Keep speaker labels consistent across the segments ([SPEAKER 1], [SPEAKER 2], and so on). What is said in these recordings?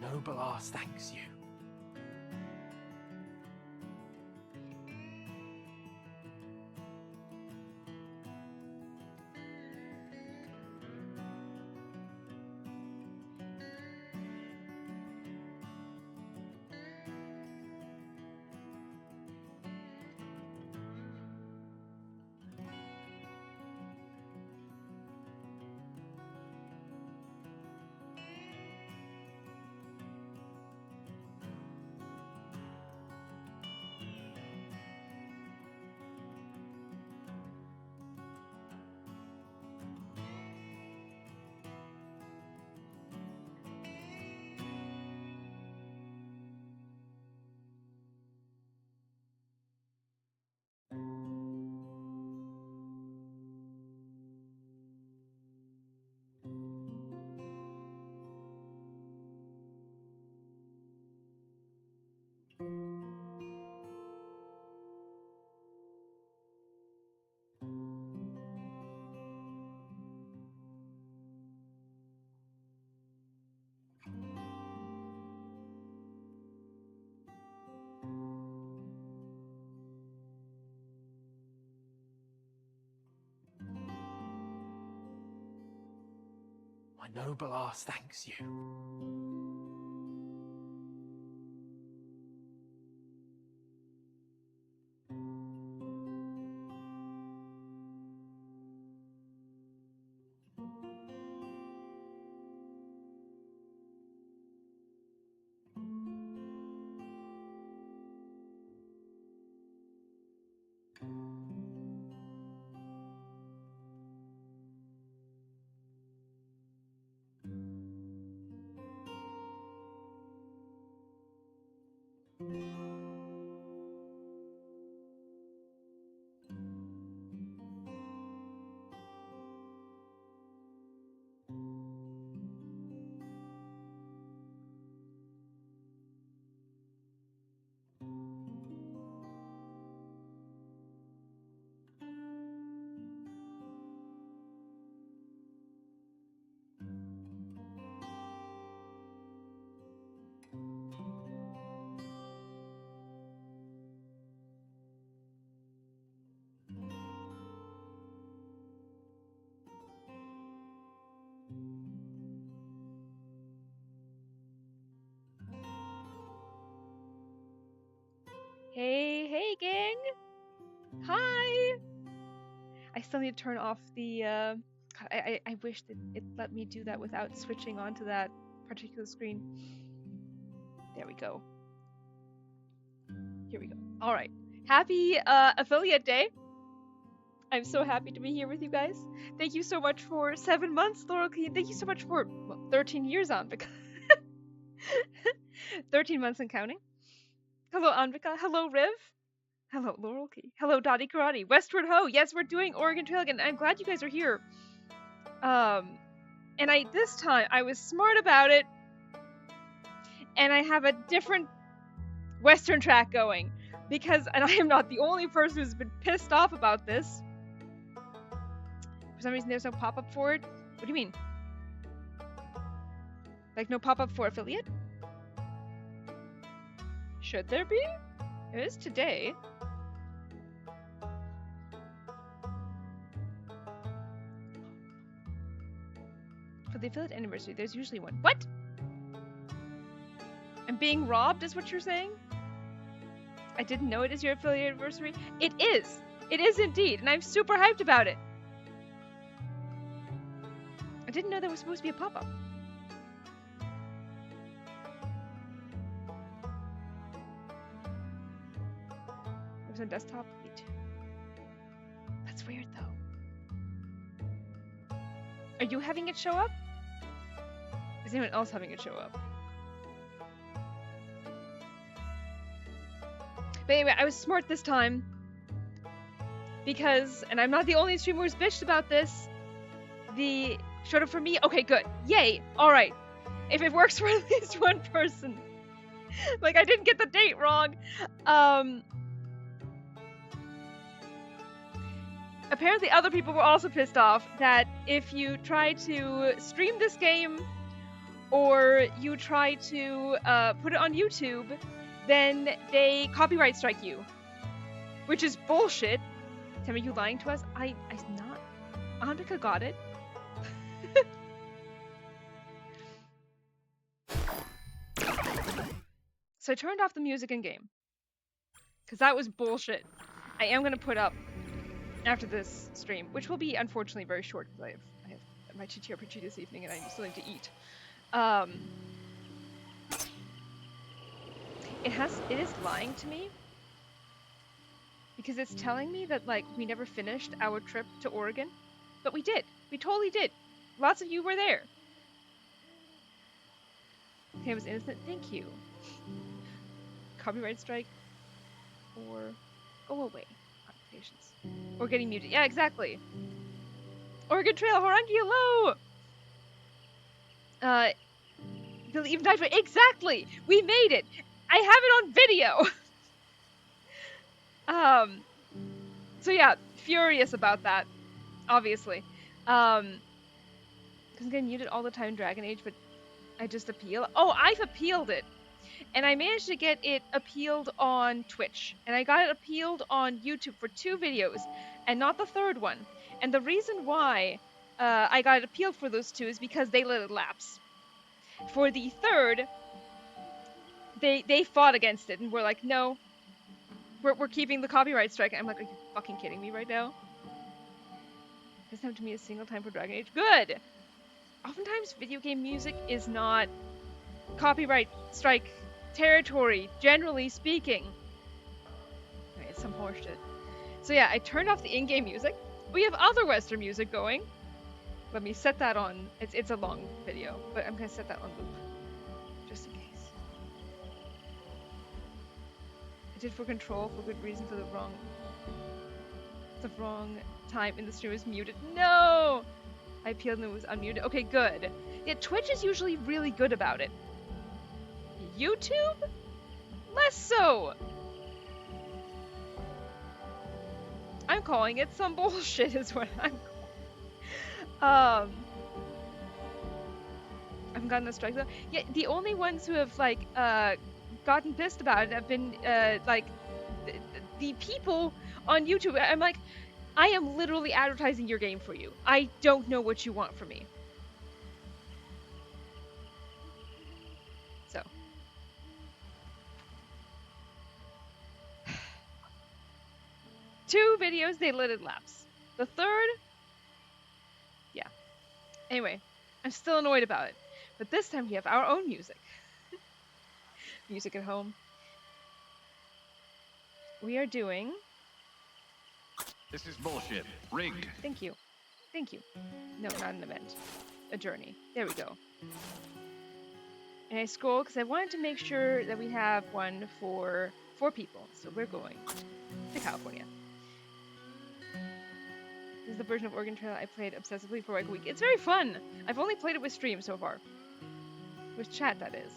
[SPEAKER 1] noble ass thanks you. My noble ass thanks you.
[SPEAKER 2] Hey gang! Hi! I still need to turn off the, I wish that it let me do that without switching onto that particular screen. There we go. Here we go. Alright. Happy, Affiliate Day! I'm so happy to be here with you guys. Thank you so much for 7 months, Laurel Key. Thank you so much for 13 years, Anvika. 13 months and counting. Hello, Anvika. Hello, Riv. Hello, Laurel Key. Hello, Dottie Karate. Westward Ho. Yes, we're doing Oregon Trail again. I'm glad you guys are here. And this time I was smart about it, and I have a different Western track going because, and I am not the only person who's been pissed off about this. For some reason, there's no pop-up for it. What do you mean? Like no pop-up for affiliate? Should there be? It is today. For the affiliate anniversary, there's usually one. What? I'm being robbed, is what you're saying? I didn't know it is your affiliate anniversary. It is. It is indeed, and I'm super hyped about it. I didn't know there was supposed to be a pop-up. It was on desktop. Me too. That's weird, though. Are you having it show up? Is anyone else having it show up? But anyway, I was smart this time because, and I'm not the only streamer who's bitched about this, the showed up for me. Okay, good. Yay. All right. If it works for at least one person. Like, I didn't get the date wrong. Apparently other people were also pissed off that if you try to stream this game or you try to put it on YouTube, then they copyright strike you, which is bullshit. Tim, are you lying to us? I'm not. Andrika got it. So I turned off the music in game because that was bullshit. I am gonna put up after this stream, which will be unfortunately very short because I have my TTRPG this evening and I still need to eat. It is lying to me because it's telling me that like we never finished our trip to Oregon, but we did. We totally did. Lots of you were there. Okay, I was innocent. Thank you. Copyright strike or go away. Patience. Or getting muted. Yeah, exactly. Oregon Trail, Horangi, hello! They'll even die for exactly! We made it! I have it on video! So yeah, furious about that. Obviously. Because I'm getting muted all the time in Dragon Age, but I just appeal. Oh, I've appealed it! And I managed to get it appealed on Twitch. And I got it appealed on YouTube for 2 videos, and not the 3rd one. And the reason why I got it appealed for those 2 is because they let it lapse. For the 3rd, they fought against it and were like, no, we're keeping the copyright strike. I'm like, are you fucking kidding me right now? Doesn't have to be a single time for Dragon Age. Good! Oftentimes, video game music is not copyright strike territory, generally speaking. Alright, it's some horseshit. So yeah, I turned off the in-game music. We have other Western music going. Let me set that on. It's a long video, but I'm gonna set that on loop. Just in case. I did for control for good reason for the wrong time and the stream was muted. No! I appealed and it was unmuted. Okay, good. Yeah, Twitch is usually really good about it. YouTube? Less so! I'm calling it some bullshit is what I'm calling. I've gotten a strike though. Yeah, the only ones who have like gotten pissed about it have been like the people on YouTube. I'm like, I am literally advertising your game for you. I don't know what you want from me. So. 2 videos, they let it lapse. The 3rd, yeah. Anyway, I'm still annoyed about it. But this time we have our own music. Music at home. We are doing...
[SPEAKER 3] This is bullshit. Rigged.
[SPEAKER 2] Thank you. Thank you. No, not an event. A journey. There we go. And I scroll because I wanted to make sure that we have one for 4 people. So we're going to California. This is the version of Oregon Trail I played obsessively for like a week. It's very fun! I've only played it with stream so far. With chat, that is.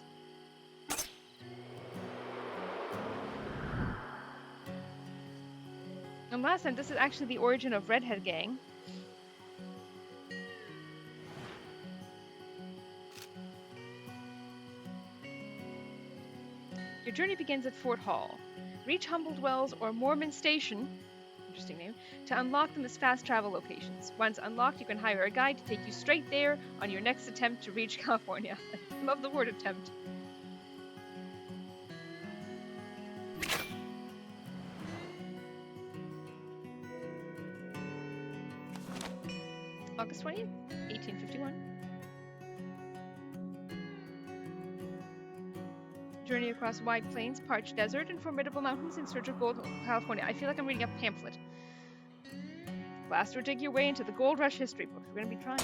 [SPEAKER 2] And last time, this is actually the origin of Redhead Gang. Your journey begins at Fort Hall. Reach Humboldt Wells or Mormon Station, interesting name, to unlock them as fast travel locations. Once unlocked, you can hire a guide to take you straight there on your next attempt to reach California. I love the word attempt. August 20th, 1851. Journey across wide plains, parched desert, and formidable mountains in search of gold in California. I feel like I'm reading a pamphlet. Blast or dig your way into the Gold Rush history books. We're going to be trying.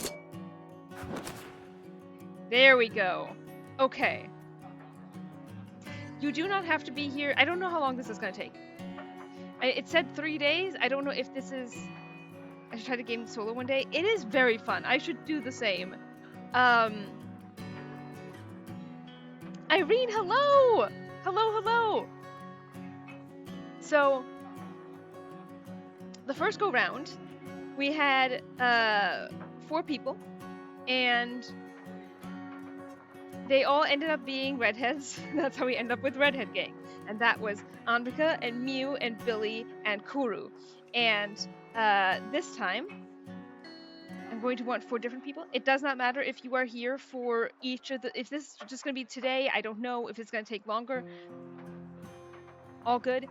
[SPEAKER 2] There we go. Okay. You do not have to be here. I don't know how long this is going to take. It said 3 days. I don't know if this is... I should try to game solo one day. It is very fun. I should do the same. Irene, hello! Hello, hello! So, the first go round, we had 4 people, and they all ended up being redheads. That's how we end up with Redhead Gang. And that was Anvika and Mew and Billy and Kuru. And this time, I'm going to want 4 different people. It does not matter if you are here for each of the... If this is just going to be today, I don't know if it's going to take longer. All good.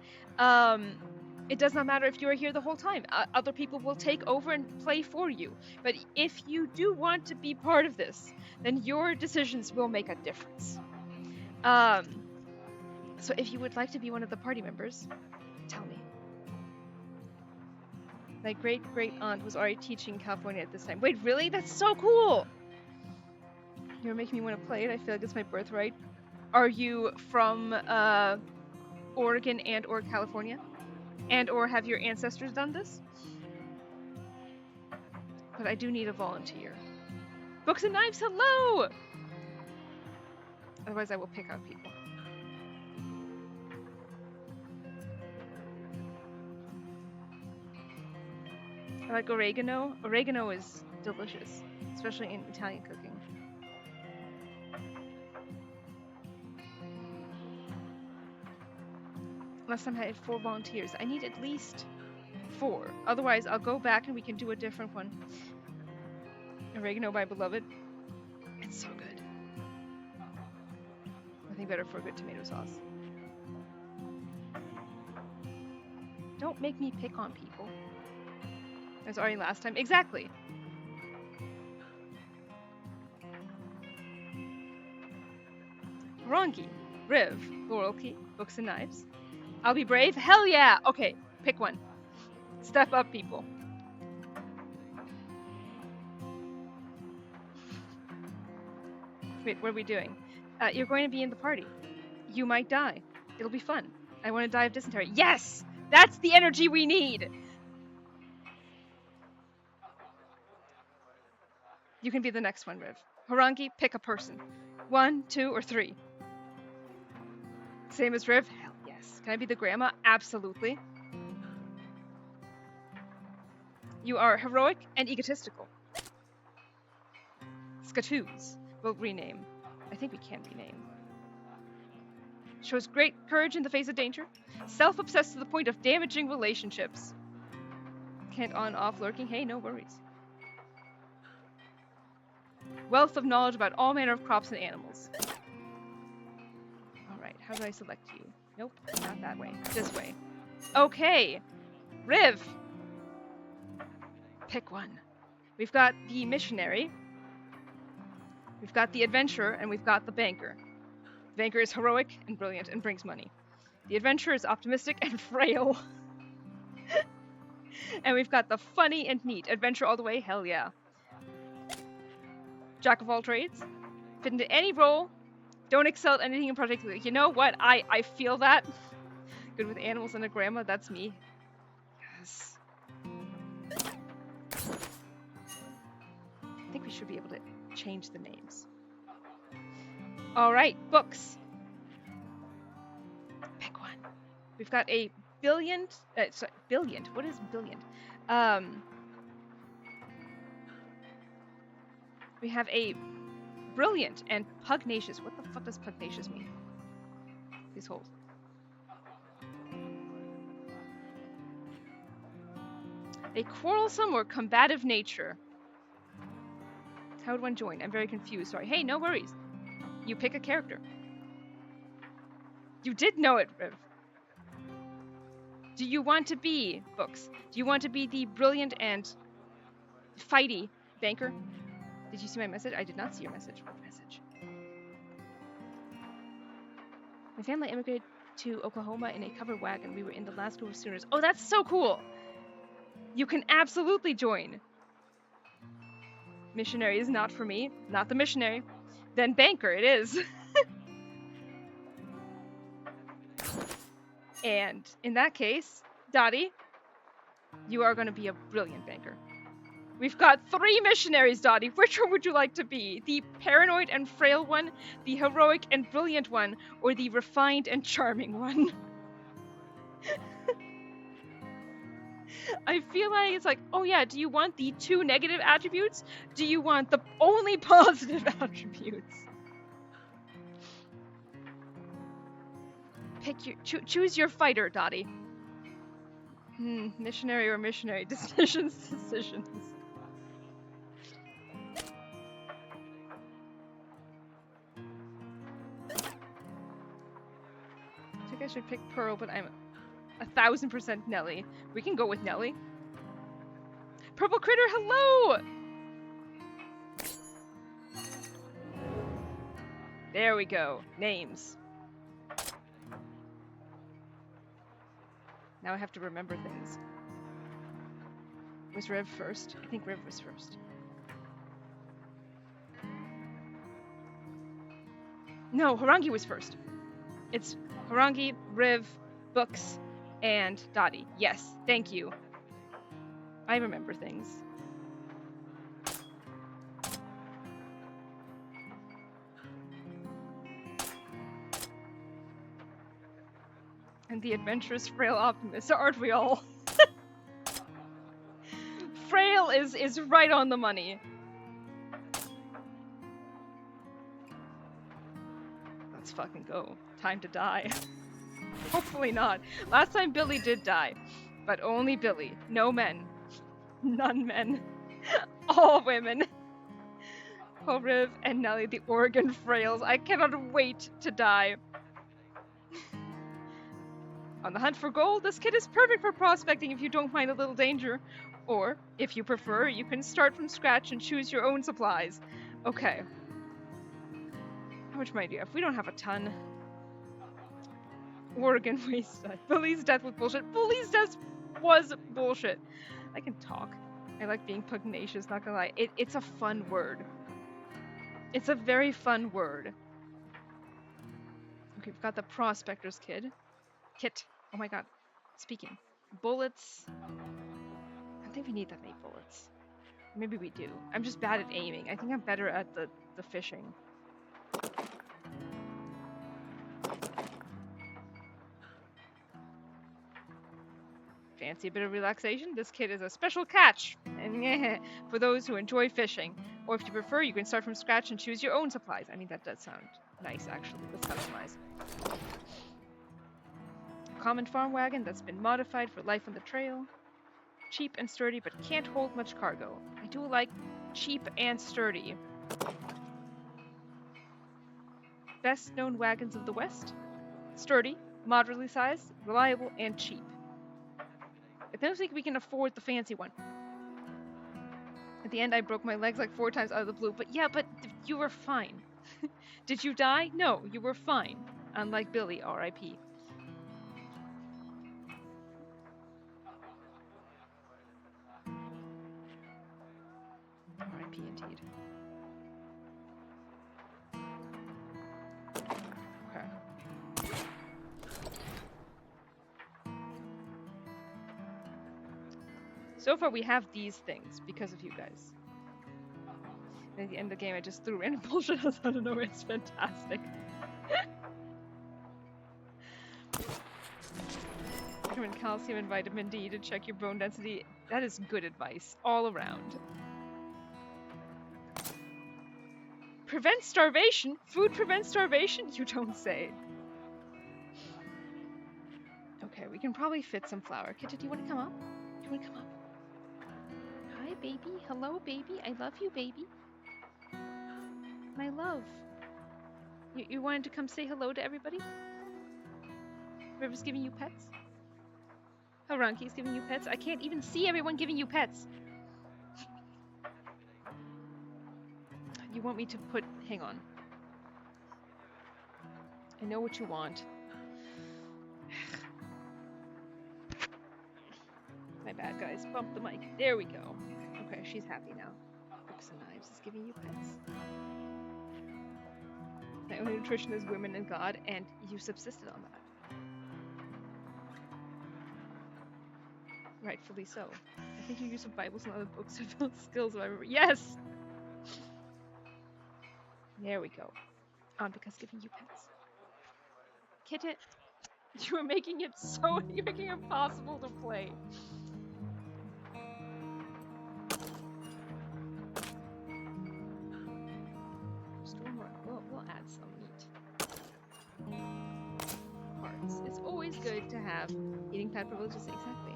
[SPEAKER 2] It does not matter if you are here the whole time. Other people will take over and play for you. But if you do want to be part of this, then your decisions will make a difference. So if you would like to be one of the party members, tell me. My great-great-aunt was already teaching in California at this time. Wait, really? That's so cool! You're making me want to play it. I feel like it's my birthright. Are you from Oregon and or California? And or have your ancestors done this? But I do need a volunteer. Books and Knives, hello! Otherwise I will pick out people. I like oregano. Oregano is delicious, especially in Italian cooking. Last time I had 4 volunteers. I need at least 4. Otherwise, I'll go back and we can do a different one. Oregano, my beloved. It's so good. Nothing better for a good tomato sauce. Don't make me pick on people. That was already last time. Exactly. Rongi, Riv, Loyalty, Books and Knives. I'll be brave. Hell yeah! Okay, pick one. Step up, people. Wait, what are we doing? You're going to be in the party. You might die. It'll be fun. I want to die of dysentery. Yes! That's the energy we need! You can be the next one, Riv. Harangi, pick a person. 1, 2, or 3. Same as Riv? Hell yes. Can I be the grandma? Absolutely. You are heroic and egotistical. Skatoos. We'll rename. I think we can rename. Shows great courage in the face of danger. Self-obsessed to the point of damaging relationships. Can't on-off lurking. Hey, no worries. Wealth of knowledge about all manner of crops and animals. Alright, how do I select you? Nope, not that way. This way. Okay! Riv! Pick one. We've got the missionary. We've got the adventurer, and we've got the banker. The banker is heroic and brilliant and brings money. The adventurer is optimistic and frail. And we've got the funny and neat. Adventure all the way, hell yeah. Jack of all trades. Fit into any role. Don't excel at anything in particular. You know what? I feel that. Good with animals and a grandma. That's me. Yes. I think we should be able to change the names. Alright, books. Pick one. We've got a billion. What is billion? We have a brilliant and pugnacious. What the fuck does pugnacious mean? Please hold. A quarrelsome or combative nature. How would one join? I'm very confused. Sorry. Hey, no worries. You pick a character. You did know it, Riv. Do you want to be, books? Do you want to be the brilliant and fighty banker? Did you see my message? I did not see your message. What message? My family immigrated to Oklahoma in a covered wagon. We were in the last group of Sooners. Oh, that's so cool! You can absolutely join. Missionary is not for me. Not the missionary. Then banker it is. And in that case, Dottie, you are going to be a brilliant banker. We've got 3 missionaries, Dottie. Which one would you like to be? The paranoid and frail one, the heroic and brilliant one, or the refined and charming one? I feel like it's like, oh yeah, do you want the 2 negative attributes? Do you want the only positive attributes? Pick your choose your fighter, Dottie. Missionary or missionary decisions. I think I should pick Pearl, but I'm 1000% Nelly. We can go with Nelly. Purple Critter, hello! There we go. Names. Now I have to remember things. Was Rev first? I think Rev was first. No, Harangi was first. It's Harangi, Riv, Books, and Dottie. Yes, thank you. I remember things. And the adventurous frail optimist, aren't we all? Frail is right on the money. Let's fucking go. Time to die. Hopefully not. Last time Billy did die. But only Billy. No men. None men. All women. Riv and Nelly, the Oregon Frails. I cannot wait to die. On the hunt for gold, this kit is perfect for prospecting if you don't mind a little danger. Or, if you prefer, you can start from scratch and choose your own supplies. Okay. How much money do you have? We don't have a ton. Oregon wasteland. Bully's death was bullshit. Bully's death was bullshit. I can talk. I like being pugnacious, not gonna lie. It's a fun word. It's a very fun word. Okay, we've got the Prospector's Kit. Oh my god. Speaking. Bullets. I don't think we need that many bullets. Maybe we do. I'm just bad at aiming. I think I'm better at the fishing. Fancy a bit of relaxation? This kit is a special catch for those who enjoy fishing. Or if you prefer, you can start from scratch and choose your own supplies. I mean, that does sound nice, actually. Let's customize. Common farm wagon that's been modified for life on the trail. Cheap and sturdy, but can't hold much cargo. I do like cheap and sturdy. Best known wagons of the West. Sturdy, moderately sized, reliable, and cheap. I don't think we can afford the fancy one. At the end, I broke my legs like 4 times out of the blue, but yeah, but you were fine. Did you die? No, you were fine. Unlike Billy, R.I.P. R.I.P. indeed. Okay. So far, we have these things because of you guys. And at the end of the game, I just threw random bullshit out of nowhere. It's fantastic. Vitamin calcium and vitamin D to check your bone density. That is good advice all around. Prevent starvation? Food prevents starvation? You don't say. Okay, we can probably fit some flour. Kitty, do you want to come up? Do you want to come up? Hi, baby. Hello, baby. I love you, baby. My love. You wanted to come say hello to everybody? River's giving you pets? Haranki's giving you pets? I can't even see everyone giving you pets. You want me to put... Hang on. I know what you want. My bad, guys. Bump the mic. There we go. Okay, she's happy now. Books and Knives is giving you pets. My only nutrition is women and God, and you subsisted on that. Rightfully so. I think you use some Bibles and other books to build skills if I remember. Yes! There we go. Because giving you pets. Kitten, you are making it so... You're making it impossible to play. We'll add some meat. Parts. always good to have eating pad privileges. Exactly.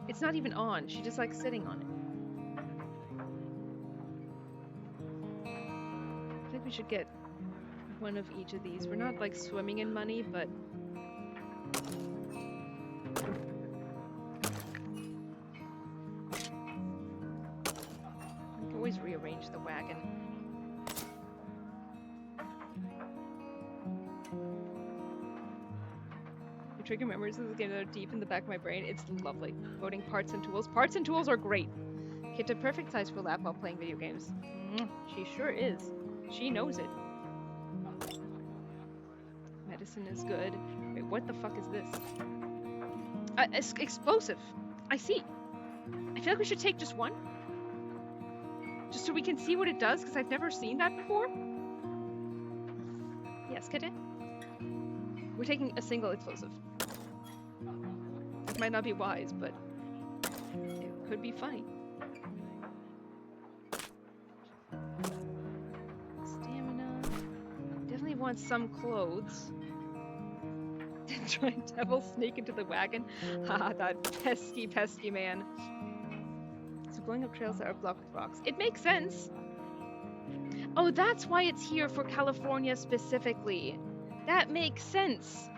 [SPEAKER 2] It's not even on. She just likes sitting on it. I think we should get one of each of these. We're not like swimming in money, but we can always rearrange the wagon. The trigger memories of this game that are deep in the back of my brain. It's lovely. Voting parts and tools. Parts and tools are great. Hit a perfect size for a lap while playing video games. She sure is. She knows it. Medicine is good. Wait, what the fuck is this? Explosive. I see. I feel like we should take just one. Just so we can see what it does, because I've never seen that before. Yes, Kitty? We're taking a single explosive. It might not be wise, but it could be funny. Stamina. Definitely want some clothes. Try and devil sneak into the wagon. Haha, that pesky, pesky man. So going up trails that are blocked with rocks. It makes sense. Oh, that's why it's here for California specifically. That makes sense.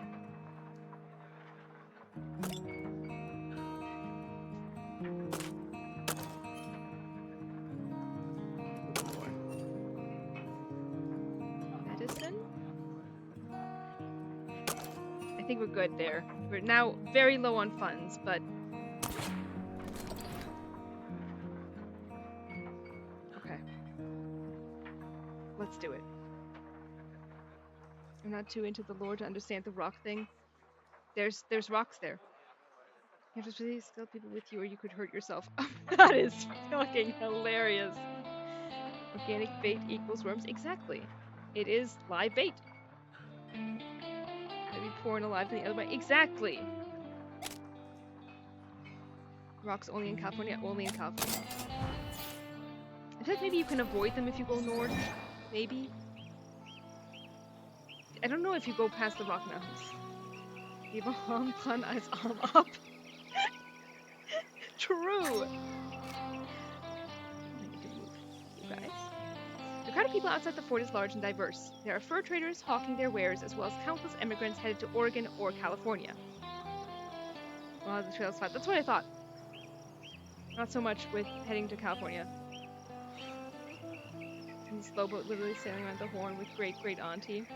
[SPEAKER 2] Medicine? I think we're good there. We're now very low on funds, but... Okay. Let's do it. I'm not too into the lore to understand the rock thing. There's rocks there. You have to really skill people with you or you could hurt yourself. That is fucking hilarious. Organic bait equals worms. Exactly. It is live bait. Maybe pouring alive in the other way. Exactly. Rocks only in California. Only in California. I feel like maybe you can avoid them if you go north. Maybe. I don't know if you go past the Rock Mountains. You have a long pun as arm up. True. I need to move. You guys. The crowd of people outside the fort is large and diverse. There are fur traders hawking their wares, as well as countless immigrants headed to Oregon or California. A lot of the trails flat. That's what I thought. Not so much with heading to California. And this boat literally sailing around the Horn with great auntie.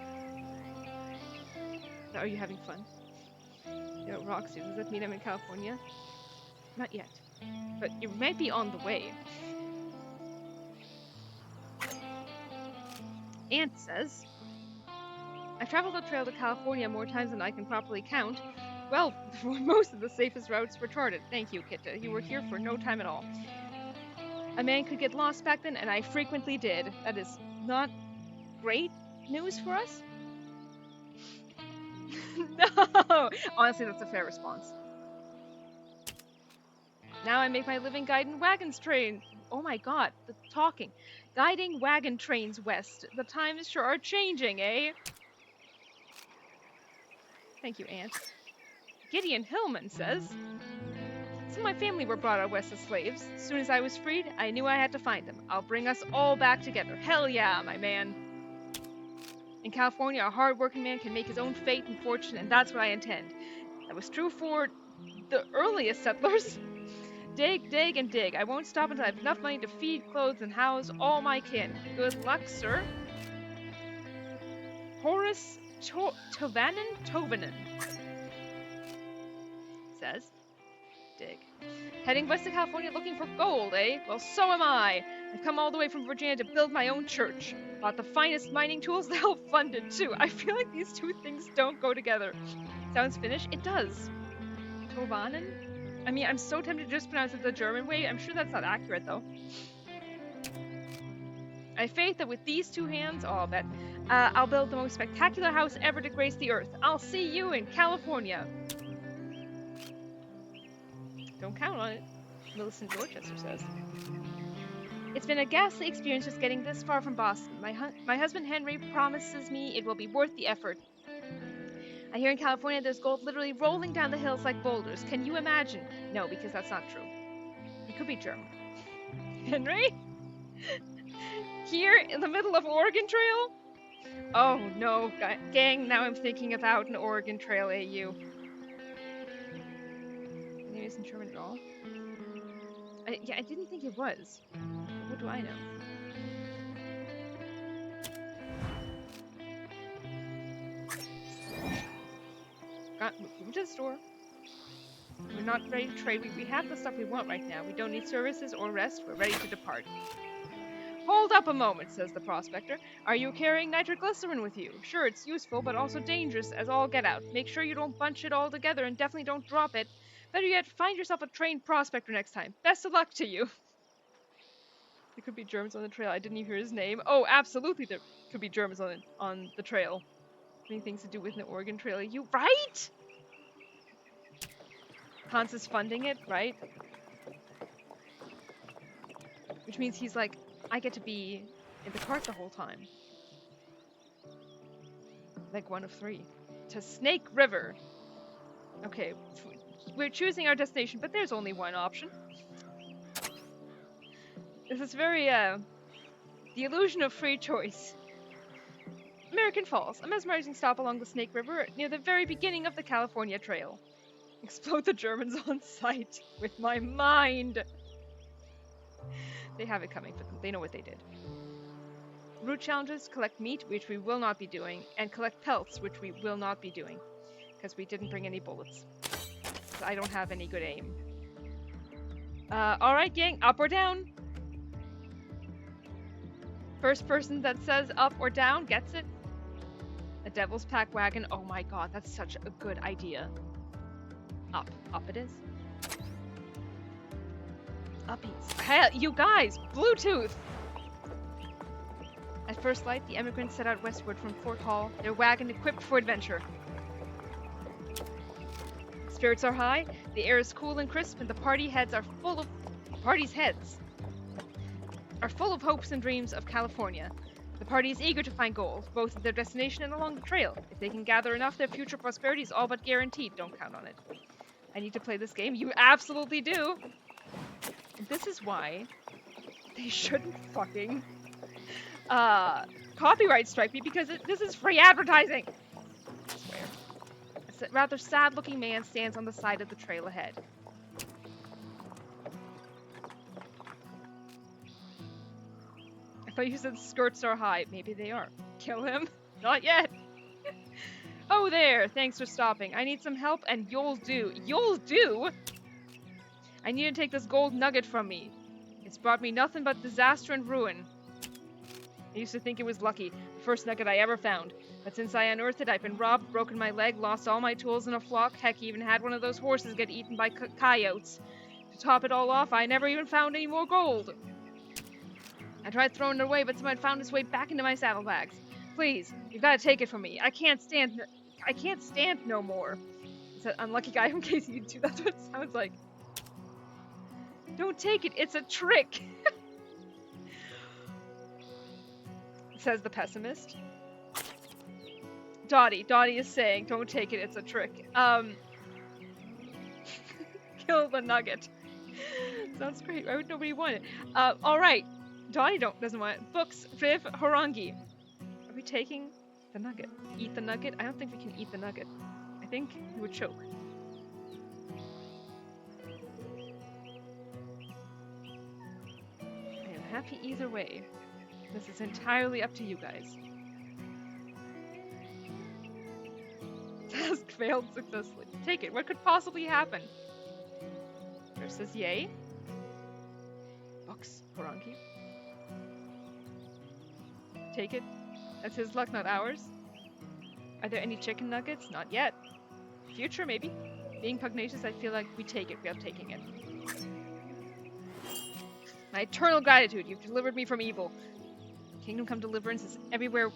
[SPEAKER 2] Are you having fun? You know, Roxy, does that mean I'm in California? Not yet. But you might be on the way. Ant says, I've traveled the trail to California more times than I can properly count. Well, for most of the safest routes were charted. Thank you, Kitta. You were here for no time at all. A man could get lost back then, and I frequently did. That is not great news for us. No! Honestly, that's a fair response. Now I make my living guiding wagons train. Oh my god, the talking. Guiding wagon trains west. The times sure are changing, eh? Thank you, Aunt. Gideon Hillman says, some of my family were brought out west as slaves. As soon as I was freed, I knew I had to find them. I'll bring us all back together. Hell yeah, my man. In California, a hard-working man can make his own fate and fortune, and that's what I intend. That was true for the earliest settlers. Dig, dig, and dig. I won't stop until I have enough money to feed, clothe, and house all my kin. Good luck, sir. Horace Tovanen says, dig. Heading west to California looking for gold, eh? Well, so am I. I've come all the way from Virginia to build my own church. Bought the finest mining tools to help fund it, too. I feel like these two things don't go together. Sounds Finnish? It does. Tovanen? I mean, I'm so tempted to just pronounce it the German way. I'm sure that's not accurate, though. I have faith that with these two hands, I'll bet, I'll build the most spectacular house ever to grace the earth. I'll see you in California. Don't count on it, Millicent Dorchester says. It's been a ghastly experience just getting this far from Boston. My husband Henry promises me it will be worth the effort. I hear in California there's gold literally rolling down the hills like boulders. Can you imagine? No, because that's not true. He could be German. Henry? Here in the middle of Oregon Trail? Oh no, gang, now I'm thinking about an Oregon Trail AU. His name isn't German at all. Yeah, I didn't think it was. What do I know? Move to the store. We're not ready to trade. We have the stuff we want right now. We don't need services or rest. We're ready to depart. Hold up a moment, says the prospector. Are you carrying nitroglycerin with you? Sure, it's useful, but also dangerous as all get out. Make sure you don't bunch it all together and definitely don't drop it. Better yet, find yourself a trained prospector next time. Best of luck to you. There could be Germans on the trail. I didn't even hear his name. Oh, absolutely there could be Germans on the trail. Many things to do with an Oregon Trail. You right? Hans is funding it, right? Which means he's like, I get to be in the cart the whole time. Like one of three. To Snake River. Okay, we're choosing our destination, but there's only one option. This is very, the illusion of free choice. American Falls, a mesmerizing stop along the Snake River near the very beginning of the California Trail. Explode the Germans on sight with my mind. They have it coming for them. They know what they did. Route challenges, collect meat, which we will not be doing, and collect pelts, which we will not be doing, because we didn't bring any bullets. So I don't have any good aim. Alright gang, up or down? First person that says up or down gets it. A Devil's Pack wagon. Oh my god, that's such a good idea. Up. Up it is. Uppies. Hell, you guys! Bluetooth! At first light, the emigrants set out westward from Fort Hall, their wagon equipped for adventure. Spirits are high, the air is cool and crisp, and the party's heads are full of hopes and dreams of California. The party is eager to find gold, both at their destination and along the trail. If they can gather enough, their future prosperity is all but guaranteed. Don't count on it. I need to play this game. You absolutely do! And this is why they shouldn't fucking copyright strike me, because this is free advertising! I swear. A rather sad-looking man stands on the side of the trail ahead. I thought you said skirts are high. Maybe they are. Kill him? Not yet! Oh there! Thanks for stopping. I need some help and you'll do. You'll do?! I need to take this gold nugget from me. It's brought me nothing but disaster and ruin. I used to think it was lucky, the first nugget I ever found. But since I unearthed it, I've been robbed, broken my leg, lost all my tools in a flock, heck, even had one of those horses get eaten by coyotes. To top it all off, I never even found any more gold. I tried throwing it away, but someone found its way back into my saddlebags. Please, you've got to take it from me. I can't stand no more. It's an unlucky guy from KC2. That's what it sounds like. Don't take it. It's a trick. Says the pessimist. Dottie is saying, don't take it. It's a trick. Kill the nugget. Sounds great. Why would nobody want it? All right. Dottie doesn't want it. Books, Viv, Horangi. Are we taking the nugget? Eat the nugget? I don't think we can eat the nugget. I think we would choke. I am happy either way. This is entirely up to you guys. Task failed successfully. Take it. What could possibly happen? There says yay. Books, Horangi. Take it. That's his luck, not ours. Are there any chicken nuggets? Not yet. Future, maybe. Being pugnacious, I feel like we take it. We are taking it. My eternal gratitude. You've delivered me from evil. Kingdom Come Deliverance is everywhere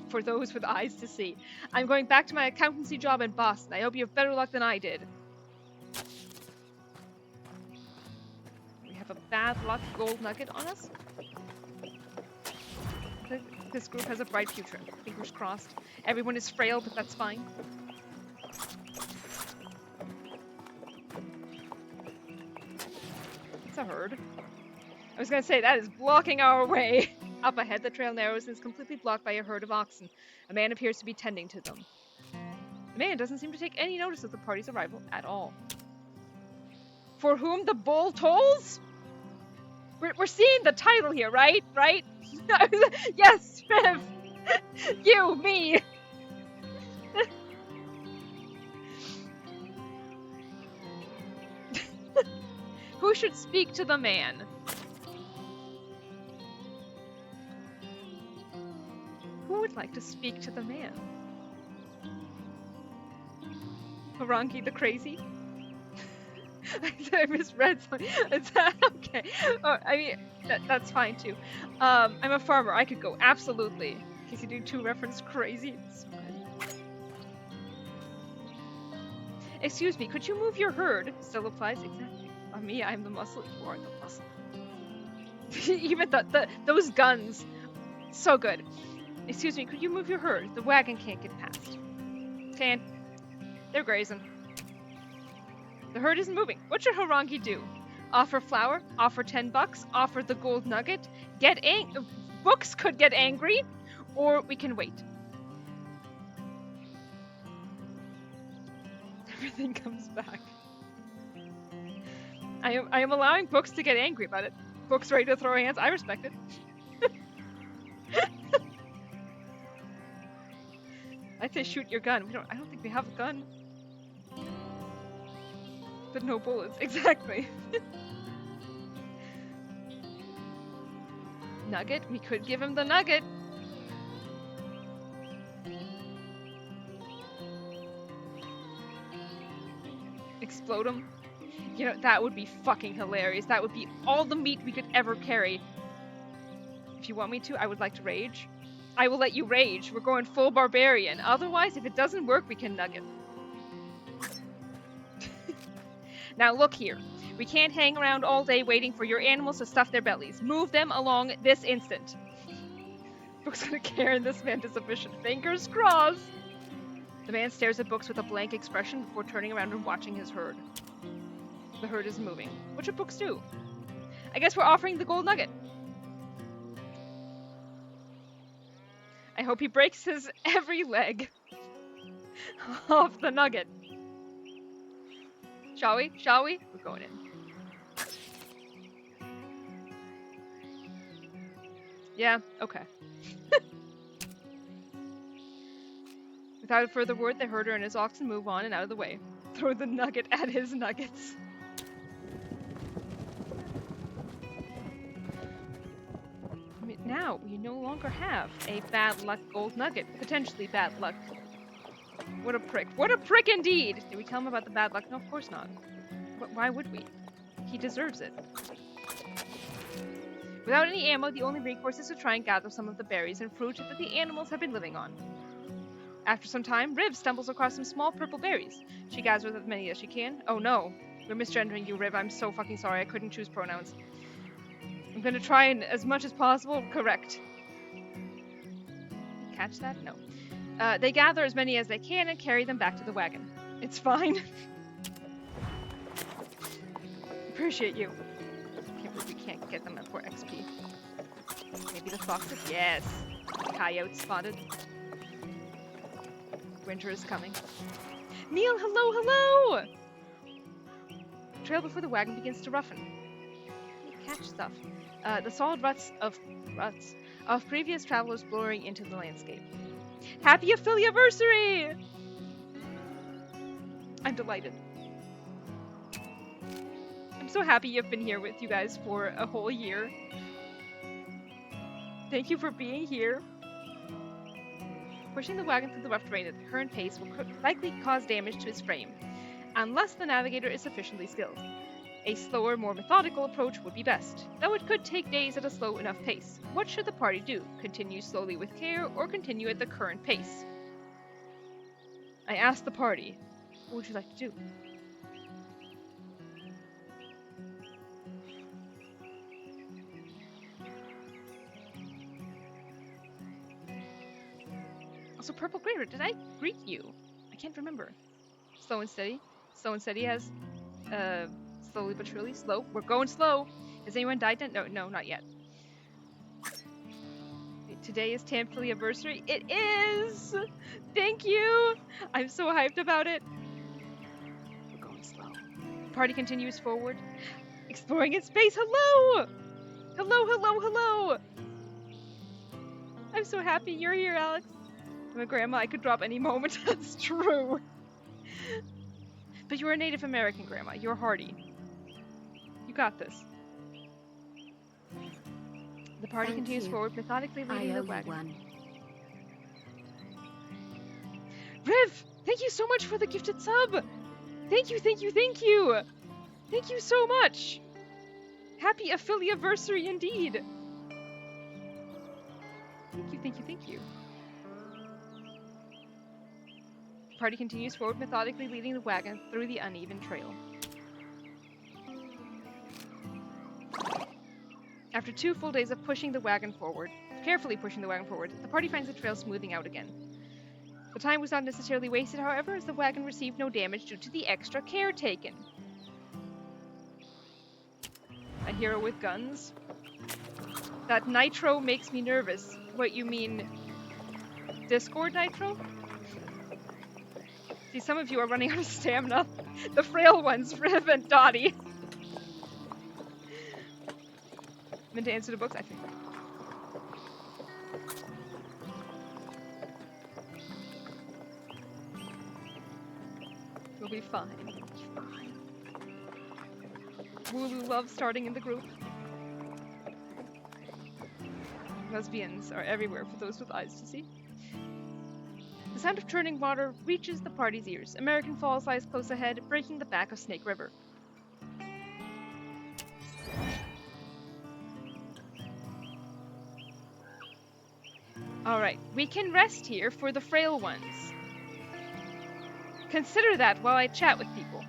[SPEAKER 2] for those with eyes to see. I'm going back to my accountancy job in Boston. I hope you have better luck than I did. We have a bad luck gold nugget on us. This group has a bright future. Fingers crossed. Everyone is frail, but that's fine. That's a herd. I was gonna say, that is blocking our way. Up ahead, the trail narrows and is completely blocked by a herd of oxen. A man appears to be tending to them. The man doesn't seem to take any notice of the party's arrival at all. For whom the bull tolls? We're seeing the title here, right? Right? Yes, Trev! You, me! Who should speak to the man? Who would like to speak to the man? Harangi the Crazy? I misread something. Okay. Oh, I mean, that's fine too. I'm a farmer. I could go. Absolutely. In case you do two reference crazy. It's good. Excuse me, could you move your herd? Still applies. Exactly. On me, I'm the muscle. You are the muscle. Even those guns. So good. Excuse me, could you move your herd? The wagon can't get past. Can't. They're grazing. The herd isn't moving. What should Harangi do? Offer flour? Offer $10? Offer the gold nugget? Books could get angry, or we can wait. Everything comes back. I am allowing Books to get angry about it. Books ready to throw hands. I respect it. I'd say shoot your gun. I don't think we have a gun. But no bullets. Exactly. Nugget? We could give him the nugget. Explode him. You know, that would be fucking hilarious. That would be all the meat we could ever carry. If you want me to, I would like to rage. I will let you rage. We're going full barbarian. Otherwise, if it doesn't work, we can nugget. Now look here. We can't hang around all day waiting for your animals to stuff their bellies. Move them along this instant. Book's gonna carry this man to submission. Fingers crossed. The man stares at Books with a blank expression before turning around and watching his herd. The herd is moving. What should Books do? I guess we're offering the gold nugget. I hope he breaks his every leg off the nugget. Shall we? Shall we? We're going in. Yeah, okay. Without further word, the herder and his oxen move on and out of the way. Throw the nugget at his nuggets. I mean, now, we no longer have a bad luck gold nugget. Potentially bad luck. What a prick. What a prick indeed! Did we tell him about the bad luck? No, of course not. But why would we? He deserves it. Without any ammo, the only recourse is to try and gather some of the berries and fruit that the animals have been living on. After some time, Riv stumbles across some small purple berries. She gathers as many as she can. Oh no, we're misgendering you, Riv. I'm so fucking sorry. I couldn't choose pronouns. I'm gonna try and, as much as possible, correct. Catch that? No. They gather as many as they can and carry them back to the wagon. It's fine. Appreciate you. Can't believe we can't get them for XP. Maybe the foxes? Yes. Coyotes spotted. Winter is coming. Neil, hello, hello! The trail before the wagon begins to roughen. Catch stuff. The solid ruts of previous travelers blurring into the landscape. Happy Affiliaversary! I'm delighted. I'm so happy you've been here with you guys for a whole year. Thank you for being here. Pushing the wagon through the rough terrain at the current pace will likely cause damage to its frame, unless the navigator is sufficiently skilled. A slower, more methodical approach would be best, though it could take days at a slow enough pace. What should the party do? Continue slowly with care, or continue at the current pace? I asked the party, what would you like to do? Also, Purple Graver, did I greet you? I can't remember. Slow and Steady. Slow and Steady has slowly but surely. Slow. We're going slow. Has anyone died yet? No, not yet. Today is Tamfili anniversary. It is! Thank you! I'm so hyped about it. We're going slow. The party continues forward, exploring its space. Hello! Hello! I'm so happy you're here, Alex. I'm a grandma. I could drop any moment. That's true. But you're a Native American grandma. You're hardy. You got this. The party continues forward, methodically leading the wagon. Riv! Thank you so much for the gifted sub! Thank you! Thank you so much! Happy affiliaversary indeed! Thank you. The party continues forward, methodically leading the wagon through the uneven trail. After 2 full days of carefully pushing the wagon forward, the party finds the trail smoothing out again. The time was not necessarily wasted, however, as the wagon received no damage due to the extra care taken. A hero with guns? That nitro makes me nervous. What, you mean Discord nitro? See, some of you are running out of stamina. The frail ones, Riv and Dottie. Meant to answer the books, I think. We'll be fine. Wooloo loves starting in the group. Lesbians are everywhere for those with eyes to see. The sound of churning water reaches the party's ears. American Falls lies close ahead, breaking the back of Snake River. Alright, we can rest here for the frail ones. Consider that while I chat with people.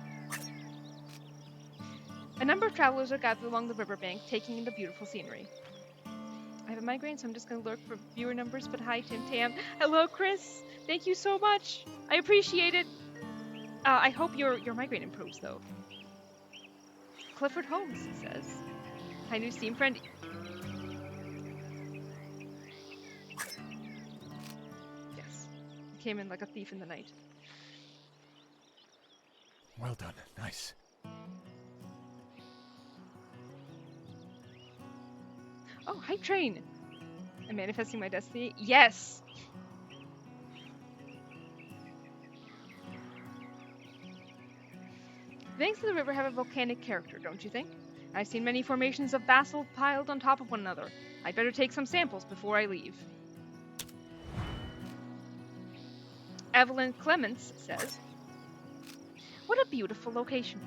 [SPEAKER 2] A number of travelers are gathered along the riverbank, taking in the beautiful scenery. I have a migraine, so I'm just going to lurk for viewer numbers, but hi, Tim Tam. Hello, Chris! Thank you so much! I appreciate it! I hope your migraine improves, though. Clifford Holmes says. Hi, new Steam friend. Yes. He came in like a thief in the night.
[SPEAKER 1] Well done. Nice.
[SPEAKER 2] Oh, hype train! I'm manifesting my destiny. Yes! The banks of the river have a volcanic character, don't you think? I've seen many formations of basalt piled on top of one another. I'd better take some samples before I leave. Evelyn Clements says, what a beautiful location.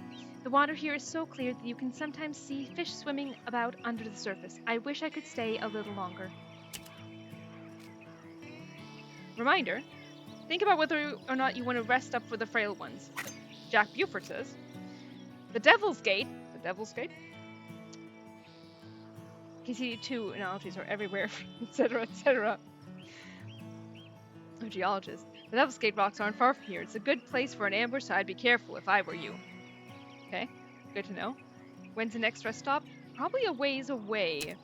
[SPEAKER 2] The water here is so clear that you can sometimes see fish swimming about under the surface. I wish I could stay a little longer. Reminder, think about whether or not you want to rest up for the frail ones. Jack Buford says, the Devil's Gate, KCD2 analogies are everywhere, etc., etc. Oh, geologist. The Devil's Gate rocks aren't far from here. It's a good place for an ambush, so I'd be careful if I were you. Okay, good to know. When's the next rest stop? Probably a ways away.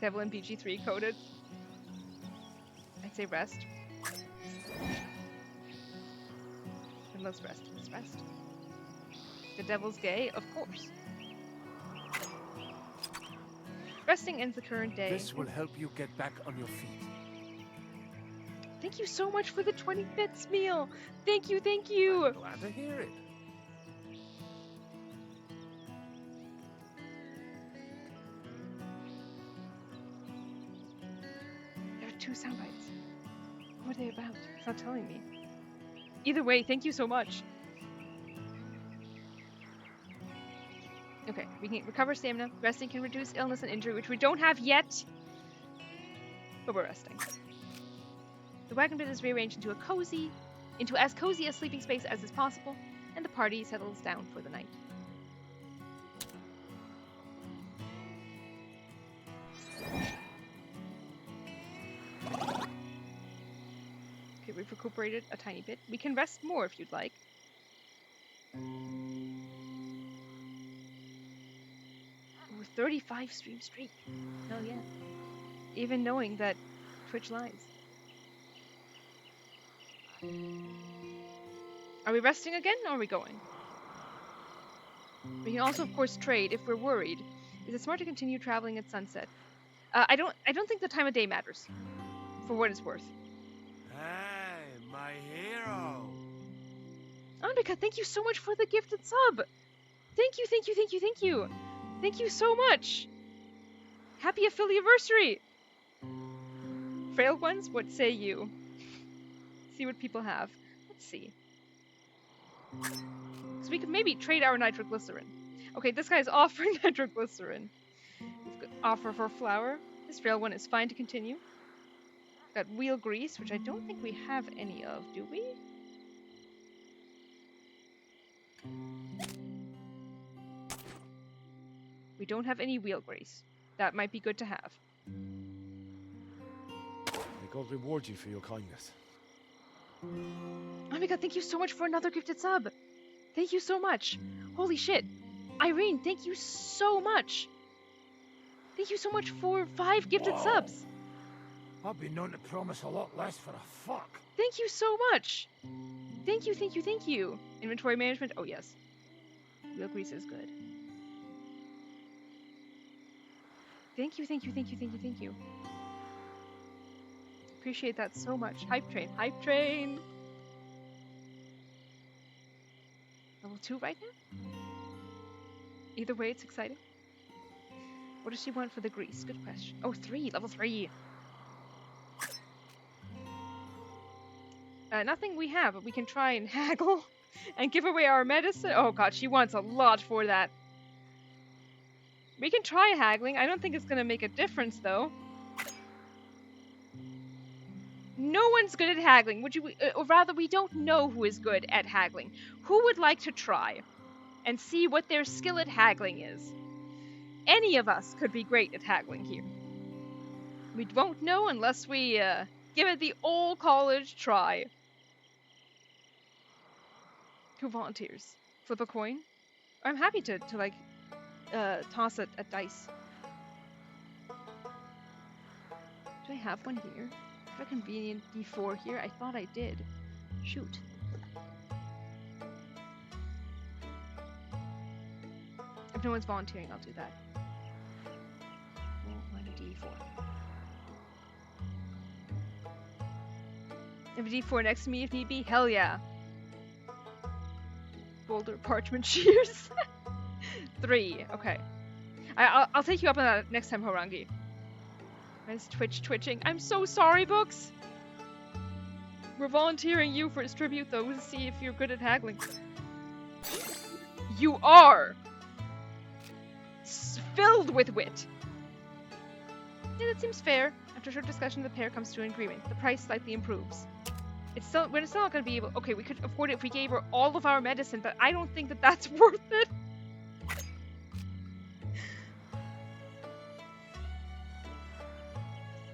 [SPEAKER 2] Devil and BG3 coded. I'd say rest. And let's rest. The Devil's Gate, of course. Resting ends the current day.
[SPEAKER 1] This will help you get back on your feet.
[SPEAKER 2] Thank you so much for the 20 bits meal. Thank you.
[SPEAKER 1] I'm glad to hear it.
[SPEAKER 2] There are 2 sound bites. What are they about? It's not telling me. Either way, thank you so much. Okay, we can recover stamina. Resting can reduce illness and injury, which we don't have yet. But we're resting. The wagon bed is rearranged into as cozy a sleeping space as is possible, and the party settles down for the night. Okay, we've recuperated a tiny bit. We can rest more if you'd like. 35 stream streak. Hell yeah. Even knowing that Twitch lies. Are we resting again, or are we going? We can also, of course, trade if we're worried. Is it smart to continue traveling at sunset? I don't think the time of day matters. For what it's worth.
[SPEAKER 4] Hey, my hero.
[SPEAKER 2] Annika, thank you so much for the gifted sub. Thank you, thank you, thank you, thank you. Thank you so much. Happy affilianniversary. Frail ones, what say you? See what people have. Let's see. So we could maybe trade our nitroglycerin. Okay, this guy's offering nitroglycerin. We've got offer for flour. This frail one is fine to continue. Got wheel grease, which I don't think we have any of, do we? We don't have any wheel grease. That might be good to have.
[SPEAKER 4] May God reward you for your kindness.
[SPEAKER 2] Oh my god, thank you so much for another gifted sub. Thank you so much. Holy shit. Irene, thank you so much. Thank you so much for 5 gifted subs.
[SPEAKER 1] I've been known to promise a lot less for a fuck.
[SPEAKER 2] Thank you so much. Thank you, thank you, thank you. Inventory management? Oh, yes. Wheel grease is good. Thank you, thank you, thank you, thank you, thank you. Appreciate that so much. Hype train, hype train. Level 2 right now? Either way, it's exciting. What does she want for the grease? Good question. Oh, 3, level 3. Nothing we have, but we can try and haggle and give away our medicine. Oh god, she wants a lot for that. We can try haggling. I don't think it's gonna make a difference, though. No one's good at haggling. Would you, or rather, we don't know who is good at haggling. Who would like to try and see what their skill at haggling is? Any of us could be great at haggling here. We won't know unless we give it the old college try. Who volunteers? Flip a coin? I'm happy to like toss it at dice. Do I have one here? Have a convenient D4 here? I thought I did. Shoot. If no one's volunteering, I'll do that. Roll 1d4. Have a D4 next to me if need be? Hell yeah. Boulder parchment shears. 3. Okay. I'll take you up on that next time, Horangi. Why is Twitch twitching? I'm so sorry, Books. We're volunteering you for his tribute, though, to see if you're good at haggling. You are! Filled with wit. Yeah, that seems fair. After a short discussion, the pair comes to an agreement. The price slightly improves. We're still not going to be able... Okay, we could afford it if we gave her all of our medicine, but I don't think that that's worth it.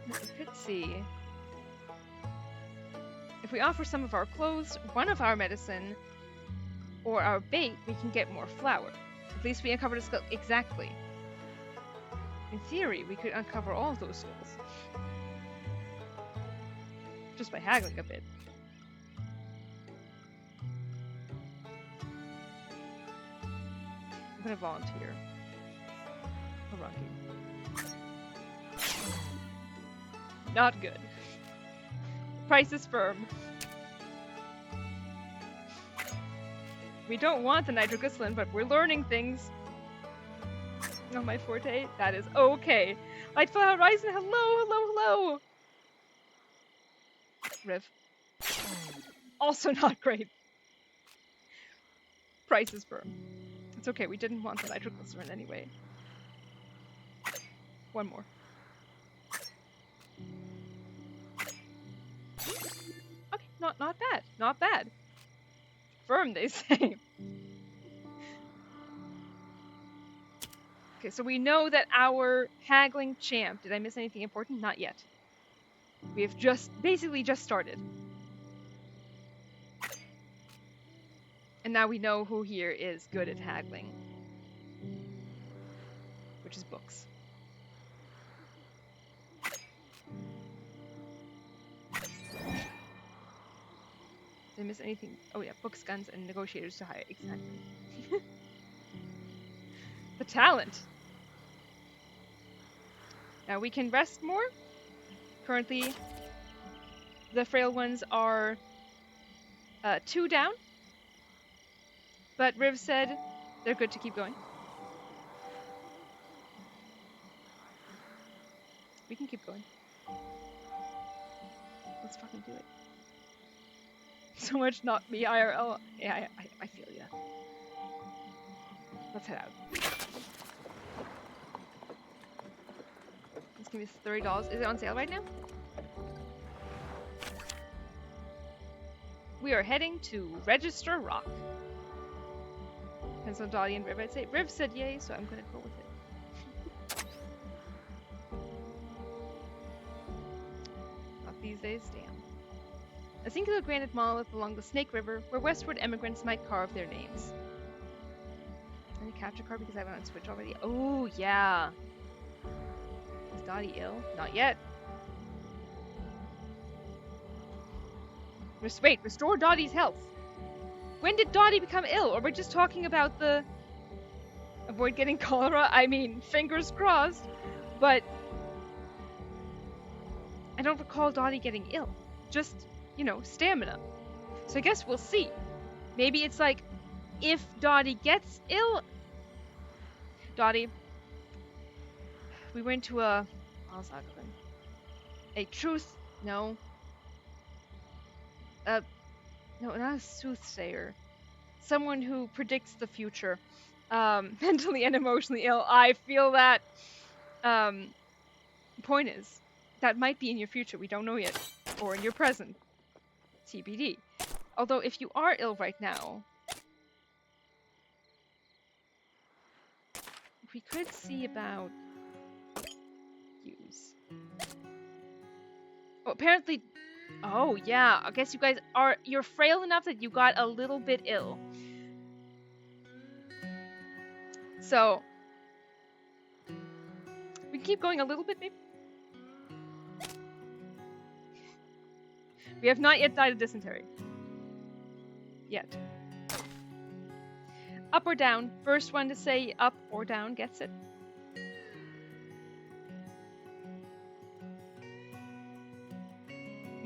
[SPEAKER 2] We could see... If we offer some of our clothes, one of our medicine, or our bait, we can get more flour. At least we uncovered a skill. Exactly. In theory, we could uncover all of those skills. Just by haggling a bit. I'm gonna volunteer. Harangi. Not good. Price is firm. We don't want the nitroglycerin, but we're learning things. Not my forte. That is okay. Lightflower Horizon, hello, hello, hello. Riv. Also not great. Price is firm. It's okay, we didn't want the nitroglycerin anyway. One more. Okay, not bad. Not bad. Firm, they say. Okay, so we know that our haggling champ... Did I miss anything important? Not yet. We have basically just started. And now we know who here is good at haggling. Which which is books. Did I miss anything? Oh yeah, books, guns, and negotiators to hire. Exactly. The talent. Now we can rest more. Currently, the frail ones are 2 down. But Riv said they're good to keep going. We can keep going. Let's fucking do it. So much not me IRL. Yeah, I feel ya. Let's head out. Let's give me $30. Is it on sale right now? We are heading to Register Rock. Depends on Dottie and Riv, I'd say. Riv said yay, so I'm gonna go with it. Not these days, damn. A singular granite monolith along the Snake River, where westward emigrants might carve their names. Any capture card because I have it on Switch already? Oh, yeah. Is Dottie ill? Not yet. Wait, restore Dottie's health. When did Dottie become ill? Or we're just talking about the... Avoid getting cholera? I mean, fingers crossed. But... I don't recall Dottie getting ill. Just, you know, stamina. So I guess we'll see. Maybe it's like, if Dottie gets ill... Dottie... We went to a... How's that going? A truth... No. No, not a soothsayer. Someone who predicts the future. Mentally and emotionally ill. I feel that. Point is, that might be in your future. We don't know yet. Or in your present. TBD. Although, if you are ill right now, we could see about use. Oh, apparently. Oh, yeah. I guess you guys are... You're frail enough that you got a little bit ill. So... We can keep going a little bit, maybe? We have not yet died of dysentery. Yet. Up or down? First one to say up or down gets it.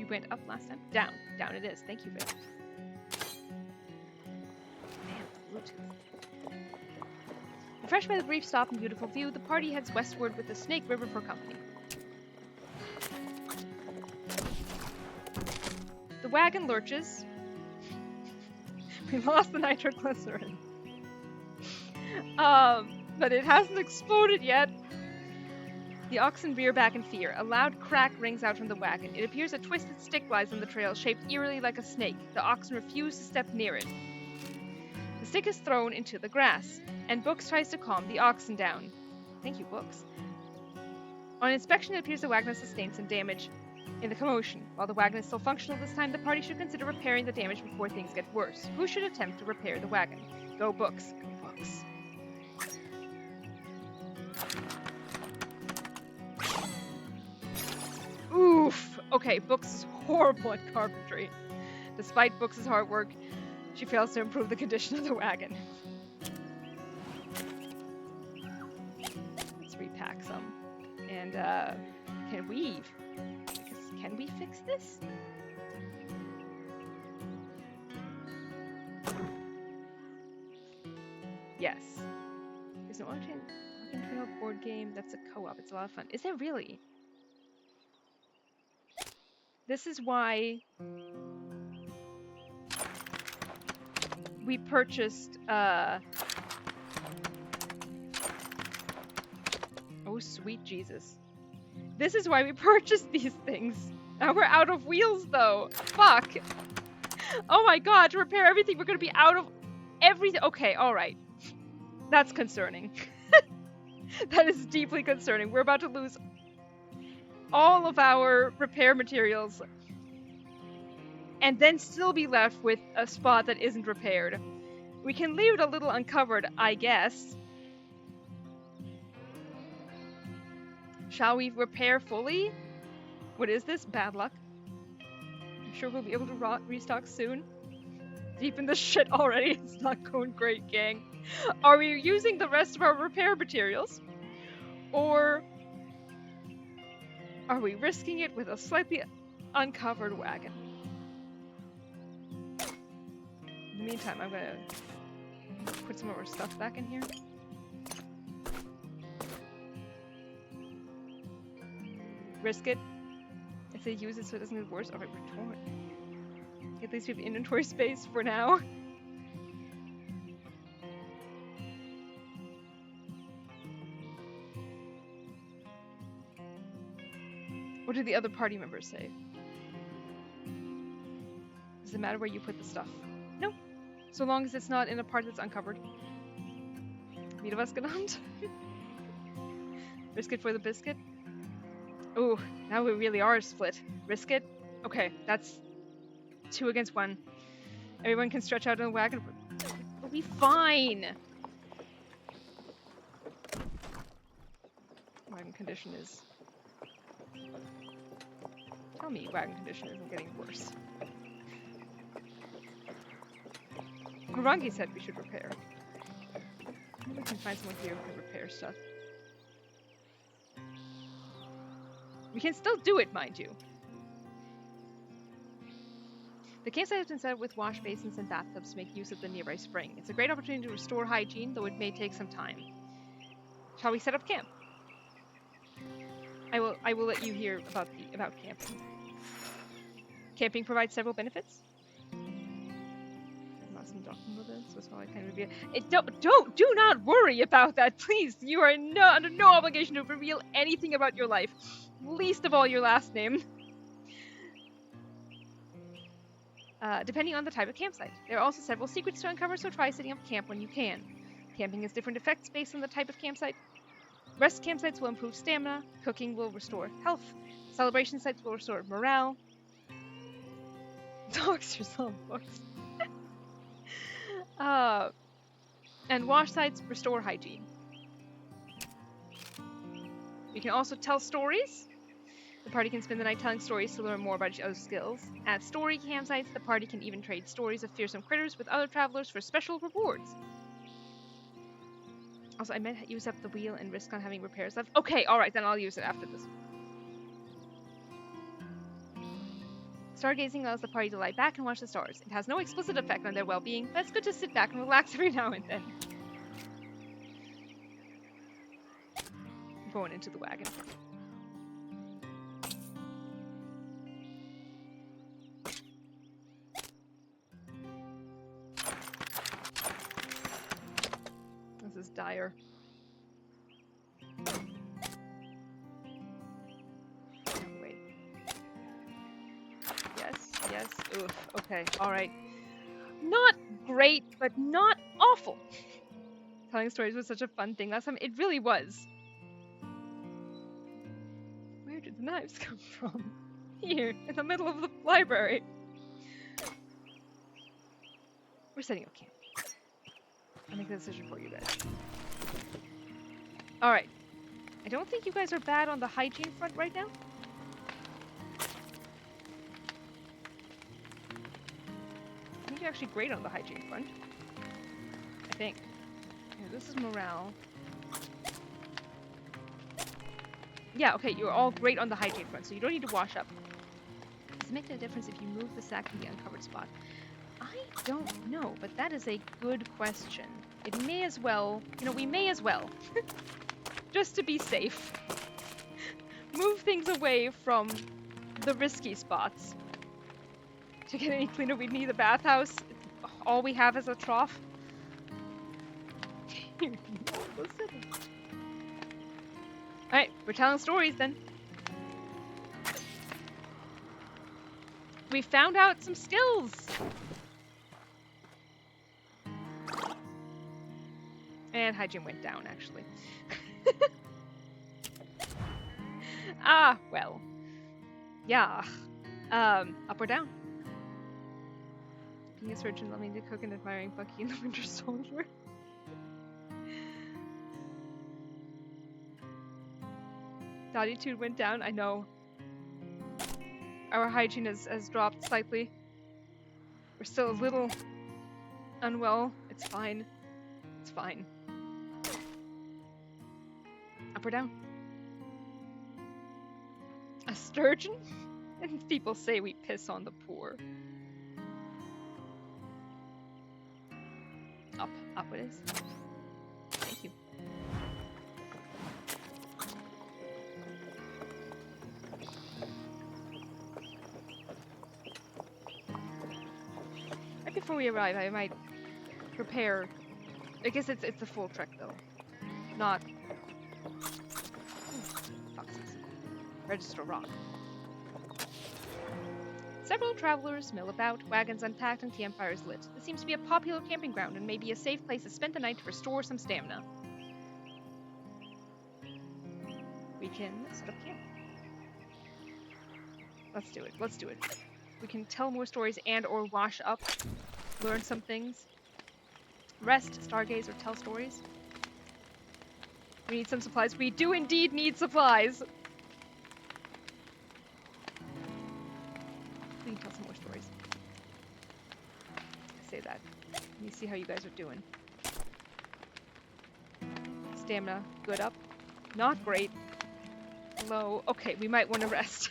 [SPEAKER 2] Went up last time. Down. Down it is. Thank you, Vic. Man, Bluetooth. Refreshed by the brief stop and beautiful view, the party heads westward with the Snake River for company. The wagon lurches. We lost the nitroglycerin. But it hasn't exploded yet. The oxen rear back in fear. A loud crack rings out from the wagon. It appears a twisted stick lies on the trail, shaped eerily like a snake. The oxen refuse to step near it. The stick is thrown into the grass, and Books tries to calm the oxen down. Thank you, Books. On inspection, it appears the wagon has sustained some damage in the commotion. While the wagon is still functional this time, the party should consider repairing the damage before things get worse. Who should attempt to repair the wagon? Go Books. Go Books. Oof! Okay, Books is horrible at carpentry. Despite Books' hard work, she fails to improve the condition of the wagon. Let's repack some. And, can weave. Can we fix this? Yes. There's an Oregon Trail board game that's a co-op. It's a lot of fun. Is there really? This is why we purchased, oh, sweet Jesus. This is why we purchased these things. Now we're out of wheels, though. Fuck. Oh my god, to repair everything, we're gonna be out of everything. Okay, alright. That's concerning. That is deeply concerning. We're about to lose all of our repair materials and then still be left with a spot that isn't repaired. We can leave it a little uncovered, I guess. Shall we repair fully? What is this? Bad luck. I'm sure we'll be able to restock soon. Deep in the shit already. It's not going great, gang. Are we using the rest of our repair materials? Or are we risking it with a slightly uncovered wagon? In the meantime, I'm gonna put some of our stuff back in here. Risk it. If they use it so it doesn't get worse. Alright, we're torn. At least we have inventory space for now. What did the other party members say? Does it matter where you put the stuff? No. So long as it's not in a part that's uncovered. Meat of us genannt. Risk it for the biscuit. Ooh, now we really are split. Risk it? Okay, that's 2 against 1. Everyone can stretch out in the wagon. We'll be fine. Wagon condition is... Tell me wagon condition isn't getting worse. Harangi said we should repair. Maybe we can find someone here who can repair stuff. We can still do it, mind you. The campsite has been set up with wash basins and bathtubs to make use of the nearby spring. It's a great opportunity to restore hygiene, though it may take some time. Shall we set up camp? I will let you hear about camping. Camping provides several benefits. I'm not some document with it, so it's probably kind of do not worry about that, please. You are under no obligation to reveal anything about your life, least of all your last name. Depending on the type of campsite. There are also several secrets to uncover, so try setting up camp when you can. Camping has different effects based on the type of campsite. Rest campsites will improve stamina, cooking will restore health, celebration sites will restore morale. Dogs yourself, books. And wash sites restore hygiene. You can also tell stories. The party can spend the night telling stories to learn more about each other's skills. At story campsites, the party can even trade stories of fearsome critters with other travelers for special rewards. Also, I meant use up the wheel and risk on having repairs left. Okay, alright, then I'll use it after this. Stargazing allows the party to lie back and watch the stars. It has no explicit effect on their well-being, but it's good to sit back and relax every now and then. I'm going into the wagon. This is dire. Wait. Yes. Oof. Okay. Alright. Not great, but not awful. Telling stories was such a fun thing last time. It really was. Where did the knives come from? Here, in the middle of the library. We're setting up camp. I'll make the decision for you guys. Alright. I don't think you guys are bad on the hygiene front right now. I think you're actually great on the hygiene front. I think. Here, this is morale. Yeah, okay, you're all great on the hygiene front, so you don't need to wash up. Does it make a difference if you move the sack from the uncovered spot? I don't know, but that is a good question. It may as well, we may as well, just to be safe, move things away from the risky spots. To get any cleaner, we'd need a bathhouse. All we have is a trough. Alright, we're telling stories then. We found out some skills! And hygiene went down, actually. Well. Yeah. Up or down? Being a surgeon, loving to cook and admiring Bucky and the Winter Soldier. Attitude went down. I know. Our hygiene has dropped slightly. We're still a little unwell. It's fine. It's fine. Up or down? A sturgeon? And people say we piss on the poor. Up. Up it is. Thank you. Right before we arrive, I might prepare. I guess it's the full trek though, not. Foxes. Register rock. Several travelers mill about, wagons unpacked and campfires lit. This seems to be a popular camping ground and may be a safe place to spend the night to restore some stamina. We can set up camp. Let's do it. Let's do it. We can tell more stories and or wash up, learn some things. Rest, stargaze, or tell stories. We need some supplies. We do indeed need supplies! We can tell some more stories. I say that. Let me see how you guys are doing. Stamina, good up. Not great. Low. Okay, we might want to rest.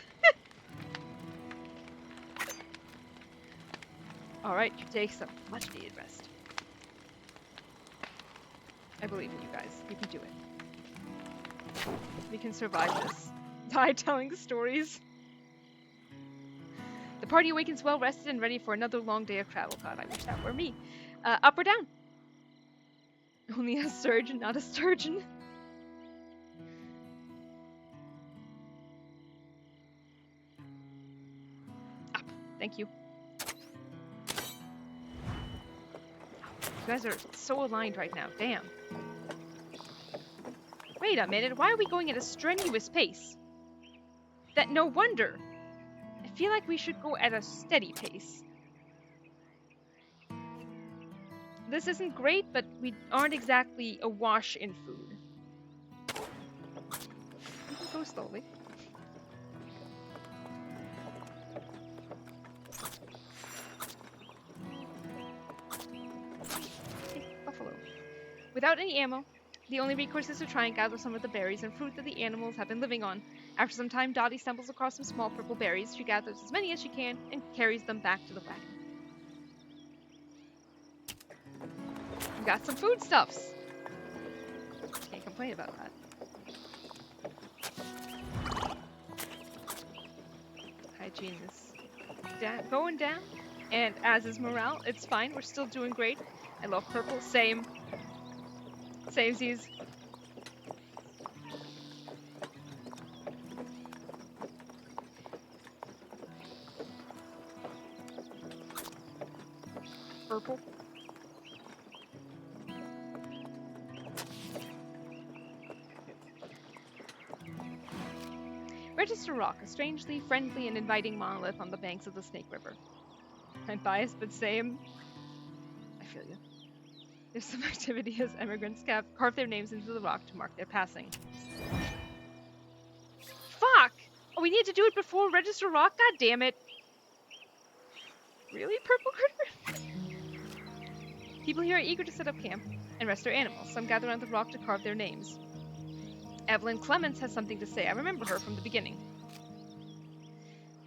[SPEAKER 2] Alright, you take some much needed rest. I believe in you guys. You can do it. We can survive this. Die telling stories. The party awakens well rested and ready for another long day of travel. God, I wish that were me. Up or down? Only a surgeon, not a sturgeon. Up. Thank you. You guys are so aligned right now. Damn. Wait a minute. Why are we going at a strenuous pace? That no wonder. I feel like we should go at a steady pace. This isn't great, but we aren't exactly awash in food. We can go slowly. Hey, buffalo. Without any ammo, the only recourse is to try and gather some of the berries and fruit that the animals have been living on. After some time, Dottie stumbles across some small purple berries. She gathers as many as she can and carries them back to the wagon. We got some foodstuffs. Can't complain about that. Hygiene is going down, and as is morale. It's fine. We're still doing great. I love purple. Same. Samesies. Purple. Register Rock, a strangely friendly and inviting monolith on the banks of the Snake River. I'm biased, but same. I feel you. There's some activity as emigrants carve their names into the rock to mark their passing. Fuck! Oh, we need to do it before Register Rock? God damn it! Really, Purple Critter? People here are eager to set up camp and rest their animals. Some gather around the rock to carve their names. Evelyn Clements has something to say. I remember her from the beginning.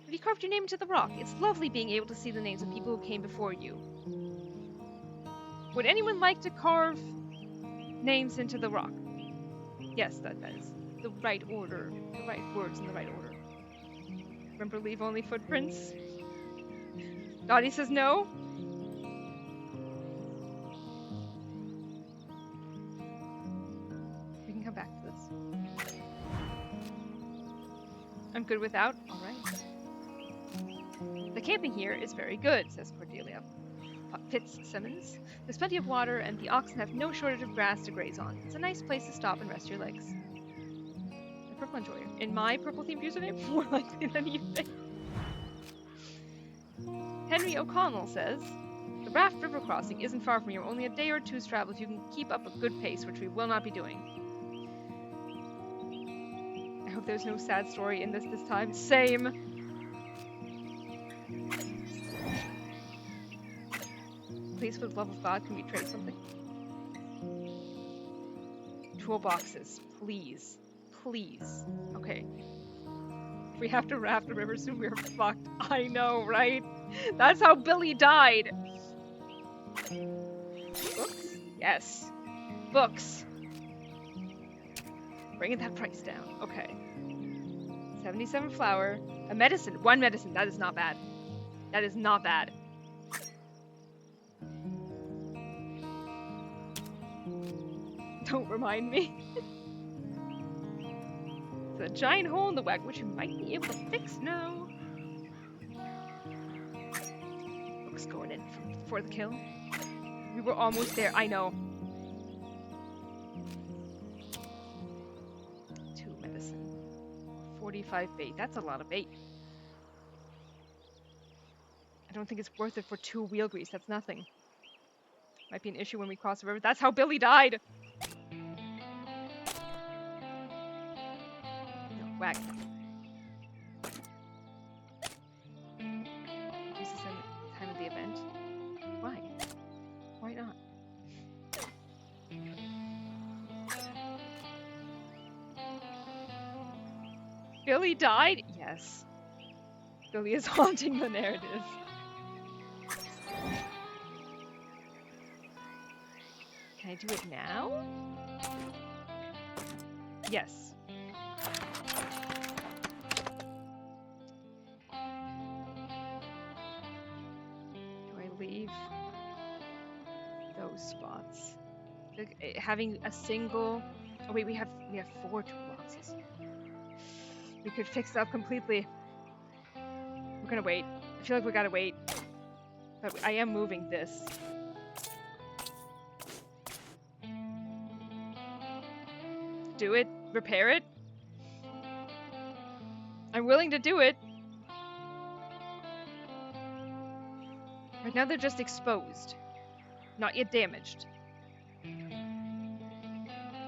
[SPEAKER 2] Have you carved your name into the rock? It's lovely being able to see the names of people who came before you. Would anyone like to carve names into the rock? Yes, that is the right order. The right words in the right order. Remember, leave only footprints? Dottie says no. We can come back to this. I'm good without. All right. The camping here is very good, says Cordelia. Fitzsimmons. There's plenty of water, and the oxen have no shortage of grass to graze on. It's a nice place to stop and rest your legs. The Purple Enjoyer. In my purple-themed username, more likely than you think. Henry O'Connell says, the raft river crossing isn't far from here. Only a day or two's travel if you can keep up a good pace, which we will not be doing. I hope hope there's no sad story in this time. Same. Please, for the love of God, can we trade something? Toolboxes, please. Please. Okay. If we have to raft the river soon, we're fucked. I know, right? That's how Billy died. Books? Yes. Books. Bringing that price down. Okay. 77 flour. A medicine. 1 medicine. That is not bad. That is not bad. Don't remind me. There's a giant hole in the wagon, which you might be able to fix now. Books going in for the kill. We were almost there. I know. 2 medicine. 45 bait. That's a lot of bait. I don't think it's worth it for 2 wheel grease. That's nothing. Might be an issue when we cross the river. That's how Billy died. No, wagon. Use this time of the event. Why? Why not? Billy died? Yes. Billy is haunting the narrative. Can I do it now? Yes. Do I leave those spots? Like, having a single... Oh wait, we have 4 toolboxes. We could fix it up completely. We're gonna wait. I feel like we gotta wait. But I am moving this. Do it. Repair it. I'm willing to do it. Right now they're just exposed. Not yet damaged.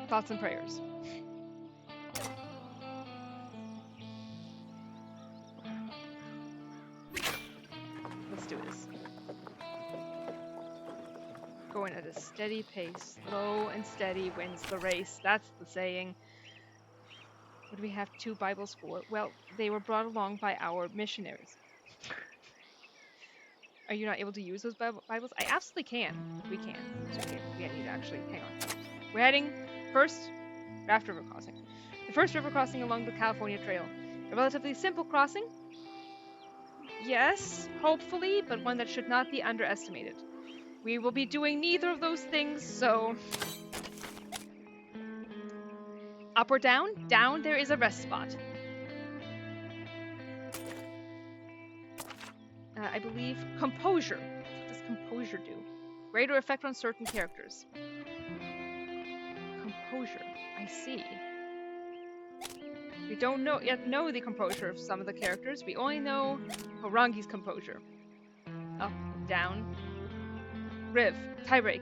[SPEAKER 2] Thoughts and prayers. Let's do this. Going at a steady pace. Slow and steady wins the race. That's the saying. What do we have 2 Bibles for? Well, they were brought along by our missionaries. Are you not able to use those Bibles? I absolutely can. We can. So we need to actually... Hang on. We're heading first raft river crossing. The first river crossing along the California Trail. A relatively simple crossing. Yes, hopefully, but one that should not be underestimated. We will be doing neither of those things, so... Up or down? Down, there is a rest spot. I believe composure. What does composure do? Greater effect on certain characters. Composure. I see. We don't yet know the composure of some of the characters. We only know Horangi's composure. Up, down. Riv. Tiebreak.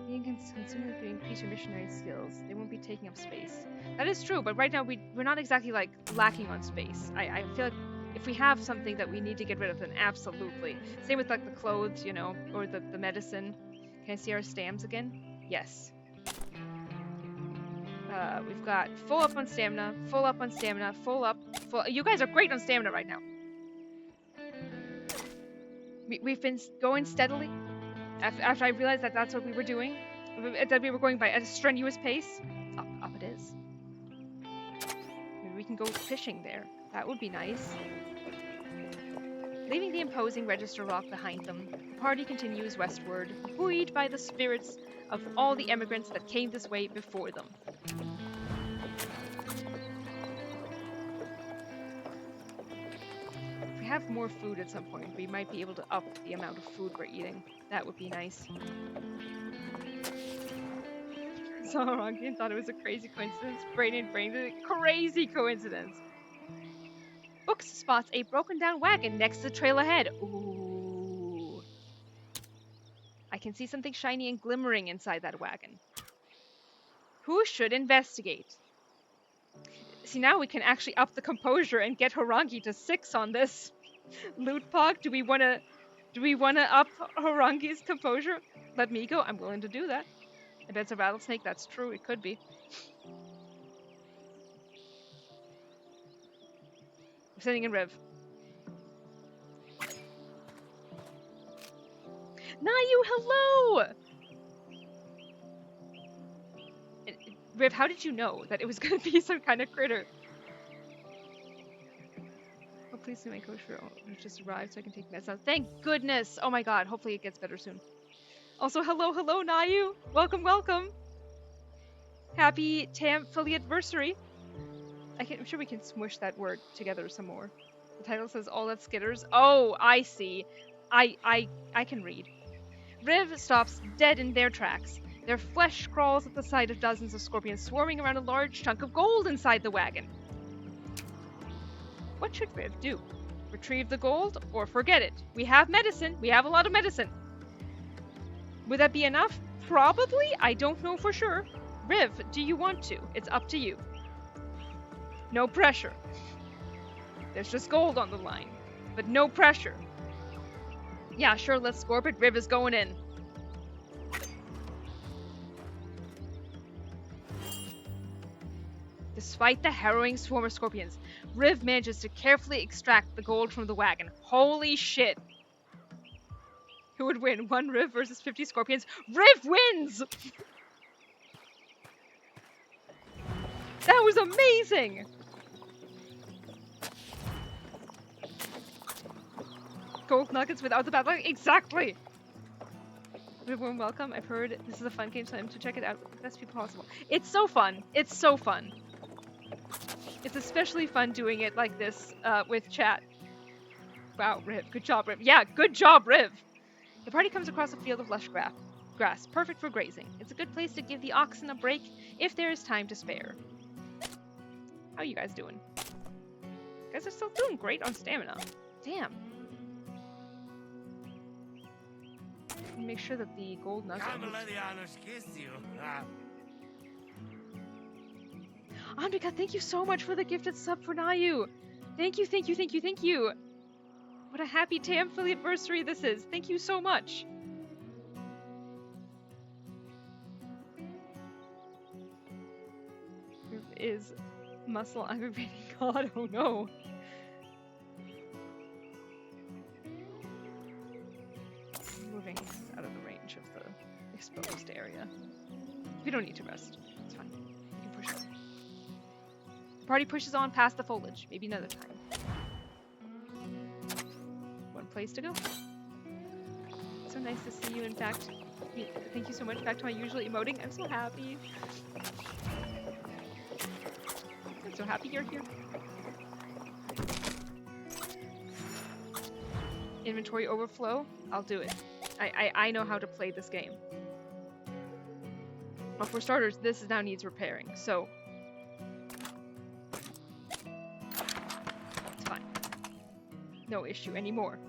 [SPEAKER 2] Being consumed to increase your missionary skills. They won't be taking up space. That is true, but right now we're not exactly like lacking on space. I feel like if we have something that we need to get rid of, then absolutely. Same with like the clothes, you know, or the medicine. Can I see our stamps again? Yes. We've got full up on stamina, full up on stamina, full up, full... You guys are great on stamina right now. We've been going steadily. After I realized that that's what we were doing, that we were going by at a strenuous pace. Up it is. Maybe we can go fishing there. That would be nice. Leaving the imposing Register Rock behind them, the party continues westward, buoyed by the spirits of all the emigrants that came this way before them. If we have more food at some point, we might be able to up the amount of food we're eating. That would be nice. Saw Ronki and thought it was a crazy coincidence. Brain crazy coincidence. Books spots a broken down wagon next to the trail ahead. Ooh. I can see something shiny and glimmering inside that wagon. Who should investigate? See, now we can actually up the composure and get Harangi to 6 on this. Loot Pog, do we wanna up Harangi's composure? Let me go. I'm willing to do that. I bet it's a rattlesnake. That's true. It could be. I'm sending in Riv. Nayu, hello! Riv, how did you know that it was going to be some kind of critter? Oh, please see my kosher. It just arrived so I can take meds out. Thank goodness! Oh my god, hopefully it gets better soon. Also, hello, Nayu! Welcome, welcome! Happy Tamphiliadversary! I'm sure we can smush that word together some more. The title says all that skitters. Oh, I see. I can read. Riv stops dead in their tracks. Their flesh crawls at the sight of dozens of scorpions swarming around a large chunk of gold inside the wagon. What should Riv do? Retrieve the gold or forget it? We have medicine. We have a lot of medicine. Would that be enough? Probably. I don't know for sure. Riv, do you want to? It's up to you. No pressure. There's just gold on the line. But no pressure. Yeah, sure, let's score, but Riv is going in. Despite the harrowing swarm of scorpions, Riv manages to carefully extract the gold from the wagon. Holy shit! Who would win? 1 Riv versus 50 scorpions? Riv wins! That was amazing! Gold nuggets without the battle. Exactly! Warm welcome. I've heard this is a fun game, so I'm to check it out with the best people possible. It's so fun. It's so fun. It's especially fun doing it like this with chat. Wow, Riv. Good job, Riv. Yeah, good job, Riv. The party comes across a field of lush grass, perfect for grazing. It's a good place to give the oxen a break if there is time to spare. How are you guys doing? You guys are still doing great on stamina. Damn. Make sure that the gold nuggets. Andrika, thank you so much for the gifted sub for Nayu. Thank you, thank you, thank you, thank you. What a happy Tamphiliadversary this is. Thank you so much. Is muscle aggravating God? Oh no. Moving out of the range of the exposed area. We don't need to rest. It's fine. We can push on. The party pushes on past the foliage. Maybe another time. One place to go. So nice to see you, in fact. Thank you so much. Back to my usual emoting. I'm so happy. I'm so happy you're here. Inventory overflow. I'll do it. I know how to play this game. But for starters, this now needs repairing, so it's fine. No issue anymore.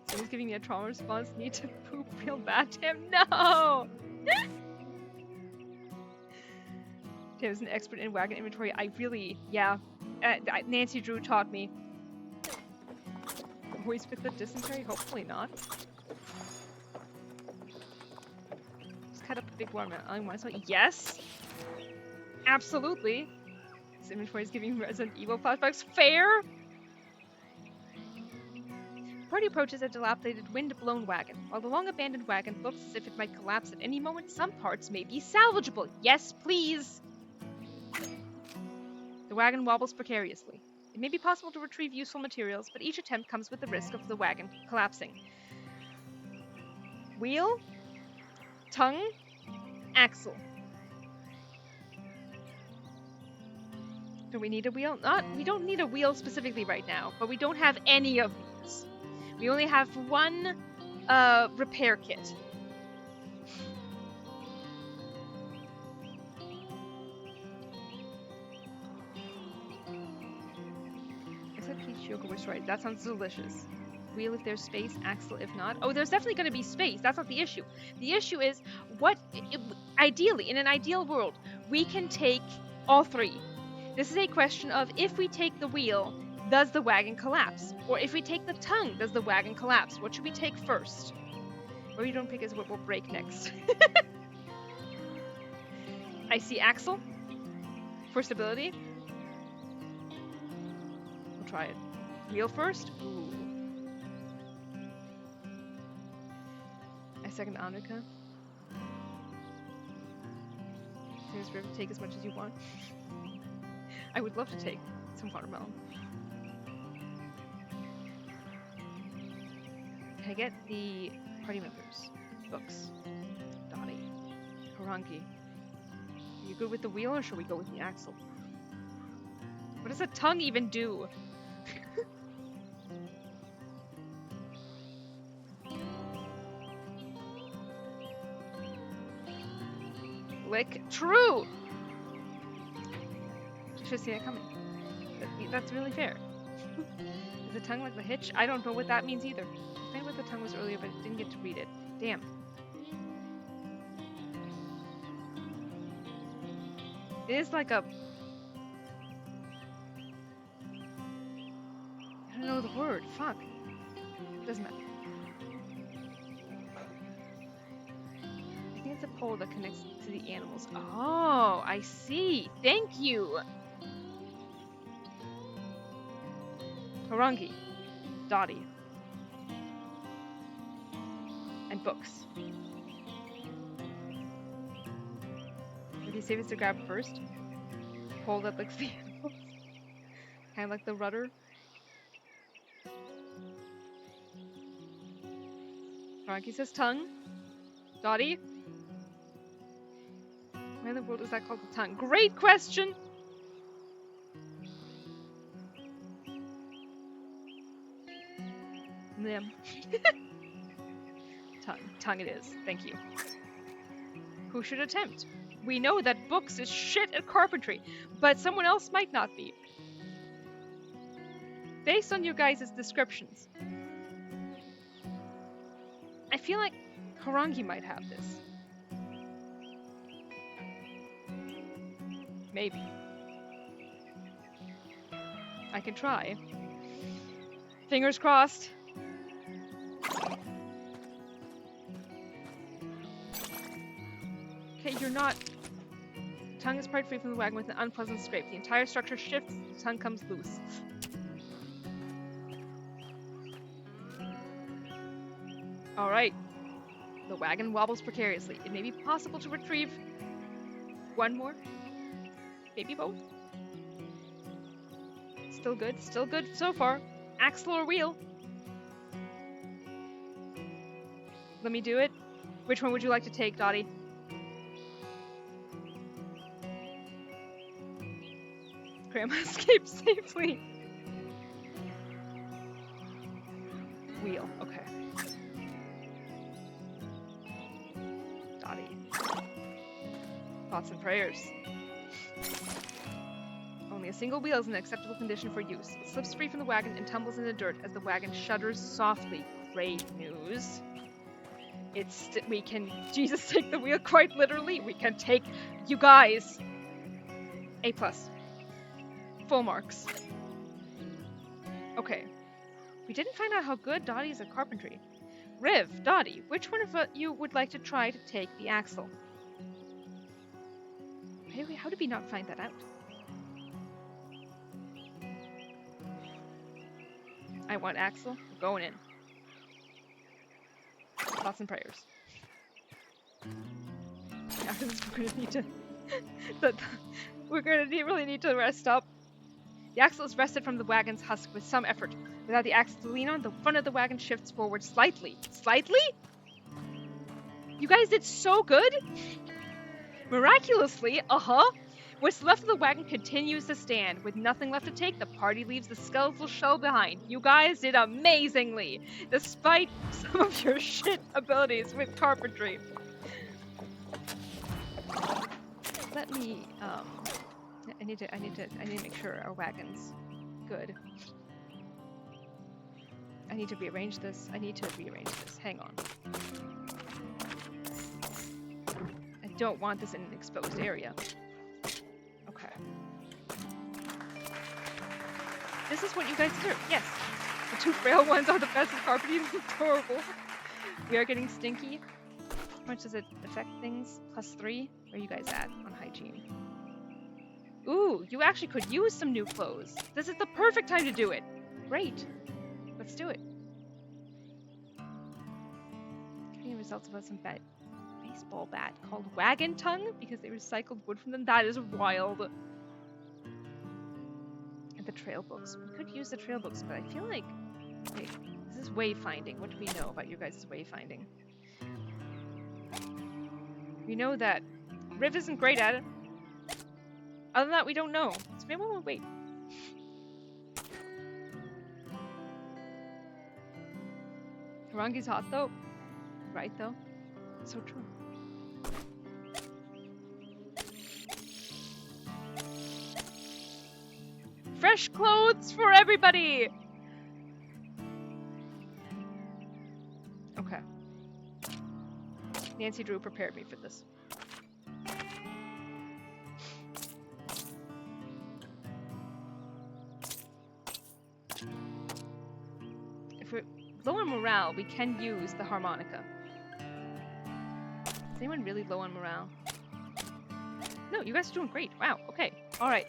[SPEAKER 2] So he's giving me a trauma response. Need to poop real bad, Tim. No! Tim is an expert in wagon inventory. I really, yeah. Nancy Drew taught me. Always with the dysentery? Hopefully not. Cut up a big watermelon. Yes! Absolutely! This inventory is giving Resident Evil flashbacks. Fair! The party approaches a dilapidated, wind-blown wagon. While the long-abandoned wagon looks as if it might collapse at any moment, some parts may be salvageable. Yes, please! The wagon wobbles precariously. It may be possible to retrieve useful materials, but each attempt comes with the risk of the wagon collapsing. Wheel? Tongue? Axle. Do we need a wheel? We don't need a wheel specifically right now, but we don't have any of these. We only have one repair kit. I said peach yogurt was right. That sounds delicious. Wheel if there's space, axle if not. Oh, there's definitely going to be space. That's not the issue. The issue is ideally, in an ideal world, we can take all three. This is a question of if we take the wheel, does the wagon collapse? Or if we take the tongue, does the wagon collapse? What should we take first? Or you don't pick is what will break next. I see axle for stability. We'll try it. Wheel first. Ooh. I second Annika. Serious River, take as much as you want. I would love to take some watermelon. Can I get the party members? Books. Dottie. Harangi. Are you good with the wheel or should we go with the axle? What does a tongue even do? Lick. True! Should have seen it coming. That's really fair. Is the tongue like the hitch? I don't know what that means either. I found what the tongue was earlier, but didn't get to read it. Damn. It is like a... I don't know the word. Fuck. Doesn't matter. I think it's a pole that connects to the animals. Oh, I see. Thank you. Harangi. Dottie. And books. Would you save us to grab first? Pole that looks the animals. Kind of like the rudder. Harangi says tongue. Dottie. Why in the world is that called the tongue? Great question! Limb. Tongue. Tongue it is. Thank you. Who should attempt? We know that books is shit at carpentry, but someone else might not be. Based on your guys' descriptions, I feel like Harangi might have this. Maybe. I can try. Fingers crossed. Okay, you're not... Tongue is pried free from the wagon with an unpleasant scrape. The entire structure shifts, the tongue comes loose. Alright. The wagon wobbles precariously. It may be possible to retrieve one more. Maybe both. Still good so far. Axle or wheel? Let me do it. Which one would you like to take, Dottie? Grandma escaped safely. Wheel, okay. Dottie. Thoughts and prayers. Only a single wheel is in acceptable condition for use. It slips free from the wagon and tumbles in the dirt as the wagon shudders softly. Great news. We can, Jesus, take the wheel quite literally. We can take, you guys. A+. Full marks. Okay. We didn't find out how good Dottie is at carpentry. Riv, Dottie, which one of you would like to try to take the axle? How did we not find that out? I want axle. We're going in. Thoughts and prayers. After this, we're gonna need to... really need to rest up. The axle is wrested from the wagon's husk with some effort. Without the axle to lean on, the front of the wagon shifts forward slightly. Slightly? You guys did so good! Miraculously, what's left of the wagon continues to stand. With nothing left to take, the party leaves the skeletal shell behind. You guys did amazingly, despite some of your shit abilities with carpentry. Let me, I need to make sure our wagon's good. I need to rearrange this. Hang on. I don't want this in an exposed area. Okay. This is what you guys deserve. Yes. The two frail ones are the best at carpet eating. Adorable. We are getting stinky. How much does it affect things? +3. Where are you guys at on hygiene? Ooh, you actually could use some new clothes. This is the perfect time to do it. Great. Let's do it. Getting results about some baseball bat called Wagon Tongue because they recycled wood from them. That is wild. And the trail books. We could use the trail books, but I feel like... Wait, this is wayfinding. What do we know about your guys' wayfinding? We know that Riv isn't great at it. Other than that, we don't know. So maybe we'll wait. Harangi's hot though. Right though. So true. Fresh clothes for everybody! Okay. Nancy Drew prepared me for this. If we're low on morale, we can use the harmonica. Is anyone really low on morale? No, you guys are doing great. Wow, okay. Alright.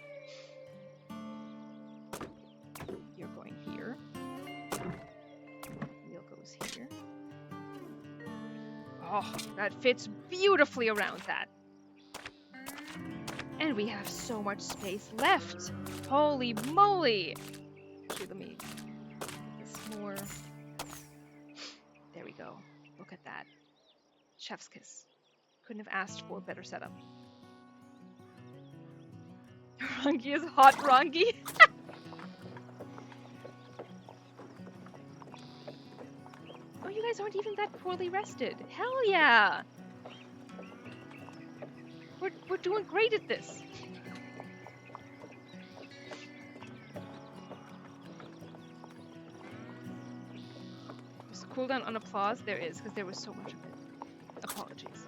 [SPEAKER 2] You're going here. Wheel goes here. Oh, that fits beautifully around that. And we have so much space left. Holy moly! Actually, let me make this more. There we go. Look at that. Chef's kiss. Couldn't have asked for a better setup. Rangi is hot Rangi. Oh, you guys aren't even that poorly rested. Hell yeah! We're doing great at this. There's a cooldown on applause. There is, because there was so much of it. Apologies.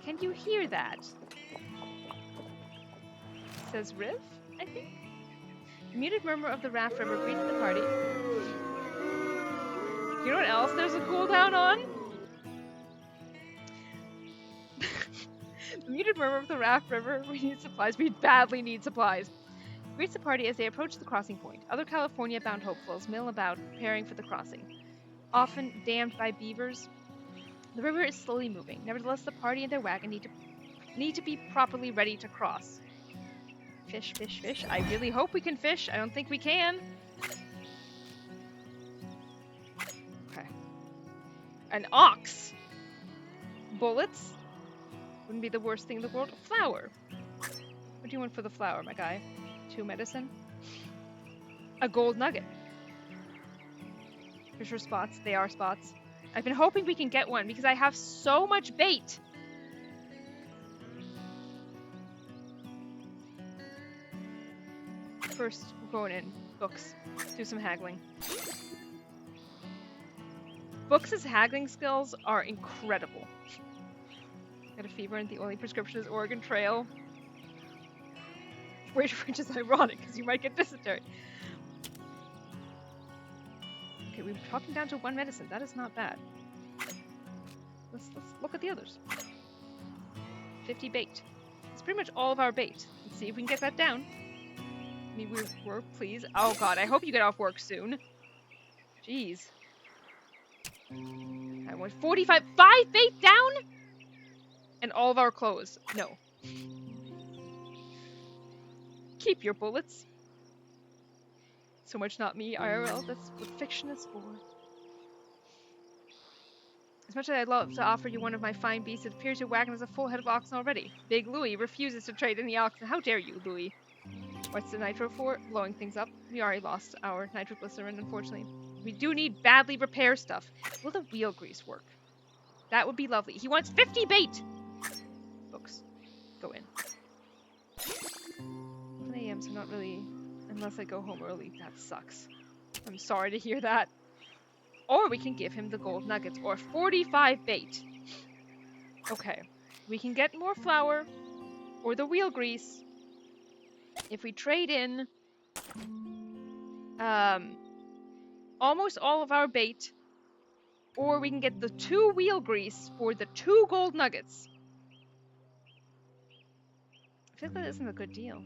[SPEAKER 2] Can you hear that? Says Riv, I think. The muted murmur of the raft river greets the party. You know what else there's a cooldown on? The muted murmur of the raft river. We need supplies. We badly need supplies. Greets the party as they approach the crossing point. Other California-bound hopefuls mill about, preparing for the crossing. Often dammed by beavers, the river is slowly moving. Nevertheless, the party and their wagon need to be properly ready to cross. Fish, fish, fish. I really hope we can fish. I don't think we can. Okay. An ox. Bullets. Wouldn't be the worst thing in the world. Flour. What do you want for the flour, my guy? 2 medicine. A gold nugget. Fish are spots. They are spots. I've been hoping we can get one because I have so much bait. First, we're going in. Books. Do some haggling. Books' haggling skills are incredible. Got a fever and the only prescription is Oregon Trail. Which is ironic because you might get dysentery. Okay, we've dropped him down to 1 medicine. That is not bad. Let's look at the others. 50 bait. It's pretty much all of our bait. Let's see if we can get that down. Need we work, please? Oh god, I hope you get off work soon. Jeez. I want 45. 5 bait down? And all of our clothes. No. Keep your bullets. So much not me, IRL. That's what fiction is for. As much as I'd love to offer you one of my fine beasts, it appears your wagon has a full head of oxen already. Big Louis refuses to trade any oxen. How dare you, Louis? What's the nitro for? Blowing things up. We already lost our nitroglycerin, unfortunately. We do need badly repair stuff. Will the wheel grease work? That would be lovely. He wants 50 bait! Books. Go in. 11 a.m., so not really... Unless I go home early. That sucks. I'm sorry to hear that. Or we can give him the gold nuggets, or 45 bait. Okay. We can get more flour, or the wheel grease, if we trade in almost all of our bait, or we can get the 2 wheel grease for the 2 gold nuggets. I feel like that isn't a good deal.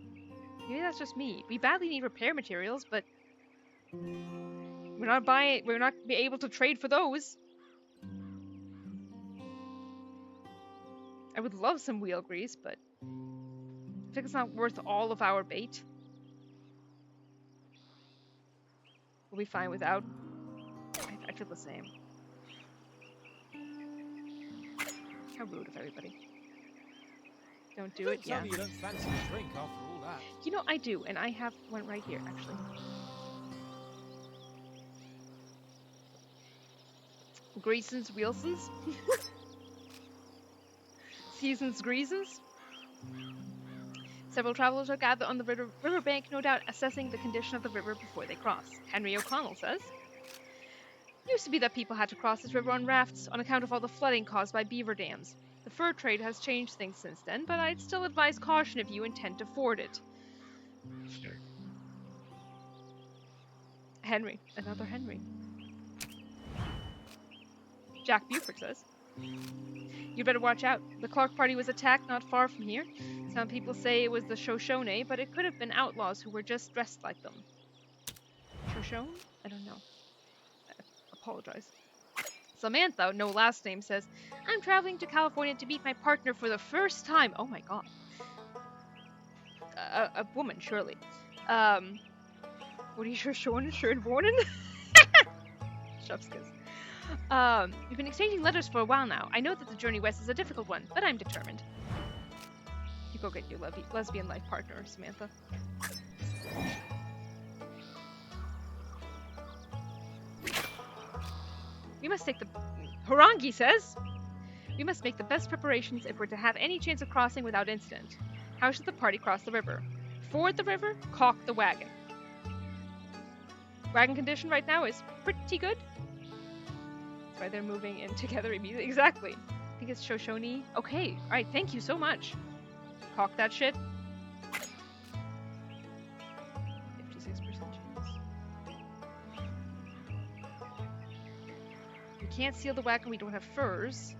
[SPEAKER 2] Maybe that's just me. We badly need repair materials, but we're not be able to trade for those. I would love some wheel grease, but I think it's not worth all of our bait. We'll be fine without. I feel the same. How rude of everybody. Don't do it, yeah.
[SPEAKER 4] Tell me you don't fancy a drink after all that.
[SPEAKER 2] You know, I do, and I have one right here, actually. Greasons, Wheelsons. Seasons, Greasons. Several travelers are gathered on the riverbank, no doubt assessing the condition of the river before they cross. Henry O'Connell says, "Used to be that people had to cross this river on rafts on account of all the flooding caused by beaver dams. The fur trade has changed things since then, but I'd still advise caution if you intend to ford it." Henry. Another Henry. Jack Buford says, "You'd better watch out. The Clark party was attacked not far from here. Some people say it was the Shoshone, but it could have been outlaws who were just dressed like them." Shoshone? I don't know. I apologize. Samantha, no last name, says, "I'm traveling to California to meet my partner for the first time." Oh my god. A woman, surely. What are you, Shoshone? Shirnbornen? Chef's we've been exchanging letters for a while now. I know that the journey west is a difficult one, but I'm determined. You go get your lesbian life partner, Samantha. We must take the... Harangi says, "We must make the best preparations if we're to have any chance of crossing without incident. How should the party cross the river? Ford the river, caulk the wagon." Wagon condition right now is pretty good. That's why they're moving in together immediately. Exactly. I think it's Shoshone. Okay, alright, thank you so much. Caulk that shit. 56% chance. We can't seal the wagon, we don't have furs.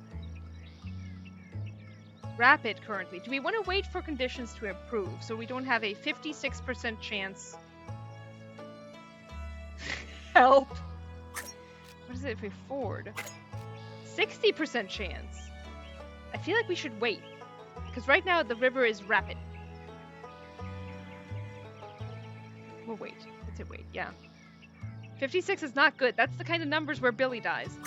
[SPEAKER 2] Rapid currently. Do we want to wait for conditions to improve so we don't have a 56% chance? Help! What is it if we ford? 60% chance. I feel like we should wait. Because right now the river is rapid. We'll wait. Let's hit wait, yeah. 56 is not good. That's the kind of numbers where Billy dies.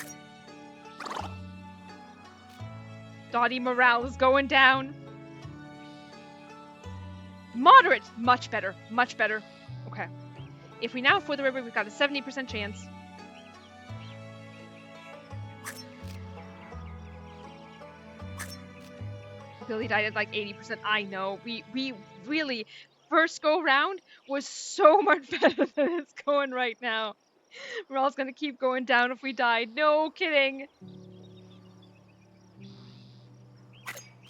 [SPEAKER 2] Dottie morale is going down. Moderate! Much better. Much better. Okay. If we now ford the river, we've got a 70% chance. Billy died at like 80%. I know. We really, first go round was so much better than it's going right now. Morale's gonna keep going down if we die. No kidding.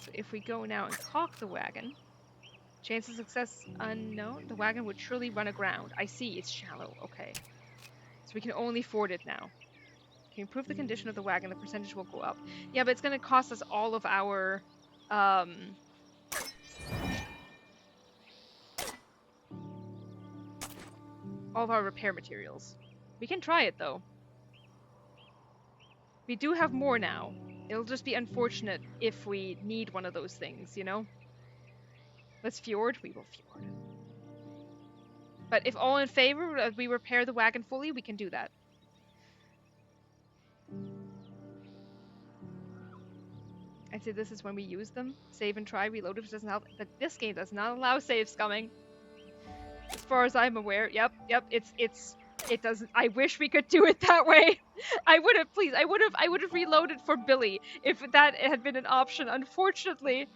[SPEAKER 2] So if we go now and caulk the wagon, chance of success unknown. The wagon would surely run aground. I see, it's shallow. Okay. So we can only ford it now. If you improve the condition of the wagon, the percentage will go up. Yeah, but it's gonna cost us all of our all of our repair materials. We can try it though. We do have more now. It'll just be unfortunate if we need one of those things, you know? Let's fjord. We will fjord. But if all in favor, we repair the wagon fully, we can do that. I'd say this is when we use them. Save and try, reload if it doesn't help. But this game does not allow save scumming. As far as I'm aware. Yep, it doesn't. I wish we could do it that way. I would have reloaded for Billy if that had been an option. Unfortunately.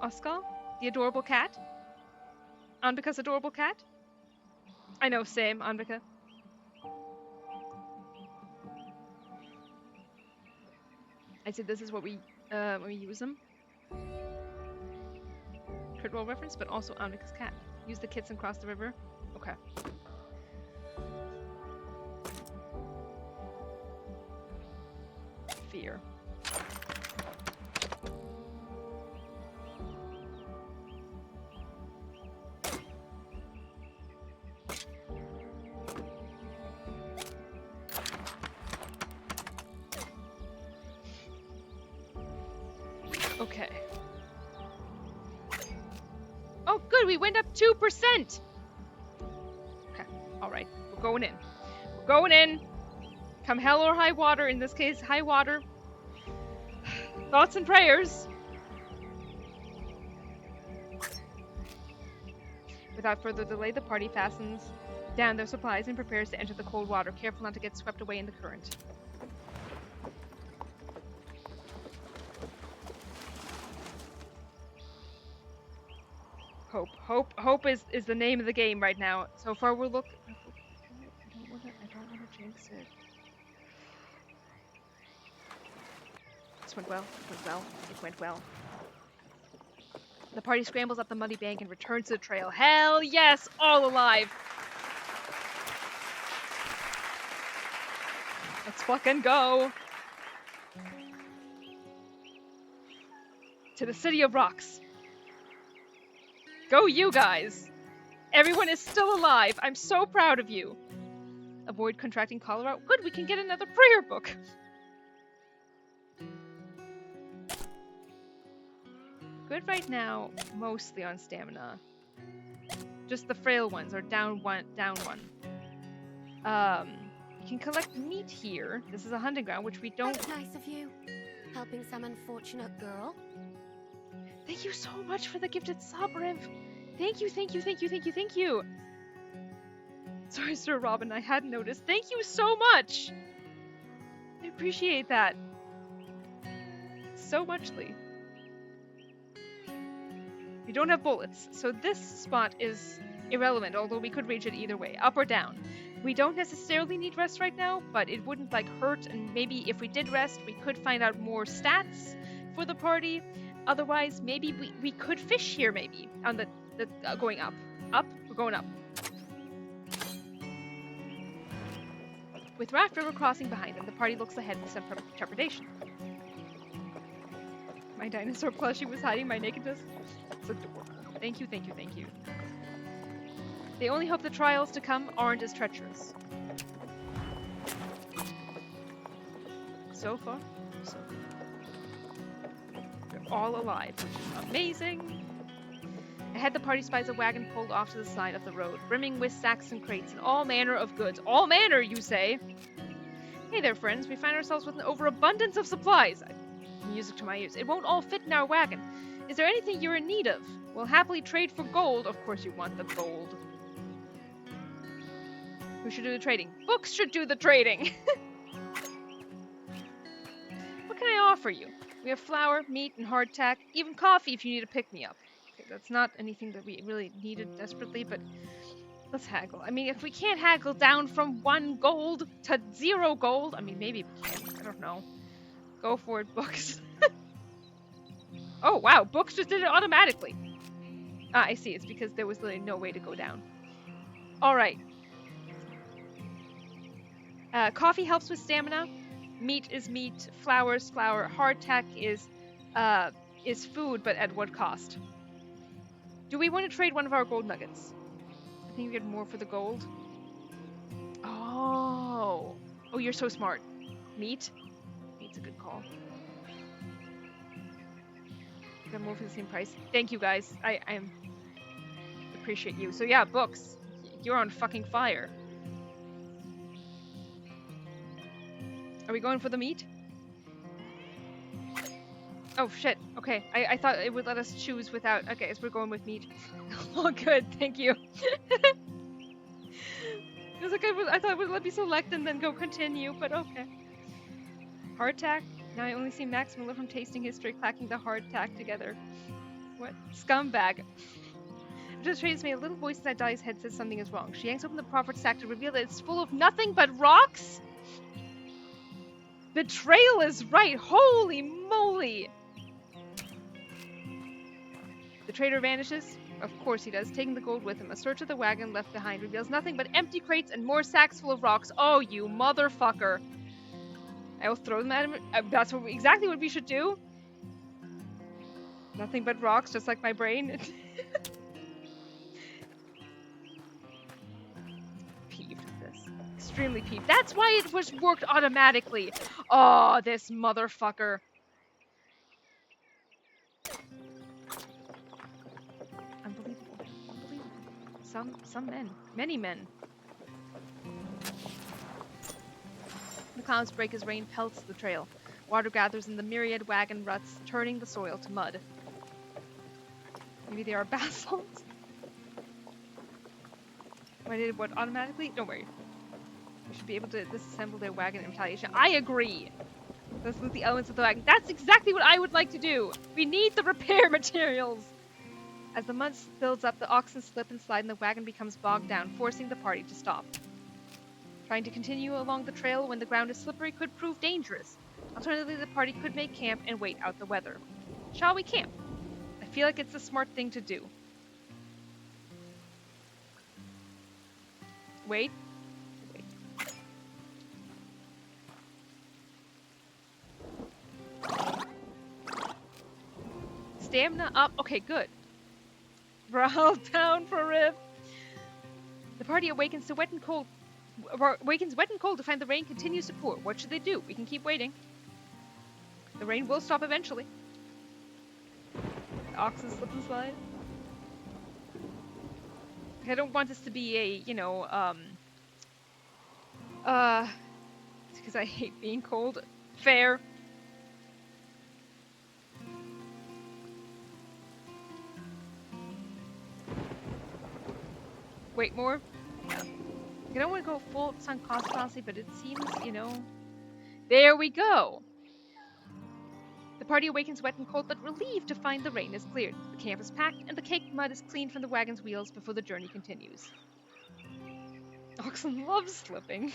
[SPEAKER 2] Oscar? The adorable cat? Anbika's adorable cat? I know, same, Anbika. I said this is what we when we use them. Crit roll reference, but also Omnicus cat. Use the kits and cross the river. Okay. Fear. Okay. Oh, good. We went up 2%. Okay. All right. We're going in. We're going in. Come hell or high water. In this case, high water. Thoughts and prayers. Without further delay, the party fastens down their supplies and prepares to enter the cold water, careful not to get swept away in the current. Hope is the name of the game right now. So far we're I don't wanna jinx it. This went well. It went well. The party scrambles up the muddy bank and returns to the trail. Hell yes! All alive! Let's fucking go! To the City of Rocks. Go you guys! Everyone is still alive. I'm so proud of you. Avoid contracting cholera. Good, we can get another prayer book. Good right now, mostly on stamina. Just the frail ones are down one. You can collect meat here. This is a hunting ground, which we don't.
[SPEAKER 5] That's nice of you. Helping some unfortunate girl.
[SPEAKER 2] Thank you so much for the gifted sub, Rev. Thank you. Sorry, Sir Robin, I hadn't noticed. Thank you so much. I appreciate that. So muchly. We don't have bullets, so this spot is irrelevant, although we could reach it either way, up or down. We don't necessarily need rest right now, but it wouldn't hurt, and maybe if we did rest, we could find out more stats for the party. Otherwise, maybe we could fish here, maybe, on the going up. Up? We're going up. With Raft River crossing behind them, the party looks ahead with some trepidation. My dinosaur plushie was hiding my nakedness. It's adorable. Thank you. They only hope the trials to come aren't as treacherous. So far, so good. They're all alive, which is amazing. Ahead, the party spies a wagon pulled off to the side of the road, brimming with sacks and crates and all manner of goods. All manner, you say? Hey there, friends. We find ourselves with an overabundance of supplies. Music to my ears. It won't all fit in our wagon. Is there anything you're in need of? We'll happily trade for gold. Of course you want the gold. Who should do the trading? Books should do the trading. What can I offer you? We have flour, meat, and hardtack. Even coffee if you need a pick-me-up. Okay, that's not anything that we really needed desperately, but let's haggle. I mean, if we can't haggle down from 1 gold to 0 gold, I mean, maybe we can. I don't know. Go for it, books. Oh, wow. Books just did it automatically. Ah, I see. It's because there was literally no way to go down. All right. Coffee helps with stamina. Meat is meat. Flour is flour. Hardtack is food, but at what cost? Do we want to trade one of our gold nuggets? I think we get more for the gold. Oh. Oh, you're so smart. Meat? Meat's a good call. Got more for the same price. Thank you, guys. I appreciate you. So yeah, books. You're on fucking fire. Are we going for the meat? Oh shit. Okay. I thought it would let us choose without. Okay, so we're going with meat. Oh, good. Thank you. It was like I thought it would let me select and then go continue, but okay. Hardtack. Now I only see Max Miller from Tasting History clacking the hardtack together. What? Scumbag. Just trains me. A little voice inside Dolly's head says something is wrong. She yanks open the proffered sack to reveal that it's full of nothing but rocks. Betrayal is right. Holy moly. The trader vanishes. Of course he does, taking the gold with him. A search of the wagon left behind reveals nothing but empty crates and more sacks full of rocks. Oh, you motherfucker. I will throw them at him. That's exactly what we should do. Nothing but rocks, just like my brain. Peeved with this. Extremely peeved. That's why it was worked automatically. Oh, this motherfucker. Unbelievable. Unbelievable. Some men. Many men. The clouds break as rain pelts the trail. Water gathers in the myriad wagon ruts, turning the soil to mud. Maybe they are basalts. Why did what automatically? Don't worry. We should be able to disassemble their wagon in retaliation. I agree. Let's loot the elements of the wagon. That's exactly what I would like to do. We need the repair materials. As the mud builds up, the oxen slip and slide and the wagon becomes bogged down, forcing the party to stop. Trying to continue along the trail when the ground is slippery could prove dangerous. Alternatively, the party could make camp and wait out the weather. Shall we camp? I feel like it's the smart thing to do. Wait. Stamina up. Okay, good. Morale down for Riv. The party awakens wet and cold to find the rain continues to pour. What should they do? We can keep waiting. The rain will stop eventually. The oxen slip and slide. I don't want this to be a, it's because I hate being cold. Fair. Wait, more? I don't want to go full sunk cost fallacy, but it seems, There we go! The party awakens wet and cold, but relieved to find the rain is cleared. The camp is packed, and the caked mud is cleaned from the wagon's wheels before the journey continues. Oxen love slipping.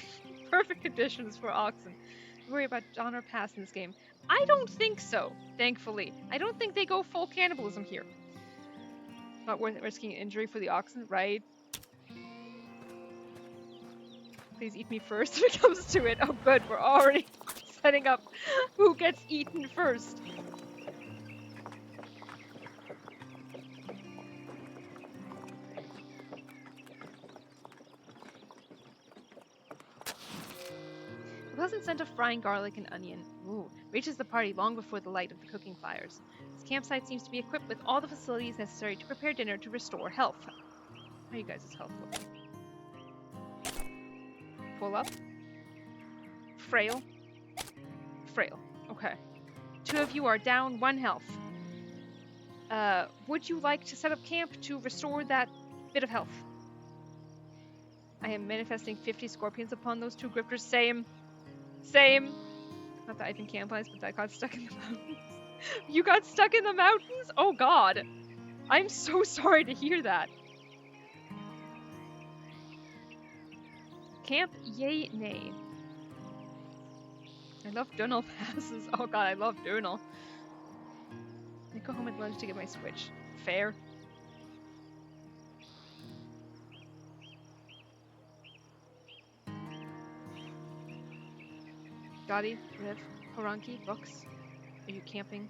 [SPEAKER 2] Perfect conditions for oxen. Don't worry about honor pass in this game. I don't think so, thankfully. I don't think they go full cannibalism here. Not worth risking an injury for the oxen, right? Please eat me first if it comes to it. Oh good, we're already setting up who gets eaten first. A pleasant scent of frying garlic and onion reaches the party long before the light of the cooking fires. This campsite seems to be equipped with all the facilities necessary to prepare dinner to restore health. How are you guys' health looking? Pull up. Frail. Frail. Okay. 2 of you are down 1 health. Would you like to set up camp to restore that bit of health? I am manifesting 50 scorpions upon those 2 grifters. Same. Same. Not that I've been camp-wise, but I got stuck in the mountains. You got stuck in the mountains? Oh god. I'm so sorry to hear that. Camp, yay, nay. I love Dunal passes. Oh god, I love Dunal. I go home at lunch to get my Switch. Fair. Dottie, Riv, Horanki, books. Are you camping?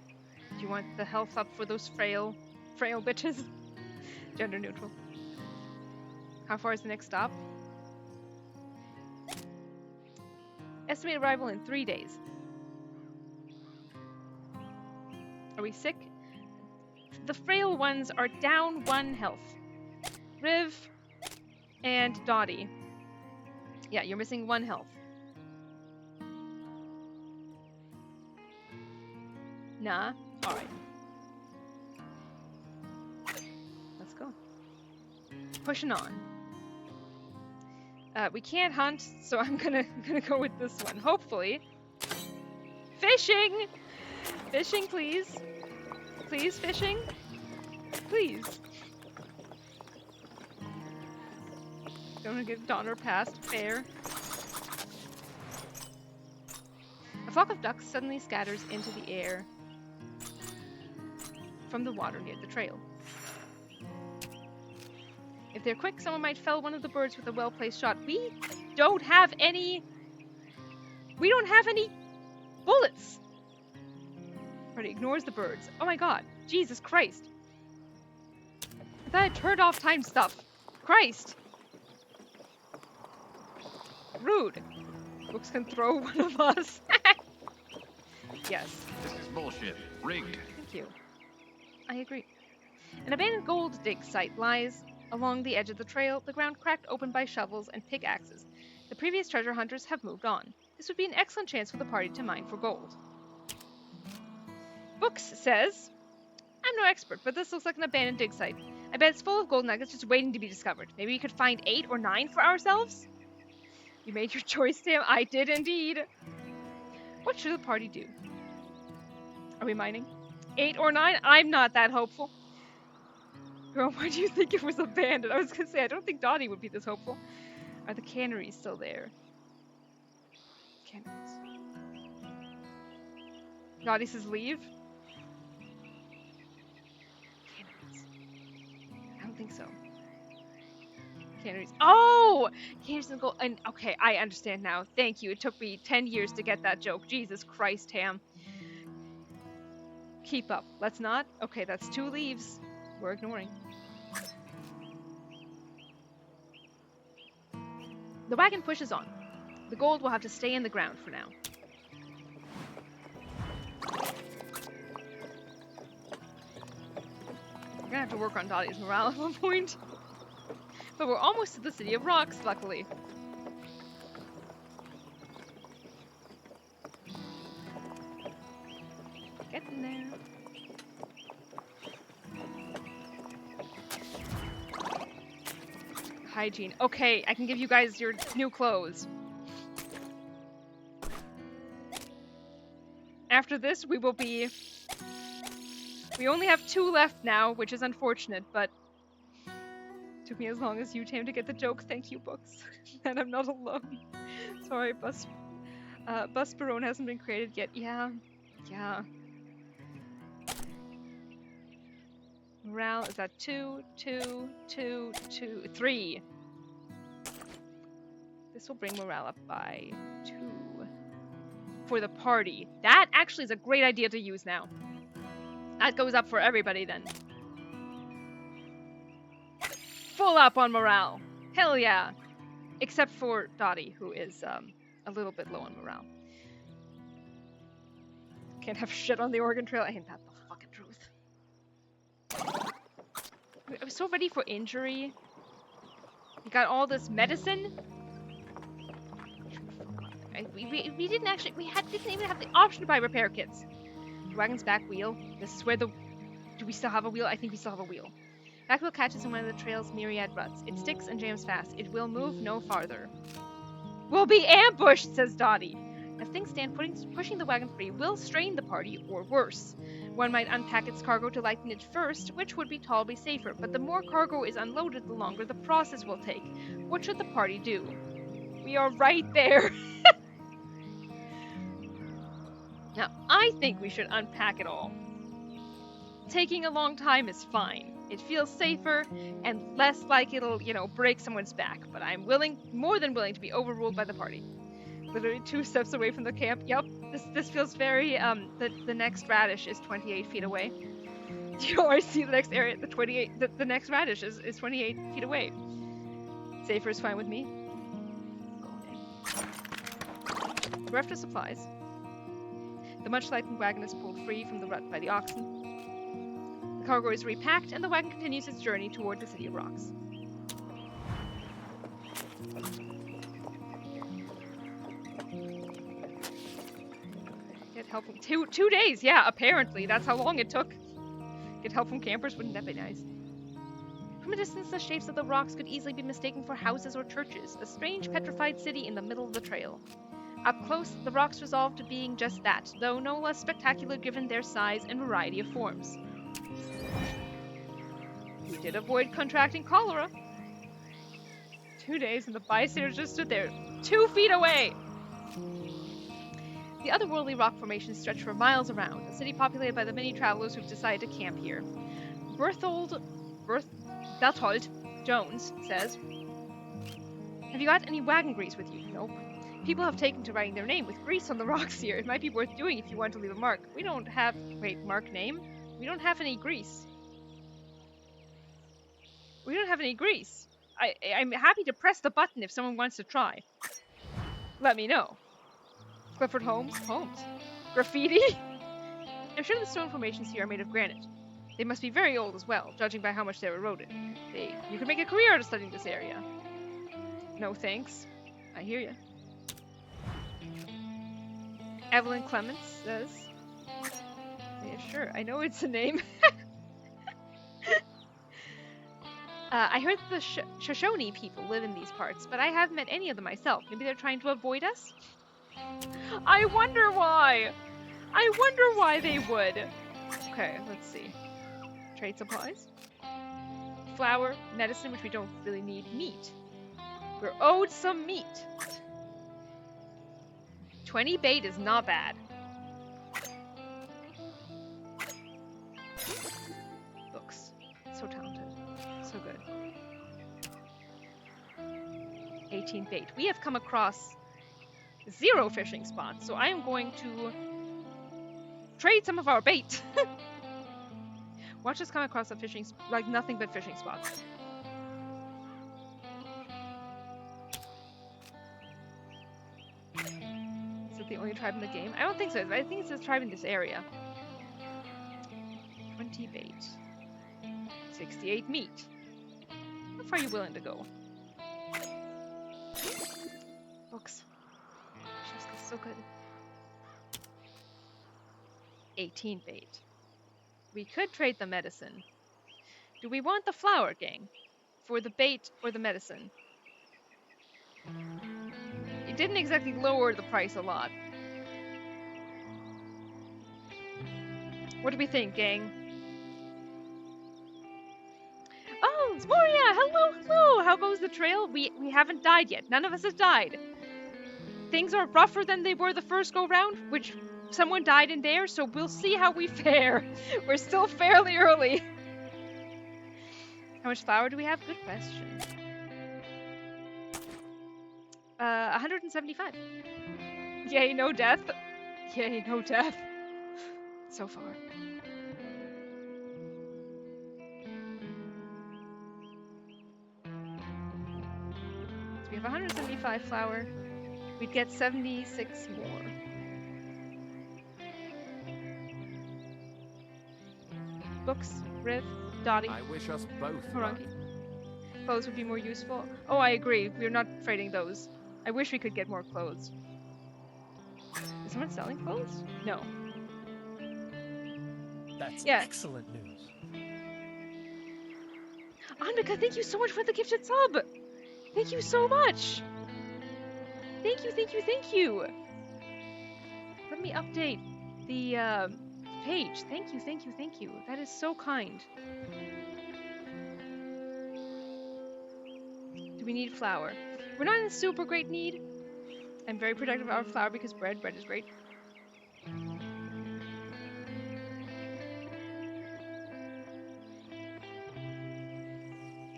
[SPEAKER 2] Do you want the health up for those frail bitches? Gender neutral. How far is the next stop? Estimated arrival in 3 days. Are we sick? The frail ones are down 1 health. Riv and Dottie. Yeah, you're missing 1 health. Nah. Alright. Let's go. Pushing on. We can't hunt, so I'm gonna go with this one. Hopefully. Fishing! Fishing, please. Please, fishing. Please. Don't want to get Donner past. Fair. A flock of ducks suddenly scatters into the air from the water near the trail. If they're quick, someone might fell one of the birds with a well-placed shot. We don't have any bullets. Party ignores the birds. Oh my god. Jesus Christ. I thought I turned off time stuff. Christ. Rude. Books can throw one of us. Yes.
[SPEAKER 3] This is bullshit. Rigged.
[SPEAKER 2] Thank you. I agree. An abandoned gold dig site lies along the edge of the trail, the ground cracked open by shovels and pickaxes. The previous treasure hunters have moved on. This would be an excellent chance for the party to mine for gold. Books says, I'm no expert, but this looks like an abandoned dig site. I bet it's full of gold nuggets just waiting to be discovered. Maybe we could find 8 or 9 for ourselves? You made your choice, Sam. I did indeed. What should the party do? Are we mining? 8 or 9? I'm not that hopeful. Girl, why do you think it was abandoned? I was gonna say, I don't think Dottie would be this hopeful. Are the canneries still there? Canneries. Dottie says leave? Canneries. I don't think so. Canneries. Oh! Canneries and gold. And okay, I understand now. Thank you. It took me 10 years to get that joke. Jesus Christ, Ham. Keep up. Let's not. Okay, that's 2 leaves. We're ignoring. The wagon pushes on. The gold will have to stay in the ground for now. We're gonna have to work on Dottie's morale at one point. But we're almost to the City of Rocks, luckily. Getting there. Hygiene. Okay, I can give you guys your new clothes. After this, we will be... We only have 2 left now, which is unfortunate, but... Took me as long as you, Tam, to get the joke. Thank you, Books. And I'm not alone. Sorry, Bus Barone hasn't been created yet. Yeah. Morale is at 2, 2, 2, 2, 3. This will bring morale up by 2 for the party. That actually is a great idea to use now. That goes up for everybody then. Full up on morale. Hell yeah. Except for Dottie, who is a little bit low on morale. Can't have shit on the Oregon Trail. Ain't that the fucking truth? I was so ready for injury. We got all this medicine. We didn't actually, didn't even have the option to buy repair kits. The wagon's back wheel. This is where the, do we still have a wheel? I think we still have a wheel. Back wheel catches in one of the trail's myriad ruts. It sticks and jams fast. It will move no farther. We'll be ambushed, says Dottie. As things stand, pushing the wagon free will strain the party, or worse. One might unpack its cargo to lighten it first, which would be tolerably safer, but the more cargo is unloaded, the longer the process will take. What should the party do? We are right there. Now, I think we should unpack it all. Taking a long time is fine. It feels safer and less like it'll, break someone's back, but I'm more than willing to be overruled by the party. Literally 2 steps away from the camp. Yep, this feels very, the next radish is 28 feet away. You already see the next area, the next radish is 28 feet away. Safer is fine with me. Bereft of supplies. The much-lightened wagon is pulled free from the rut by the oxen. The cargo is repacked, and the wagon continues its journey toward the City of Rocks. Get help from 2 days, yeah, apparently. That's how long it took. Get help from campers, wouldn't that be nice? From a distance, the shapes of the rocks could easily be mistaken for houses or churches, a strange petrified city in the middle of the trail. Up close, the rocks resolve to being just that, though no less spectacular given their size and variety of forms. We did avoid contracting cholera. 2 days and the bystanders just stood there, 2 feet away! The otherworldly rock formations stretch for miles around, a city populated by the many travelers who've decided to camp here. Berthold, Jones says, have you got any wagon grease with you? Nope. People have taken to writing their name with grease on the rocks here. It might be worth doing if you want to leave a mark. We don't have... Wait, mark name? We don't have any grease. We don't have any grease. I'm happy to press the button if someone wants to try. Let me know. Clifford Holmes? Holmes. Graffiti? I'm sure the stone formations here are made of granite. They must be very old as well, judging by how much they're eroded. You could make a career out of studying this area. No thanks. I hear you. Evelyn Clements says... Yeah, sure. I know it's a name. I heard that the Shoshone people live in these parts, but I haven't met any of them myself. Maybe they're trying to avoid us? I wonder why! I wonder why they would. Okay, let's see. Trade supplies. Flour, medicine, which we don't really need. Meat. We're owed some meat. 20 bait is not bad. Books. So talented. So good. 18 bait. We have come across 0 fishing spots, so I am going to trade some of our bait. Watch us come across a fishing, like nothing but fishing spots. Is it the only tribe in the game? I don't think so. I think it's a tribe in this area. 20 bait. 68 meat. How far are you willing to go? Books. She's so good. 18 bait. We could trade the medicine. Do we want the flour, gang? For the bait or the medicine? It didn't exactly lower the price a lot. What do we think, gang? Oh, it's Moria! Hello, hello! How goes the trail? We haven't died yet. None of us have died. Things are rougher than they were the first go-round, which someone died in there, so we'll see how we fare. We're still fairly early. How much flour do we have? Good question. 175. Yay, no death. Yay, no death. So far. So we have 175 flour. We'd get 76 more. Books, Riv, Dottie,
[SPEAKER 4] I wish us both luck.
[SPEAKER 2] Morangi. Clothes would be more useful. Oh, I agree. We're not trading those. I wish we could get more clothes. Is someone selling clothes? No.
[SPEAKER 1] That's
[SPEAKER 2] Yeah.
[SPEAKER 1] excellent news.
[SPEAKER 2] Annika, thank you so much for the gifted sub! Thank you so much! Thank you, thank you, thank you! Let me update the page. Thank you, thank you, thank you. That is so kind. Do we need flour? We're not in super great need. I'm very protective of our flour because bread is great.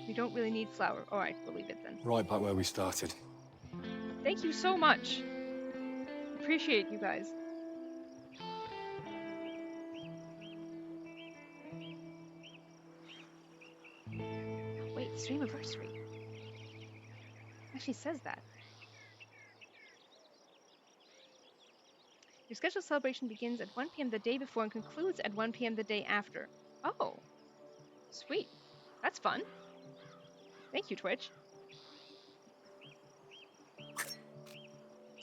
[SPEAKER 2] We don't really need flour. Alright, we'll leave it then.
[SPEAKER 6] Right back where we started.
[SPEAKER 2] Thank you so much. Appreciate you guys. Wait, stream anniversary. Actually says that. Your scheduled celebration begins at 1 p.m. the day before and concludes at 1 p.m. the day after. Oh, sweet. That's fun. Thank you, Twitch.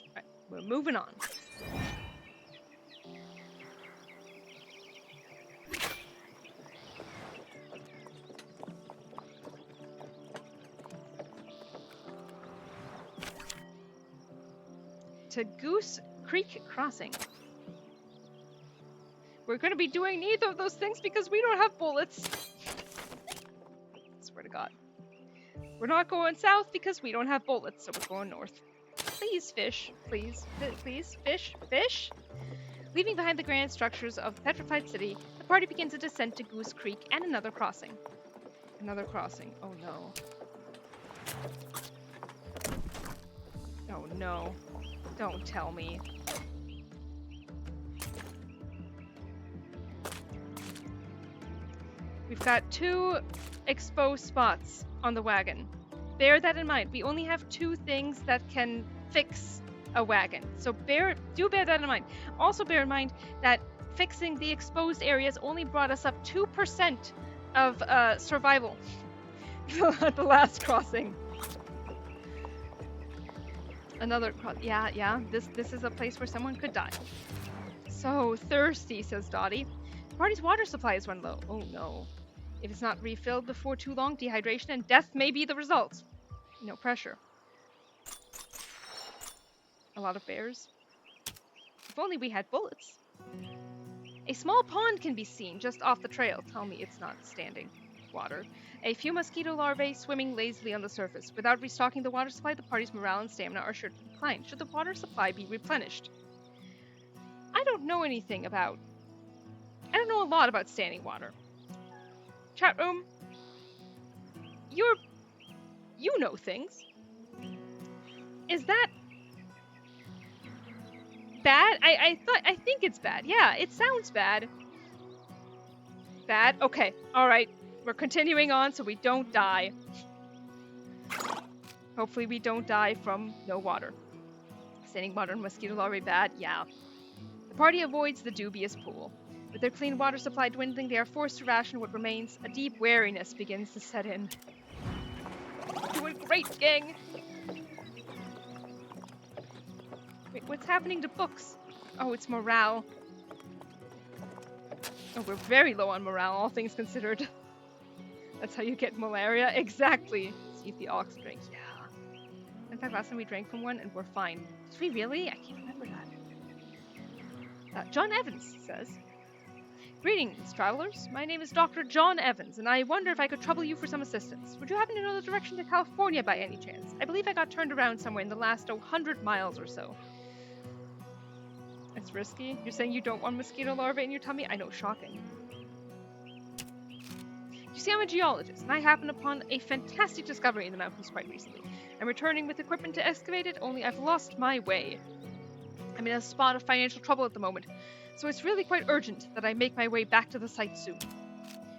[SPEAKER 2] Alright, we're moving on. To Goose Creek Crossing. We're going to be doing neither of those things because we don't have bullets. Swear to God. We're not going south because we don't have bullets, so we're going north. Please, fish. Please. Please. Fish. Fish. Leaving behind the grand structures of the petrified city, the party begins a descent to Goose Creek and another crossing. Another crossing. Oh no. Oh no. Don't tell me. We've got 2 exposed spots on the wagon. Bear that in mind. We only have 2 things that can fix a wagon. So do bear that in mind. Also bear in mind that fixing the exposed areas only brought us up 2% of survival at the last crossing. Another yeah, this is a place where someone could die. So thirsty, says Dottie. The party's water supply is run low. Oh no. If it's not refilled before too long, dehydration and death may be the result. No pressure. A lot of bears. If only we had bullets. A small pond can be seen just off the trail. Tell me it's not standing water. A few mosquito larvae swimming lazily on the surface. Without restocking the water supply, the party's morale and stamina are sure to decline. Should the water supply be replenished? I don't know a lot about standing water. Chat room, you know things. Is that bad? I think it's bad. Yeah, it sounds bad. Bad? Okay, alright. We're continuing on so we don't die. Hopefully we don't die from no water. Standing water and mosquito larvae bad? Yeah. The party avoids the dubious pool. With their clean water supply dwindling, they are forced to ration what remains. A deep wariness begins to set in. Doing great, gang! Wait, what's happening to books? Oh, it's morale. Oh, we're very low on morale, all things considered. That's how you get malaria? Exactly! See if the ox drinks. Yeah. In fact, last time we drank from one and we're fine. Did we really? I can't remember that. John Evans says, "Greetings, travelers. My name is Dr. John Evans, and I wonder if I could trouble you for some assistance. Would you happen to know the direction to California by any chance? I believe I got turned around somewhere in the last 100 miles or so." It's risky. You're saying you don't want mosquito larvae in your tummy? I know, shocking. You see, I'm a geologist, and I happened upon a fantastic discovery in the mountains quite recently. I'm returning with equipment to excavate it, only I've lost my way. I'm in a spot of financial trouble at the moment, so it's really quite urgent that I make my way back to the site soon.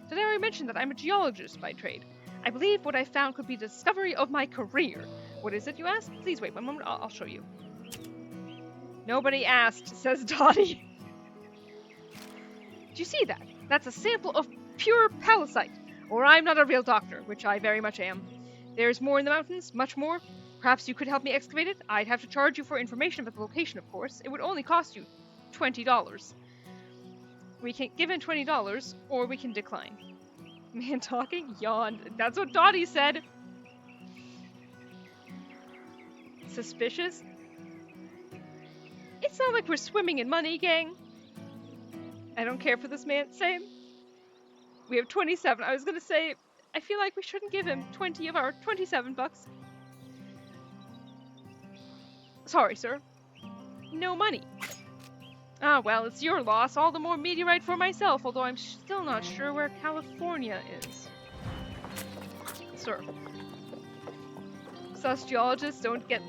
[SPEAKER 2] Did I already mention that I'm a geologist by trade? I believe what I found could be the discovery of my career. What is it, you ask? Please wait one moment, I'll show you. Nobody asked, says Dottie. Do you see that? That's a sample of pure palisite, or I'm not a real doctor, which I very much am. There's more in the mountains, much more. Perhaps you could help me excavate it? I'd have to charge you for information about the location, of course. It would only cost you $20. We can give in $20, or we can decline. Man talking? Yawned. That's what Dottie said. Suspicious? It's not like we're swimming in money, gang. I don't care for this man. Same. We have 27. I was gonna say, I feel like we shouldn't give him 20 of our 27 bucks. Sorry, sir. No money. Ah, well, it's your loss. All the more meteorite for myself, although I'm still not sure where California is. Sir. Sus geologists don't get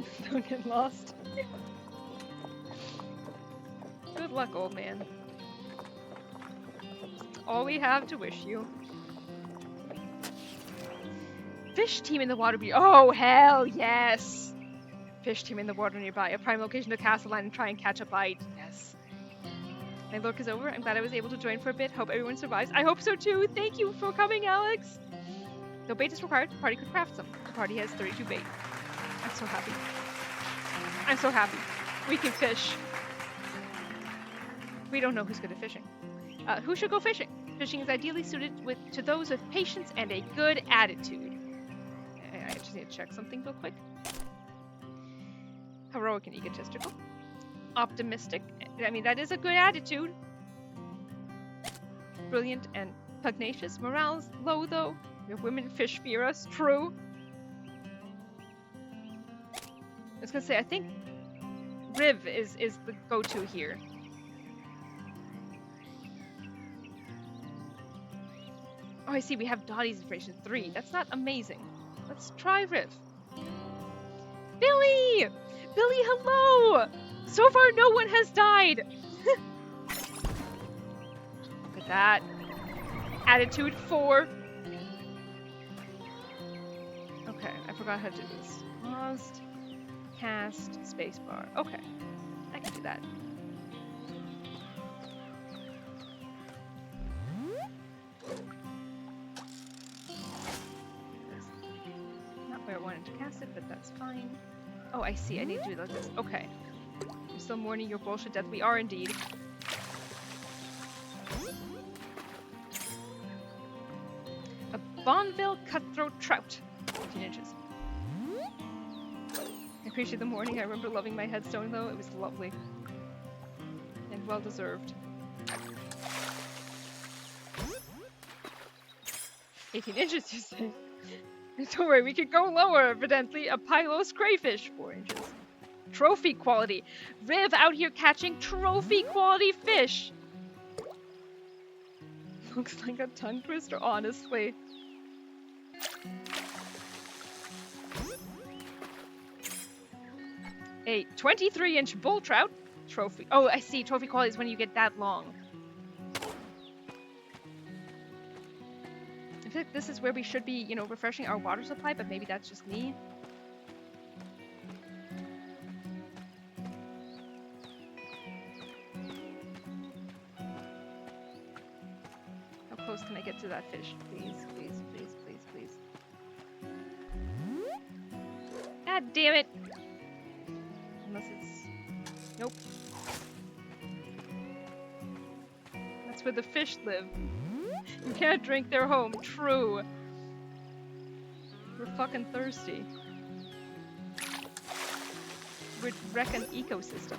[SPEAKER 2] lost. Good luck, old man. All we have to wish you. Fish team in the water. Oh, hell yes! Fish team in the water nearby. A prime location to cast a line and try and catch a bite. Yes. My lurk is over. I'm glad I was able to join for a bit. Hope everyone survives. I hope so too. Thank you for coming, Alex. No bait is required. The party could craft some. The party has 32 bait. I'm so happy. I'm so happy. We can fish. We don't know who's good at fishing. Who should go fishing? Fishing is ideally suited to those with patience and a good attitude. I just need to check something real quick. Heroic and egotistical. Optimistic. I mean, that is a good attitude. Brilliant and pugnacious. Morale's low, though. We have women fish fear us. True. I was gonna say, I think Riv is the go-to here. Oh, I see. We have Dottie's information 3. That's not amazing. Let's try Riv. Billy! Billy, hello! So far, no one has died. Look at that. Attitude 4. Okay, I forgot how to do this. Paused, cast, spacebar. Okay, I can do that. Not where I wanted to cast it, but that's fine. Oh, I see. I need to do it like this. Okay. I'm still mourning your bullshit death. We are indeed. A Bonneville cutthroat trout. 15 inches. I appreciate the mourning. I remember loving my headstone, though. It was lovely. And well deserved. 18 inches, you say? Don't worry, we could go lower, evidently. A Pylos crayfish, 4 inches. Trophy quality. Riv out here catching trophy quality fish. Looks like a tongue twister, honestly. A 23-inch bull trout. Trophy. Oh, I see. Trophy quality is when you get that long. I feel like this is where we should be, you know, refreshing our water supply, but maybe that's just me. How close can I get to that fish? Please, please, please, please, please. God damn it! Unless it's... Nope. That's where the fish live. You can't drink their home. True. We're fucking thirsty. We'd wreck an ecosystem.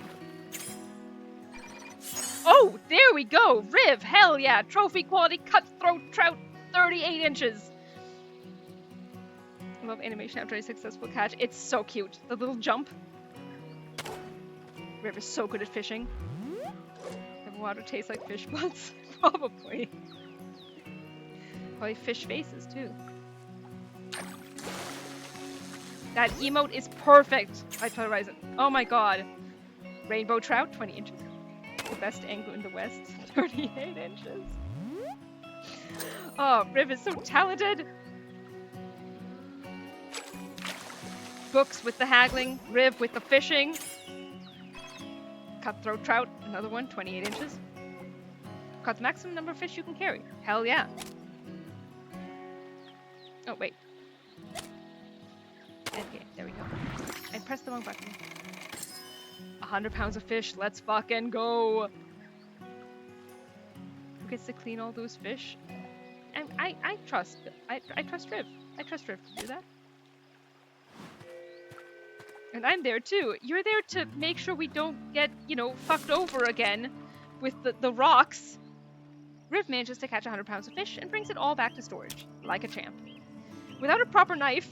[SPEAKER 2] Oh, there we go! Riv! Hell yeah! Trophy quality cutthroat trout, 38 inches! I love animation after a successful catch. It's so cute. The little jump. Riv is so good at fishing. The water tastes like fish butts. Probably. Probably fish faces, too. That emote is perfect! I totalize it. Oh my god. Rainbow trout, 20 inches. The best angle in the West, 38 inches. Oh, Riv is so talented! Books with the haggling, Riv with the fishing. Cutthroat trout, another one, 28 inches. Caught the maximum number of fish you can carry. Hell yeah. Oh, wait. Okay, there we go. I pressed the wrong button. 100 pounds of fish, let's fucking go! Who gets to clean all those fish? And I trust Riv. I trust Riv to do that. And I'm there too. You're there to make sure we don't get, you know, fucked over again with the rocks. Riv manages to catch 100 pounds of fish and brings it all back to storage, like a champ. Without a proper knife,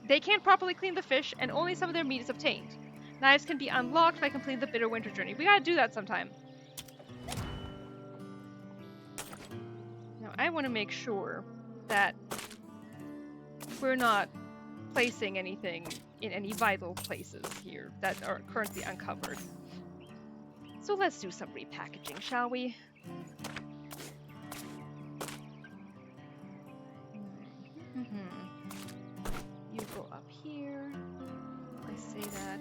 [SPEAKER 2] they can't properly clean the fish, and only some of their meat is obtained. Knives can be unlocked by completing the Bitter Winter Journey. We gotta do that sometime. Now, I want to make sure that we're not placing anything in any vital places here that are currently uncovered. So let's do some repackaging, shall we? You go up here. I say that.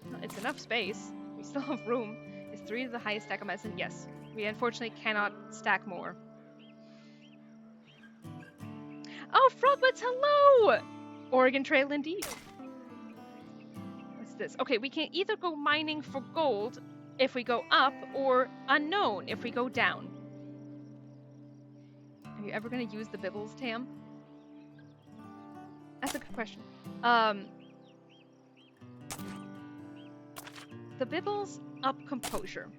[SPEAKER 2] Well, it's enough space. We still have room. Is 3 the highest stack of medicine? Yes. We unfortunately cannot stack more. Oh, Frogbits, hello! Oregon Trail indeed. What's this? Okay, we can either go mining for gold if we go up, or unknown if we go down. Are you ever going to use the Bibbles, Tam? That's a good question. The Bibbles up composure.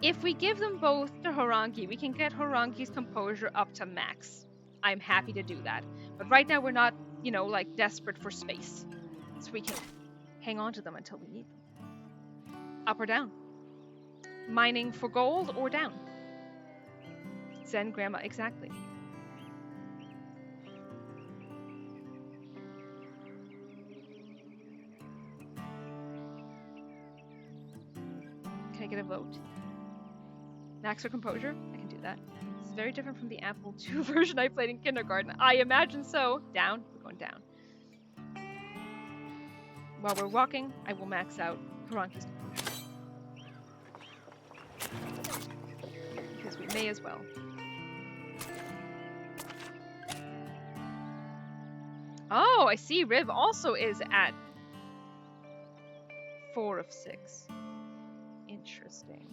[SPEAKER 2] If we give them both to Harangi, we can get Harangi's composure up to max. I'm happy to do that. But right now we're not, you know, like desperate for space. So we can hang on to them until we need them. Up or down? Mining for gold or down. Zen grandma, exactly. Can I get a vote? Max or composure? I can do that. This is very different from the Apple II version I played in kindergarten. I imagine so. Down. We're going down. While we're walking, I will max out Haranki's composure. Because we may as well. Oh, I see. Riv also is at 4 of 6. Interesting.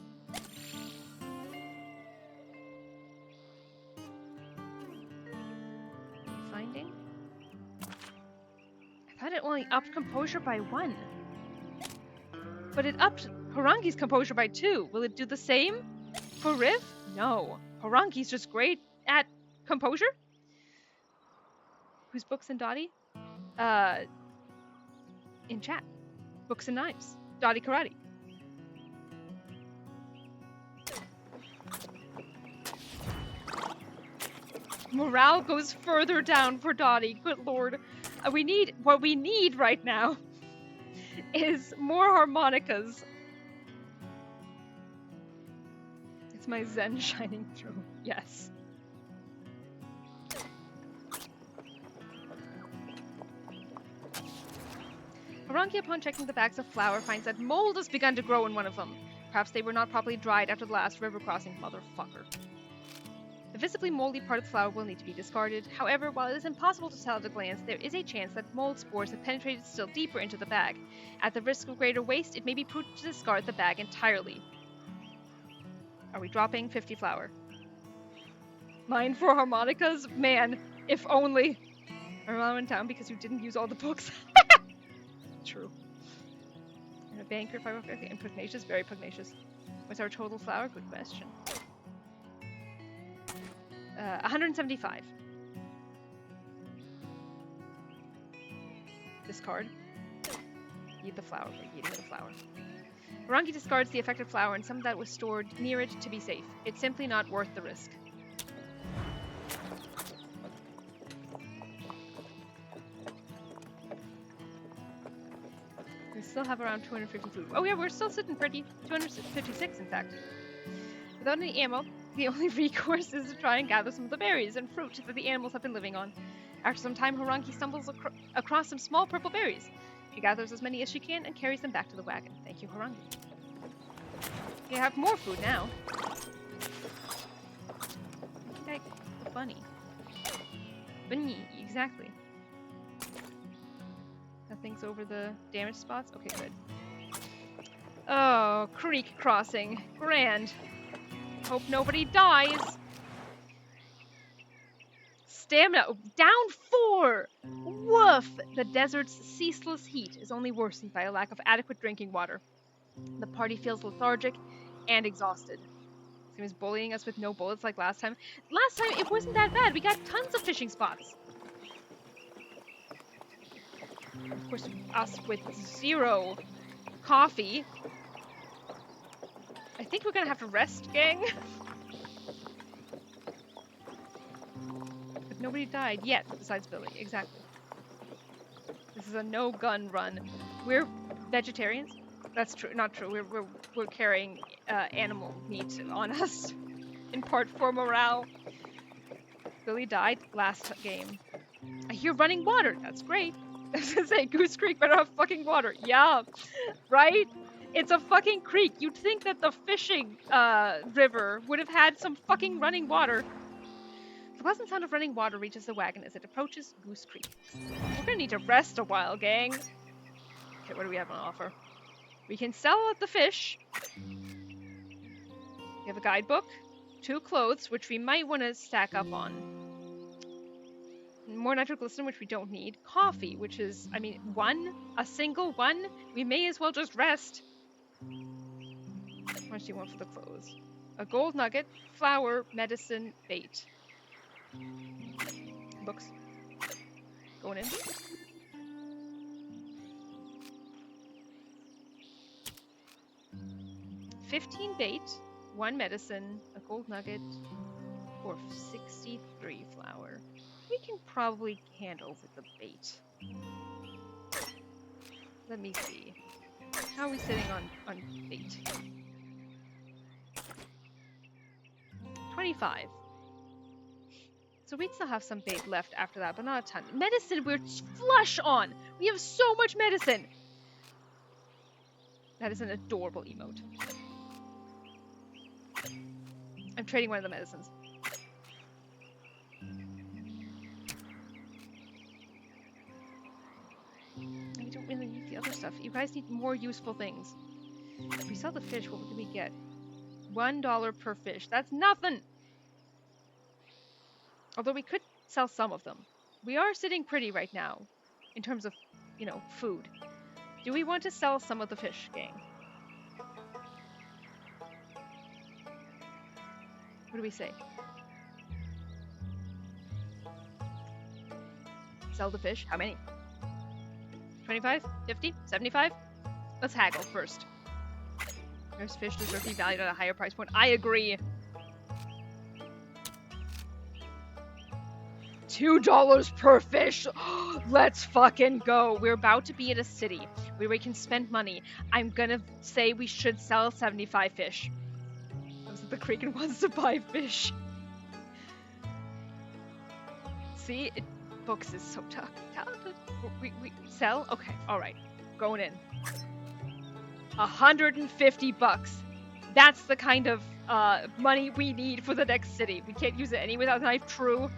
[SPEAKER 2] Finding? I thought it only upped composure by 1. But it upped Haranki's composure by 2. Will it do the same for Riv? No. Haranki's just great at composure? Whose books and Dottie? In chat. Books and Knives. Dottie Karate. Morale goes further down for Dottie. Good lord. What we need right now is more harmonicas. It's my zen shining through. Yes. Haranki, upon checking the bags of flour, finds that mold has begun to grow in one of them. Perhaps they were not properly dried after the last river crossing, motherfucker. The visibly moldy part of the flour will need to be discarded. However, while it is impossible to tell at a glance, there is a chance that mold spores have penetrated still deeper into the bag. At the risk of greater waste, it may be prudent to discard the bag entirely. Are we dropping 50 flour? Mine for harmonicas? Man, if only. I went down because you didn't use all the books. True. And a banker, okay, and pugnacious, very pugnacious. What's our total flour? Good question. 175. Discard. Eat the flour for eating the flour. Haranki discards the affected flour and some of that was stored near it to be safe. It's simply not worth the risk. We still have around 250 food. Oh yeah, we're still sitting pretty. 256 in fact. Without any ammo, the only recourse is to try and gather some of the berries and fruit that the animals have been living on. After some time, Haranki stumbles across some small purple berries. She gathers as many as she can and carries them back to the wagon. Thank you, Haranki. You have more food now. I think a bunny. Bunny, exactly. Nothing's over the damaged spots? Okay, good. Oh, creek crossing. Grand. Hope nobody dies. Stamina down 4! Woof! The desert's ceaseless heat is only worsened by a lack of adequate drinking water. The party feels lethargic and exhausted. He was bullying us with no bullets like last time. Last time it wasn't that bad. We got tons of fishing spots. Of course, us with 0 coffee. I think we're gonna have to rest, gang. But nobody died yet, besides Billy. Exactly. This is a no-gun run. We're vegetarians. That's true. Not true. We're carrying animal meat on us, in part for morale. Billy died last game. I hear running water. That's great. I was gonna say Goose Creek better have fucking water. Yeah, right. It's a fucking creek. You'd think that the fishing river would have had some fucking running water. The pleasant sound of running water reaches the wagon as it approaches Goose Creek. We're gonna need to rest a while, gang. Okay, what do we have on offer? We can sell out the fish. We have a guidebook, 2 clothes, which we might want to stack up on. More nitroglycerin, which we don't need. Coffee, which is, I mean, a single one. We may as well just rest. How much do you want for the clothes? A gold nugget, flour, medicine, bait. Books. Going in. 15 bait, 1 medicine, a gold nugget, or 63 flour. We can probably hand over the bait. Let me see. How are we sitting on bait? 25. So we'd still have some bait left after that, but not a ton. Medicine, we're flush on! We have so much medicine! That is an adorable emote. I'm trading one of the medicines. We don't really need the other stuff. You guys need more useful things. If we sell the fish, what can we get? $1 per fish. That's nothing! Although we could sell some of them. We are sitting pretty right now, in terms of, you know, food. Do we want to sell some of the fish, gang? What do we say? Sell the fish? How many? 25? 50? 75? Let's haggle first. There's fish deserve to be valued at a higher price point. I agree. $2 per fish. Let's fucking go. We're about to be at a city where we can spend money. I'm gonna say we should sell 75 fish. The Kraken wants to buy fish. See, books is so talented. We sell? Okay, alright. Going in. 150 bucks. That's the kind of money we need for the next city. We can't use it any without a knife, true.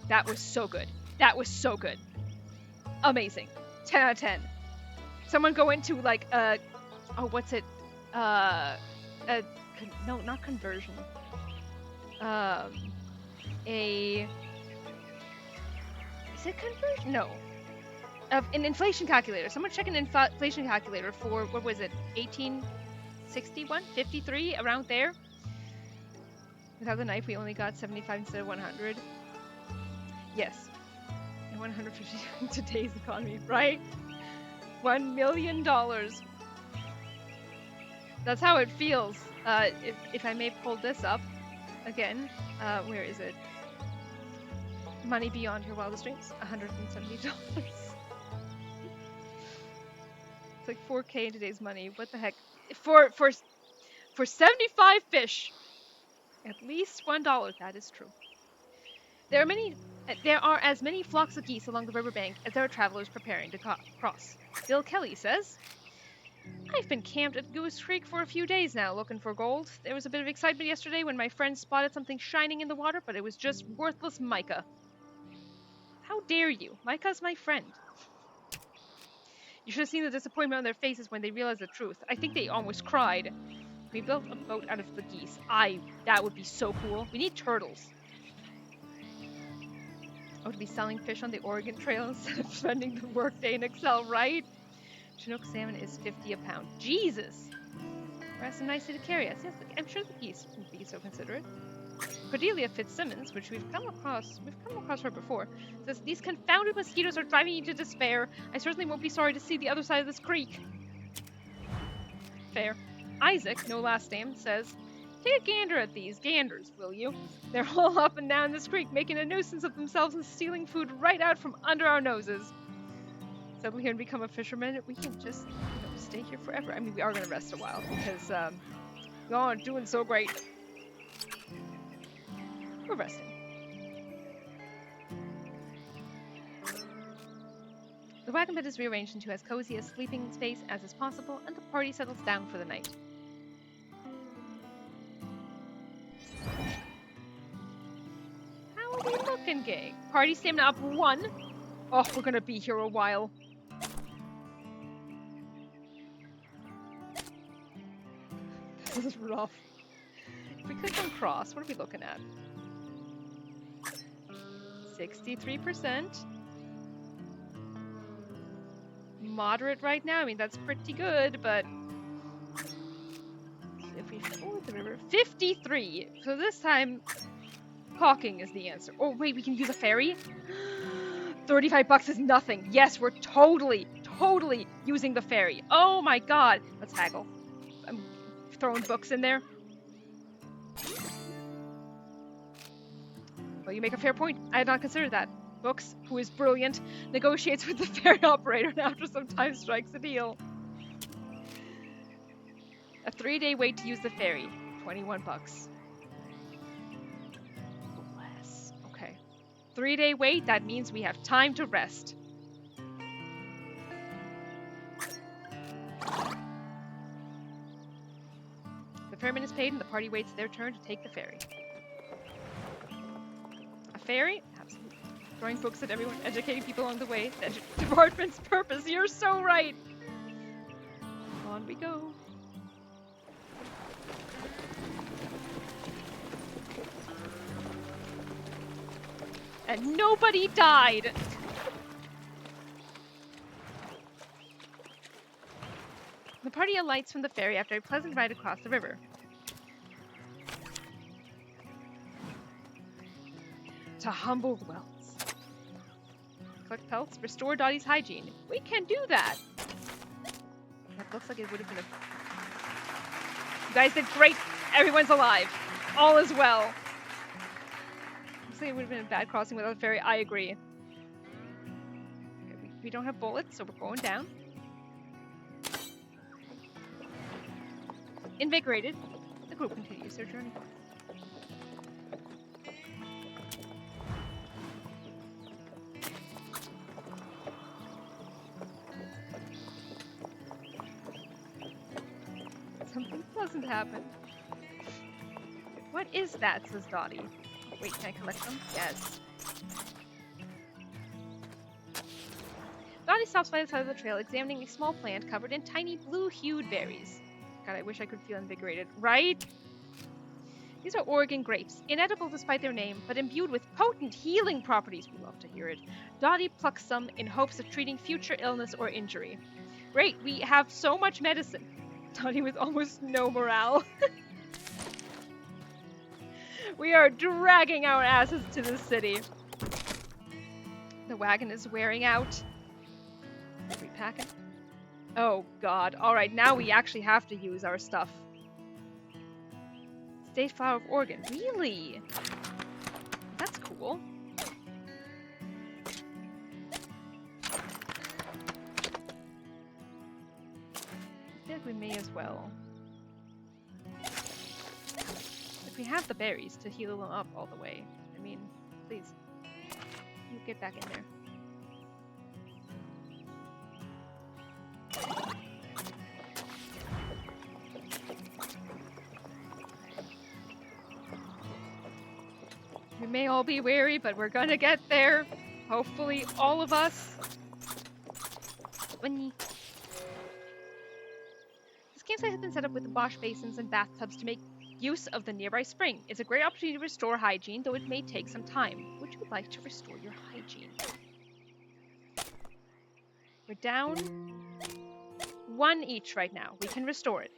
[SPEAKER 2] That was so good. That was so good. Amazing. 10 out of 10. Someone go into like oh, what's it? No, not conversion. Is it conversion? No. An inflation calculator. Someone check an inflation calculator for, what was it? 1861? 53? Around there? Without the knife, we only got 75 instead of 100. Yes. And 150 in today's economy, right? $1 million. That's how it feels. If I may pull this up again, where is it? Money beyond your wildest dreams, $170. It's like 4K in today's money. What the heck? For 75 fish, at least $1. That is true. There are as many flocks of geese along the riverbank as there are travelers preparing to cross. Bill Kelly says, I've been camped at Goose Creek for a few days now looking for gold. There was a bit of excitement yesterday when my friend spotted something shining in the water, but it was just worthless mica. How dare you? Mica's my friend. You should have seen the disappointment on their faces when they realized the truth. I think they almost cried. We built a boat out of the geese. That would be so cool. We need turtles. Oh, to be selling fish on the Oregon Trail instead of spending the workday in Excel, right? Chinook salmon is $50 a pound. Jesus! We're some nicely to carry us. Yes, I'm sure the geese wouldn't be so considerate. Cordelia Fitzsimmons, which we've come across her before, says, these confounded mosquitoes are driving you to despair. I certainly won't be sorry to see the other side of this creek. Fair. Isaac, no last name, says, take a gander at these ganders, will you? They're all up and down this creek, making a nuisance of themselves and stealing food right out from under our noses. Settle here and become a fisherman. We can just, stay here forever. I mean, we are going to rest a while because we aren't doing so great. We're resting. The wagon bed is rearranged into as cozy a sleeping space as is possible, and the party settles down for the night. How are we looking, gang? Party stamina up 1. Oh, we're gonna be here a while. This is rough. If we click on cross, what are we looking at? 63%. Moderate right now. I mean, that's pretty good, but if we ford the river, 53. So this time, caulking is the answer. Oh wait, we can use a ferry. $35 is nothing. Yes, we're totally totally using the ferry. Oh my god. Let's haggle. I'm throwing books in there. Well, you make a fair point. I had not considered that. Books, who is brilliant, negotiates with the ferry operator and after some time strikes a deal. A 3-day wait to use the ferry. 21 bucks. Less. Okay. 3-day wait, that means we have time to rest. The ferryman is paid and the party waits their turn to take the ferry. A ferry? Absolutely. Throwing books at everyone, educating people along the way. The department's purpose. You're so right. On we go. And nobody died. The party alights from the ferry after a pleasant ride across the river. To humble wells. Collect pelts, restore Dottie's hygiene. We can do that. That looks like it would have been a... You guys did great. Everyone's alive. All is well. Looks like it would have been a bad crossing without a ferry. I agree. Okay, we don't have bullets, so we're going down. Invigorated, the group continues their journey. Something pleasant happened. What is that, says Dottie. Wait, can I collect them? Yes. Dottie stops by the side of the trail, examining a small plant covered in tiny blue-hued berries. God, I wish I could feel invigorated, right? These are Oregon grapes, inedible despite their name, but imbued with potent healing properties. We love to hear it. Dottie plucks some in hopes of treating future illness or injury. Great, we have so much medicine. Dottie with almost no morale. We are dragging our asses to the city. The wagon is wearing out. Are we packing? Oh god. Alright, now we actually have to use our stuff. State Flower of Oregon. Really? That's cool. I feel like we may as well. If we have the berries to heal them up all the way. I mean, please. You get back in there. We may all be weary, but we're gonna get there. Hopefully, all of us. This campsite has been set up with wash basins and bathtubs to make use of the nearby spring. It's a great opportunity to restore hygiene, though it may take some time. Would you like to restore your hygiene? We're down 1 each right now. We can restore it.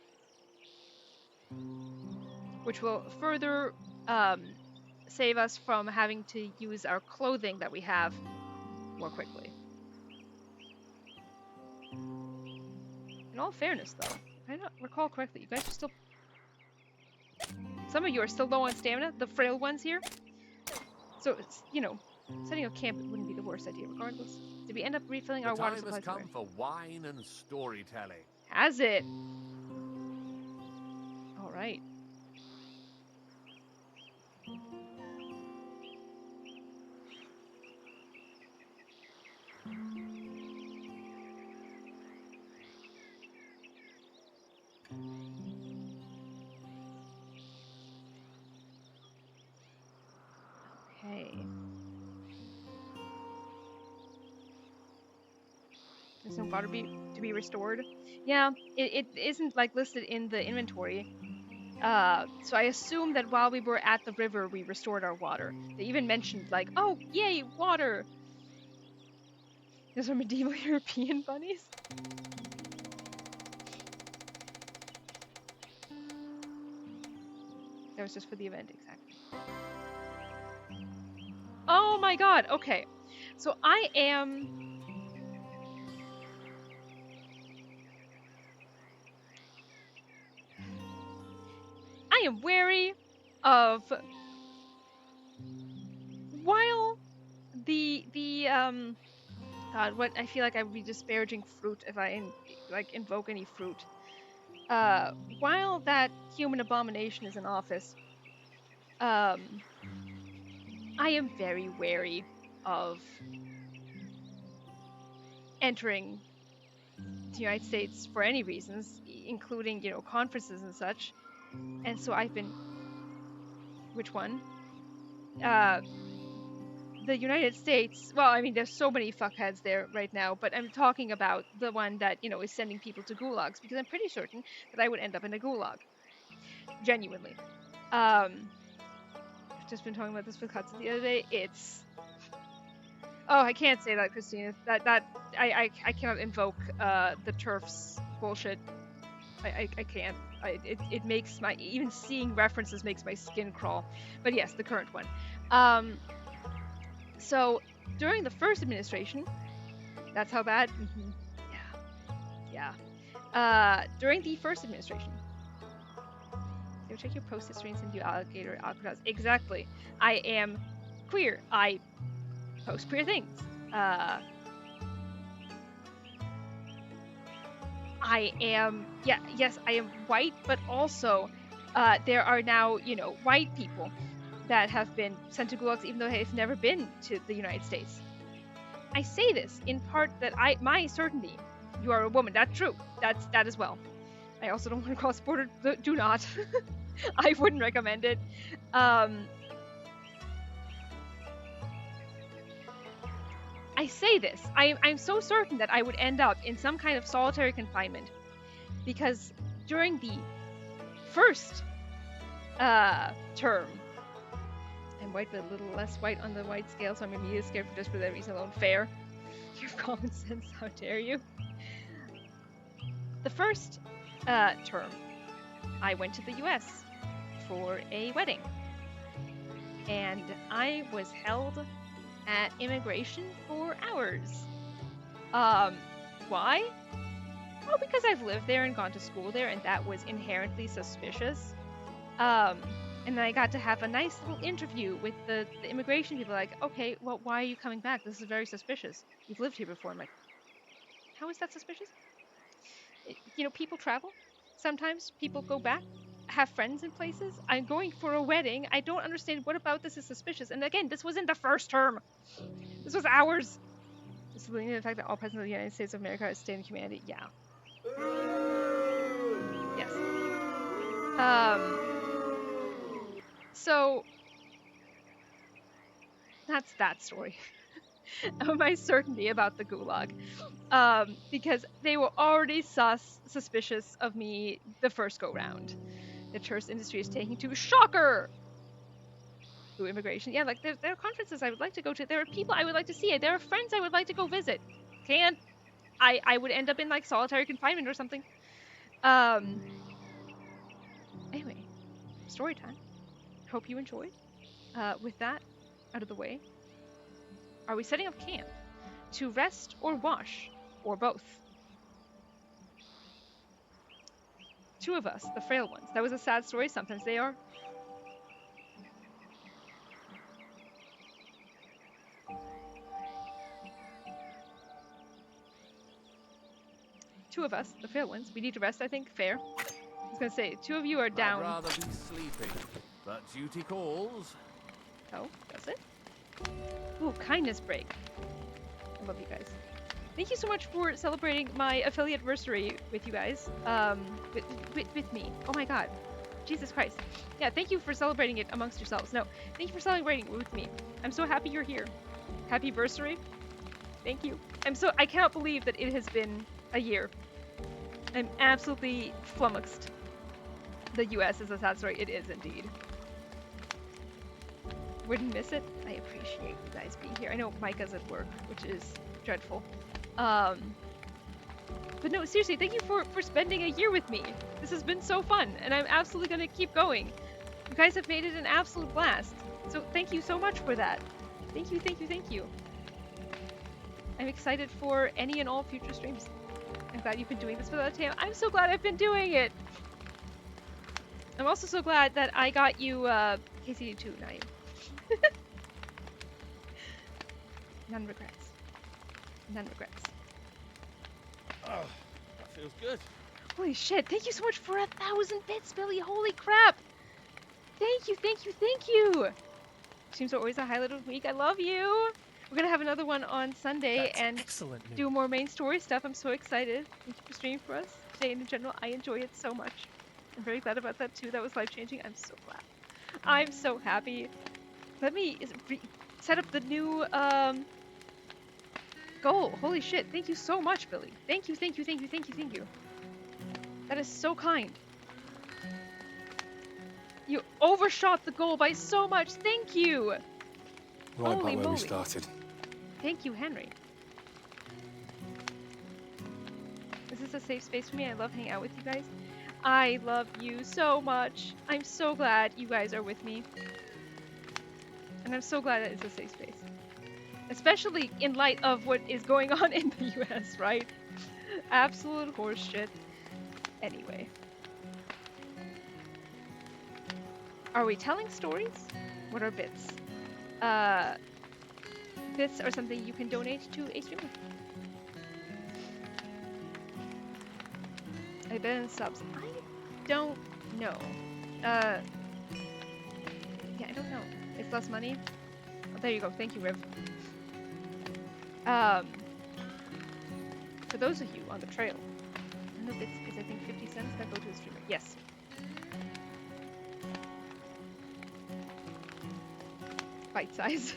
[SPEAKER 2] Which will further save us from having to use our clothing that we have more quickly. In all fairness, though, if I don't recall correctly, you guys are still... Some of you are still low on stamina, the frail ones here. So, it's, you know, setting up camp wouldn't be the worst idea regardless. Did we end up refilling our water supplies?
[SPEAKER 3] The time has come for wine and storytelling.
[SPEAKER 2] Has it? Alright. Okay. There's no water to be restored. Yeah, it isn't like listed in the inventory. So I assume that while we were at the river, we restored our water. They even mentioned like, oh, yay, water! Those are medieval European bunnies? That was just for the event, exactly. Oh my god, okay. So I am am wary of while God, what I feel like I would be disparaging fruit if I invoke any fruit. While that human abomination is in office, I am very wary of entering the United States for any reasons, including, conferences and such. And so I've been, which one? The United States, well, I mean, there's so many fuckheads there right now, but I'm talking about the one that, is sending people to gulags, because I'm pretty certain that I would end up in a gulag. Genuinely. I've just been talking about this with Hudson the other day. Oh, I can't say that, Christina. I cannot invoke the turfs bullshit. I can't. It makes even seeing references makes my skin crawl. But yes, the current one. So during the first administration, that's how bad. Yeah. During the first administration, they'll check your post history and send you alligator alcatraz. Exactly. I am queer. I post queer things. I am, yes, I am white, but also there are now, white people that have been sent to gulags even though they've never been to the United States. I say this in part that my certainty, you are a woman, that's true, that as well. I also don't want to cross border, do not. I wouldn't recommend it. I say this, I'm so certain that I would end up in some kind of solitary confinement because during the first term, I'm white but a little less white on the white scale, so I'm immediately scared just for that reason alone. Fair. You have common sense, how dare you? The first term, I went to the US for a wedding. And I was held at immigration for hours. Why? Well, because I've lived there and gone to school there, and that was inherently suspicious. And then I got to have a nice little interview with the immigration people, like, okay, well, why are you coming back? This is very suspicious. You've lived here before. I'm like, how is that suspicious? People travel. Sometimes people go back, have friends in places. I'm going for a wedding. I don't understand what about this is suspicious. And again, this was in the first term. This was hours. Just believing in the fact that all presidents of the United States of America are staying in humanity. Yeah. Yes. So that's that story of my certainty about the gulag. Because they were already suspicious of me the first go round. The tourist industry is taking to shocker through immigration. Yeah, like there are conferences I would like to go to. There are people I would like to see. There are friends I would like to go visit. Can't. I would end up in like solitary confinement or something. Anyway, story time. Hope you enjoyed. With that out of the way, are we setting up camp to rest or wash or both? Two of us, the frail ones. That was a sad story. Sometimes they are. Two of us, the frail ones. We need to rest, I think. Fair. I was gonna say, two of you are down.
[SPEAKER 3] I'd rather be sleeping, but duty calls.
[SPEAKER 2] Oh, does it? Ooh, kindness break. I love you guys. Thank you so much for celebrating my affiliate anniversary with you guys. With me. Oh my god. Jesus Christ. Yeah, thank you for celebrating it amongst yourselves. No, thank you for celebrating it with me. I'm so happy you're here. Happy anniversary. Thank you. I cannot believe that it has been a year. I'm absolutely flummoxed. The US is a sad story. It is indeed. Wouldn't miss it. I appreciate you guys being here. I know Micah's at work, which is dreadful. But no, seriously, thank you for spending a year with me. This has been so fun, and I'm absolutely gonna keep going. You guys have made it an absolute blast. So thank you so much for that. Thank you, thank you, thank you. I'm excited for any and all future streams. I'm glad you've been doing this without Tam. I'm so glad I've been doing it. I'm also so glad that I got you KCD2, Naeem. None regrets. None regrets.
[SPEAKER 3] Oh, that feels good.
[SPEAKER 2] Holy shit, thank you so much for 1,000 bits, Billy. Holy crap. Thank you, thank you, thank you. Seems are always a highlight of the week. I love you. We're gonna have another one on Sunday
[SPEAKER 1] That's
[SPEAKER 2] and
[SPEAKER 1] excellent news.
[SPEAKER 2] do more main story stuff. I'm so excited. Thank you for streaming for us today and in general. I enjoy it so much. I'm very glad about that too. That was life changing. I'm so glad. I'm so happy. Let me set up the new goal. Holy shit. Thank you so much, Billy. Thank you, thank you, thank you, thank you, thank you. That is so kind. You overshot the goal by so much. Thank you.
[SPEAKER 6] Right
[SPEAKER 2] Holy
[SPEAKER 6] back where
[SPEAKER 2] moly.
[SPEAKER 6] we started.
[SPEAKER 2] Thank you, Henry. Is this a safe space for me? I love hanging out with you guys. I love you so much. I'm so glad you guys are with me. And I'm so glad that it's a safe space. Especially in light of what is going on in the US, right? Absolute horseshit. Anyway. Are we telling stories? What are bits? Bits are something you can donate to a streamer. I bet in subs. I don't know. Yeah, I don't know. It's less money. Oh, there you go. Thank you, Riv. For those of you on the trail, I don't know if it's I think 50 cents that go to a streamer. Yes. Bite size.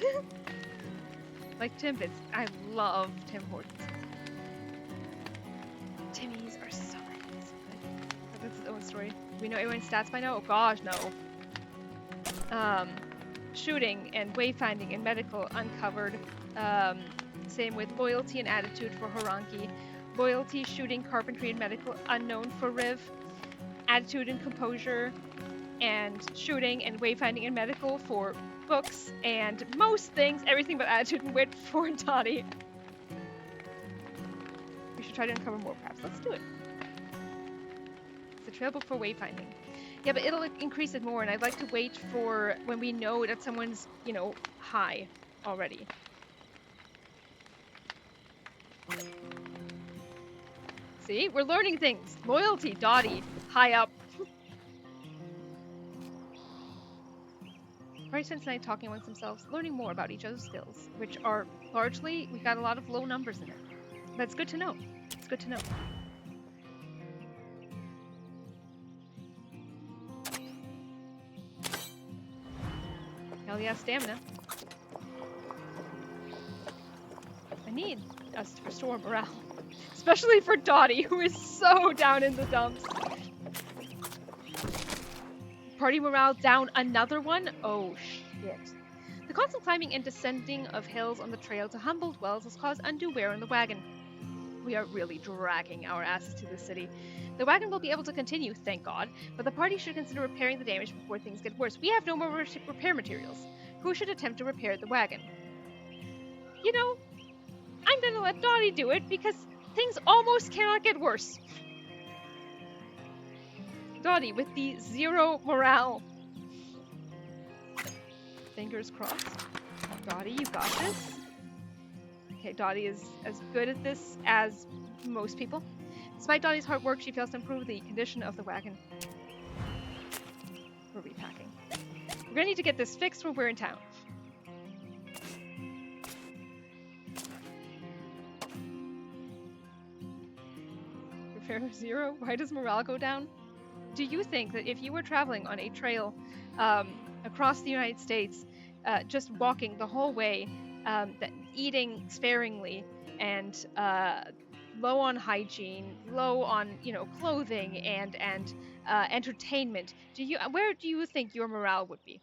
[SPEAKER 2] Like Timbits. I love Tim Hortons. Timmy's are so nice. That's his own story. Do we know everyone's stats by now? Oh gosh, no. Shooting and wayfinding and medical uncovered. Same with loyalty and attitude for Haranki. Loyalty, shooting, carpentry, and medical unknown for Riv. Attitude and composure, and shooting and wayfinding and medical for books, and most things, everything but attitude and wit for Dottie. We should try to uncover more, perhaps. Let's do it. It's a trail book for wayfinding. Yeah, but it'll increase it more, and I'd like to wait for when we know that someone's, you know, high already. See? We're learning things. Loyalty, Dottie, high up. Probably spent tonight talking amongst themselves, learning more about each other's skills, which are largely, we've got a lot of low numbers in it. That's good to know. It's good to know. Hell yeah, stamina. I need us to restore morale. Especially for Dottie, who is so down in the dumps. Party morale down another one? Oh shit. The constant climbing and descending of hills on the trail to Humboldt Wells has caused undue wear on the wagon. We are really dragging our asses to the city. The wagon will be able to continue, thank God, but the party should consider repairing the damage before things get worse. We have no more repair materials. Who should attempt to repair the wagon? You know, I'm gonna let Dottie do it because things almost cannot get worse. Dottie with the 0 morale. Fingers crossed. Dottie, you got this. Okay, Dottie is as good at this as most people. Despite Dottie's hard work, she fails to improve the condition of the wagon. We're repacking. We're gonna need to get this fixed when we're in town. Repair 0? Why does morale go down? Do you think that if you were traveling on a trail across the United States, just walking the whole way, that eating sparingly and low on hygiene, low on clothing and entertainment, where do you think your morale would be?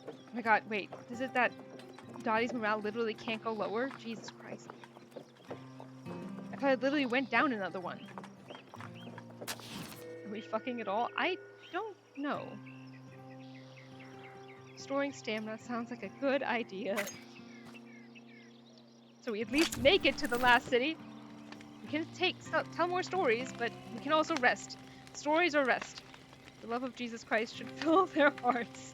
[SPEAKER 2] Oh my God! Wait, is it that Dottie's morale literally can't go lower? Jesus Christ! I thought it literally went down another one. Are we fucking at all? I don't know. Storing stamina sounds like a good idea. So we at least make it to the last city. We can tell more stories, but we can also rest. Stories or rest. The love of Jesus Christ should fill their hearts.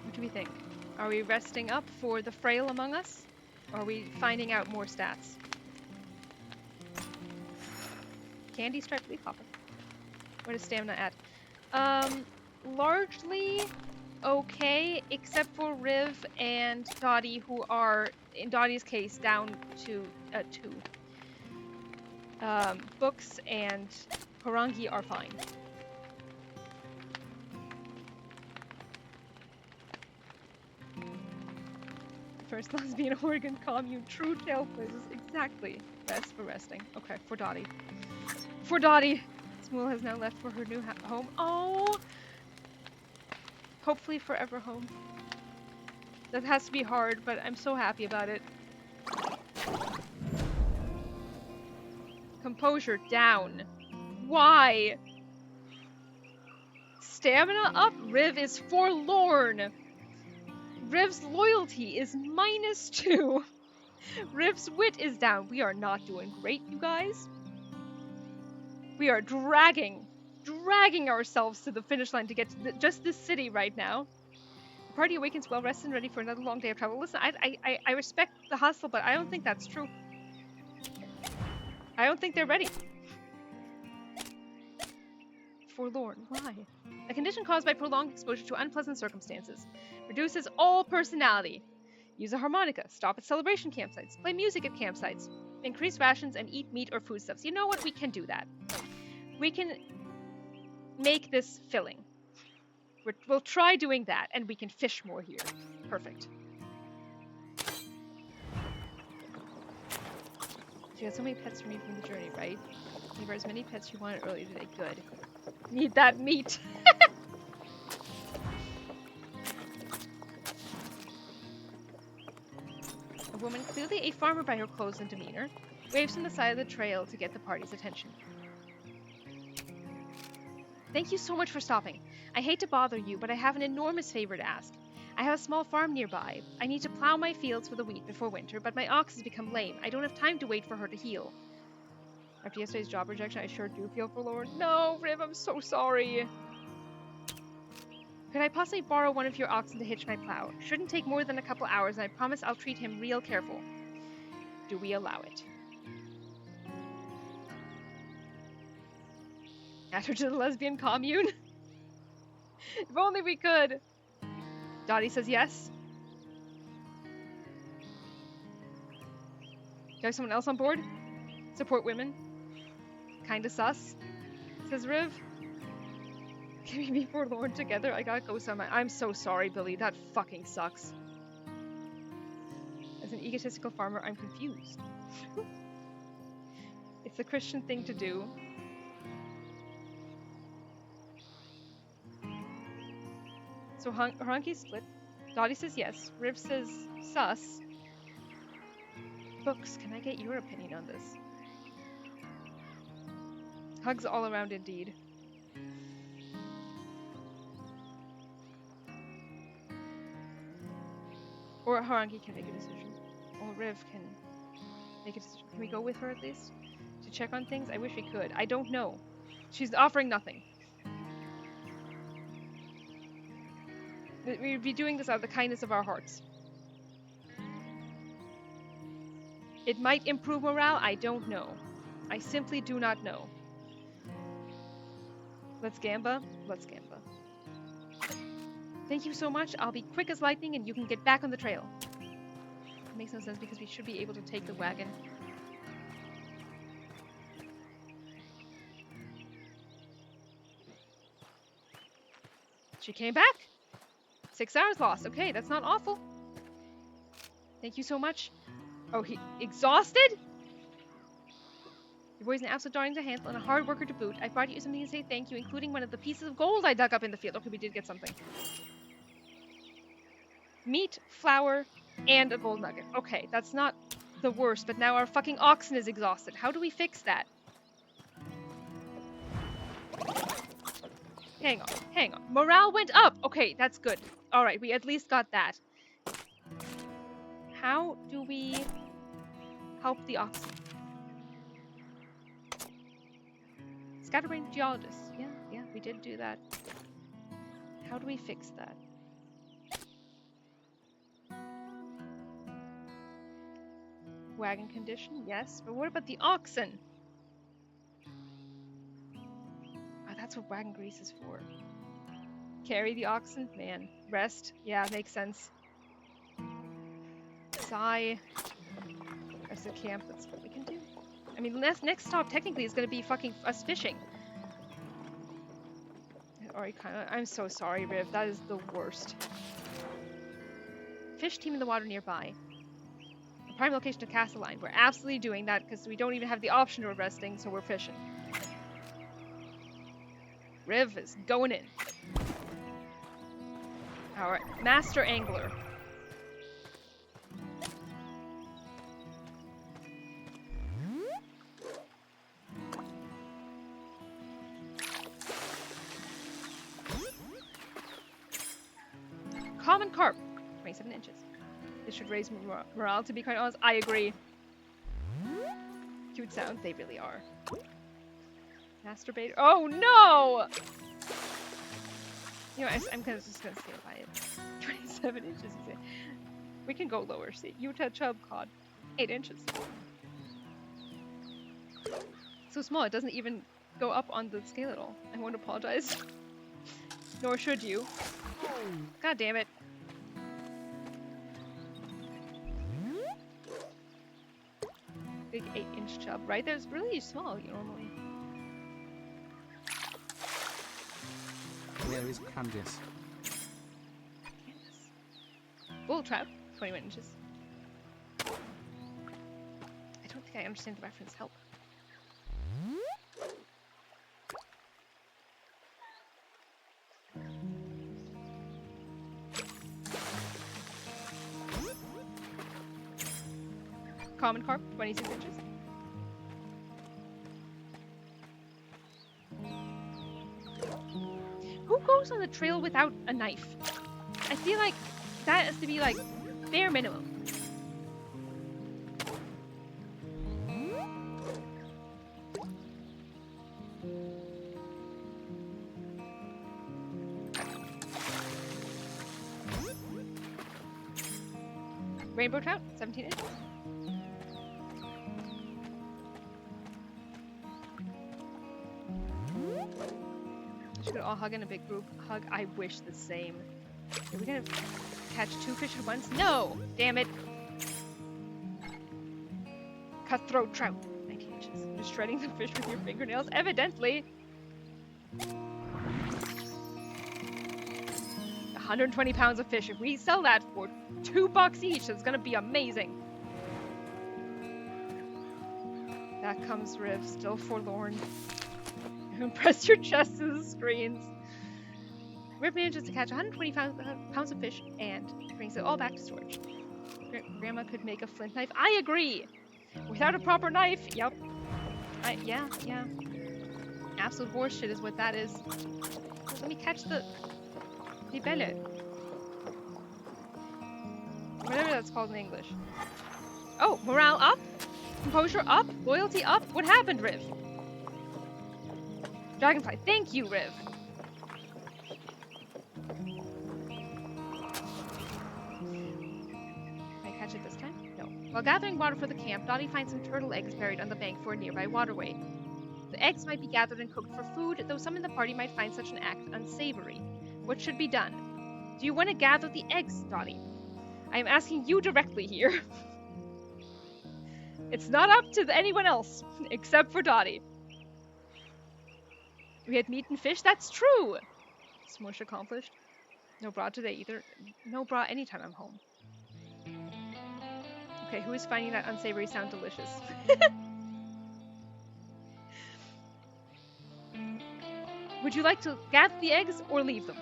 [SPEAKER 2] What do we think? Are we resting up for the frail among us? Or are we finding out more stats? Candy striped leafhopper. What is stamina at? Largely okay, except for Riv and Dottie, who are, in Dottie's case, down to 2. Books and Harangi are fine. First lesbian Oregon commune, true tale places, exactly. Rest for resting. Okay, for Dottie. For Dottie! Smool has now left for her new home. Oh! Hopefully forever home. That has to be hard, but I'm so happy about it. Composure down. Why? Stamina up? Riv is forlorn. Riv's loyalty is -2. Riv's wit is down. We are not doing great, you guys. We are dragging ourselves to the finish line to get to just this city right now. The party awakens well rested and ready for another long day of travel. Listen, I respect the hustle, but I don't think that's true. I don't think they're ready. Forlorn. Why? A condition caused by prolonged exposure to unpleasant circumstances. Reduces all personality. Use a harmonica. Stop at celebration campsites. Play music at campsites. Increase rations and eat meat or foodstuffs. You know what? We can do that. We can make this filling. We'll try doing that, and we can fish more here. Perfect. You got so many pets for me from the journey, right? You brought as many pets you wanted earlier today. Good. Need that meat. A woman, clearly a farmer by her clothes and demeanor, waves from the side of the trail to get the party's attention. Thank you so much for stopping. I hate to bother you, but I have an enormous favor to ask. I have a small farm nearby. I need to plow my fields for the wheat before winter, but my ox has become lame. I don't have time to wait for her to heal. After yesterday's job rejection, I sure do feel forlorn. No, Riv, I'm so sorry. Could I possibly borrow one of your oxen to hitch my plow? Shouldn't take more than a couple hours, and I promise I'll treat him real careful. Do we allow it? Add her to the lesbian commune? If only we could. Dottie says yes. Do you have someone else on board? Support women. Kinda sus. Says Riv. Can we be forlorn together? I gotta go somewhere. I'm so sorry, Billy. That fucking sucks. As an egotistical farmer, I'm confused. It's a Christian thing to do. So Harangi split. Dottie says yes. Riv says sus. Books, can I get your opinion on this? Hugs all around indeed. Or Harangi can make a decision. Or Riv can make a decision. Can we go with her at least? To check on things? I wish we could. I don't know. She's offering nothing. We'd be doing this out of the kindness of our hearts. It might improve morale, I don't know. I simply do not know. Let's gamba? Let's gamba. Thank you so much. I'll be quick as lightning and you can get back on the trail. It makes no sense because we should be able to take the wagon. She came back! 6 hours lost. Okay, that's not awful. Thank you so much. Oh, he exhausted? Your boy's an absolute darling to handle and a hard worker to boot. I brought you something to say thank you, including one of the pieces of gold I dug up in the field. Okay, we did get something. Meat, flour, and a gold nugget. Okay, that's not the worst, but now our fucking oxen is exhausted. How do we fix that? Hang on, hang on. Morale went up! Okay, that's good. Alright, we at least got that. How do we help the oxen? Scatterbrain geologist. Yeah, we did do that. How do we fix that? Wagon condition, yes. But what about the oxen? Oh, that's what wagon grease is for. Carry the oxen? Man. Rest? Yeah, makes sense. Sigh. Rest at camp, that's what we can do. I mean, next stop technically is going to be fucking us fishing. I'm so sorry, Riv. That is the worst. Fish team in the water nearby. The prime location of Castle Line. We're absolutely doing that because we don't even have the option of resting, so we're fishing. Riv is going in. Our master angler. Common carp, 27 inches. This should raise morale, to be quite honest. I agree. Cute sound, they really are. Masturbator. Oh no! You know, I'm just gonna stand by it. 27 inches, you say. We can go lower. See, Utah chub cod, 8 inches. So small, it doesn't even go up on the scale at all. I won't apologize. Nor should you. God damn it. Big 8-inch chub, right? There's really small normally.
[SPEAKER 4] Where is Candice?
[SPEAKER 2] Candace. Bull trout, 21 inches. I don't think I understand the reference. Help. Common carp, 26 inches. Who goes on the trail without a knife? I feel like that has to be like bare minimum. Rainbow trout, 17 inches. Should all hug in a big group hug? I wish the same. Are we gonna catch 2 fish at once? No! Damn it! Cutthroat trout, 19 inches. You're just shredding the fish with your fingernails? Evidently! 120 pounds of fish. If we sell that for $2 each, that's gonna be amazing. Back comes Riv, still forlorn. Press your chest to the screens. Riv manages to catch 120 pounds of fish and brings it all back to storage. Grandma could make a flint knife. I agree! Without a proper knife, yep. Yeah. Absolute horseshit is what that is. Let me catch the libelle. Whatever that's called in English. Oh, morale up? Composure up? Loyalty up? What happened, Riv? Dragonfly, thank you, Riv. Can I catch it this time? No. While gathering water for the camp, Dottie finds some turtle eggs buried on the bank for a nearby waterway. The eggs might be gathered and cooked for food, though some in the party might find such an act unsavory. What should be done? Do you want to gather the eggs, Dottie? I am asking you directly here. It's not up to anyone else, except for Dottie. We had meat and fish, that's true! Smush accomplished. No bra today either. No bra anytime I'm home. Okay, who is finding that unsavory sound delicious? Would you like to gather the eggs or leave them?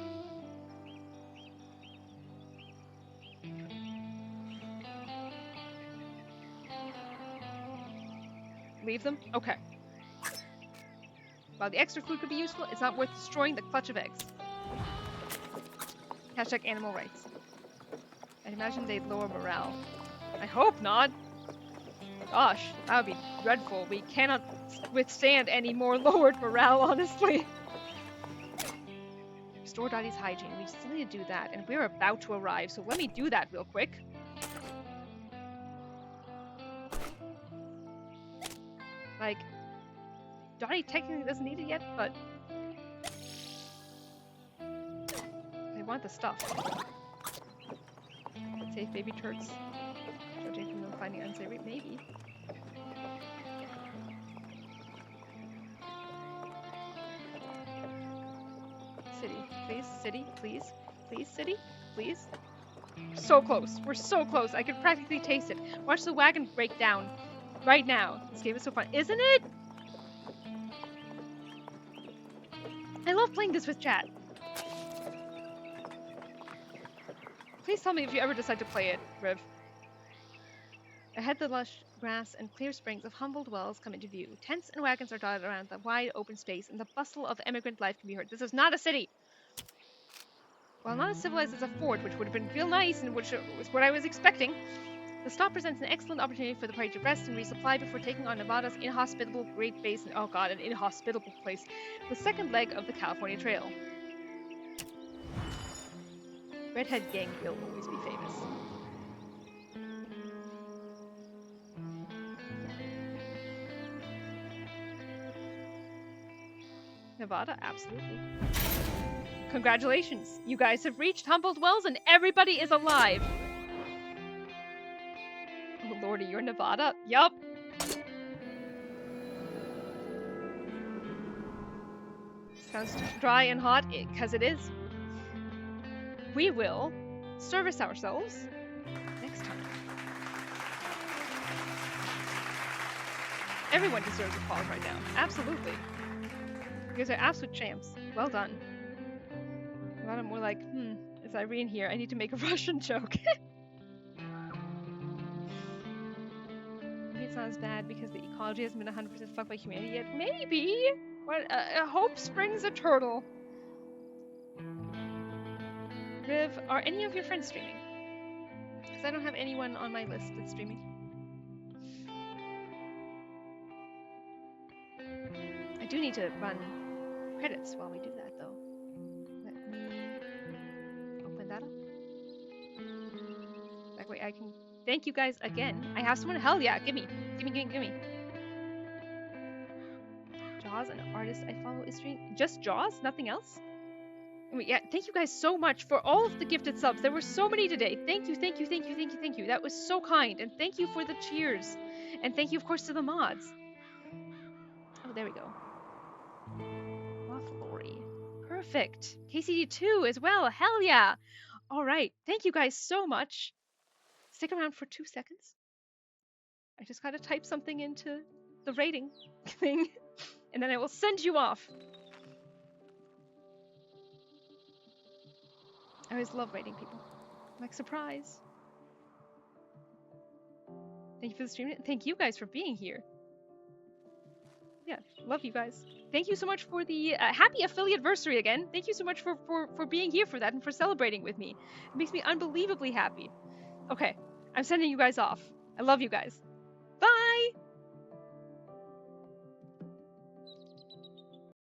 [SPEAKER 2] Leave them? Okay. While the extra food could be useful, it's not worth destroying the clutch of eggs. Hashtag animal rights. I'd imagine they'd lower morale. I hope not. Gosh, that would be dreadful. We cannot withstand any more lowered morale, honestly. Restore Dottie's hygiene. We still need to do that, and we're about to arrive, so let me do that real quick. Like, Dottie technically doesn't need it yet, but I want the stuff. Safe baby turds. Judging from them finding unsavory, maybe. City, please, city, please, please, city, please. So close. We're so close. I could practically taste it. Watch the wagon break down right now. This game is so fun, isn't it? I love playing this with chat. Please tell me if you ever decide to play it, Riv. Ahead, the lush grass and clear springs of Humboldt Wells come into view. Tents and wagons are dotted around the wide open space, and the bustle of emigrant life can be heard. This is not a city! While not as civilized as a fort, which would have been real nice and which was what I was expecting, the stop presents an excellent opportunity for the party to rest and resupply before taking on Nevada's inhospitable Great Basin. Oh god, an inhospitable place. The second leg of the California Trail. Redhead gang will always be famous. Nevada, absolutely. Congratulations! You guys have reached Humboldt Wells and everybody is alive! Oh lordy, you're Nevada? Yup! Sounds dry and hot, because it is. We will service ourselves next time. Everyone deserves applause right now. Absolutely. You guys are absolute champs. Well done. A lot of more like, is Irene here? I need to make a Russian joke. Maybe it's not as bad because the ecology hasn't been 100% fucked by humanity yet. Maybe! What? Hope springs eternal. Riv, are any of your friends streaming? Because I don't have anyone on my list that's streaming. I do need to run credits while we do that, though. Let me open that up. That way I can thank you guys again. I have someone. Hell yeah, gimme. Gimme. Jaws, an artist I follow, is streaming. Just Jaws? Nothing else? I mean, yeah, thank you guys so much for all of the gifted subs. There were so many today. Thank you. That was so kind. And thank you for the cheers. And thank you, of course, to the mods. Oh, there we go. Lothlori. Perfect. KCD2 as well. Hell yeah. All right. Thank you guys so much. Stick around for 2 seconds. I just gotta type something into the rating thing. And then I will send you off. I always love rating people. Like, surprise. Thank you for the stream. Thank you guys for being here. Yeah, love you guys. Thank you so much for the happy affiliate-versary again. Thank you so much for being here for that and for celebrating with me. It makes me unbelievably happy. Okay, I'm sending you guys off. I love you guys. Bye!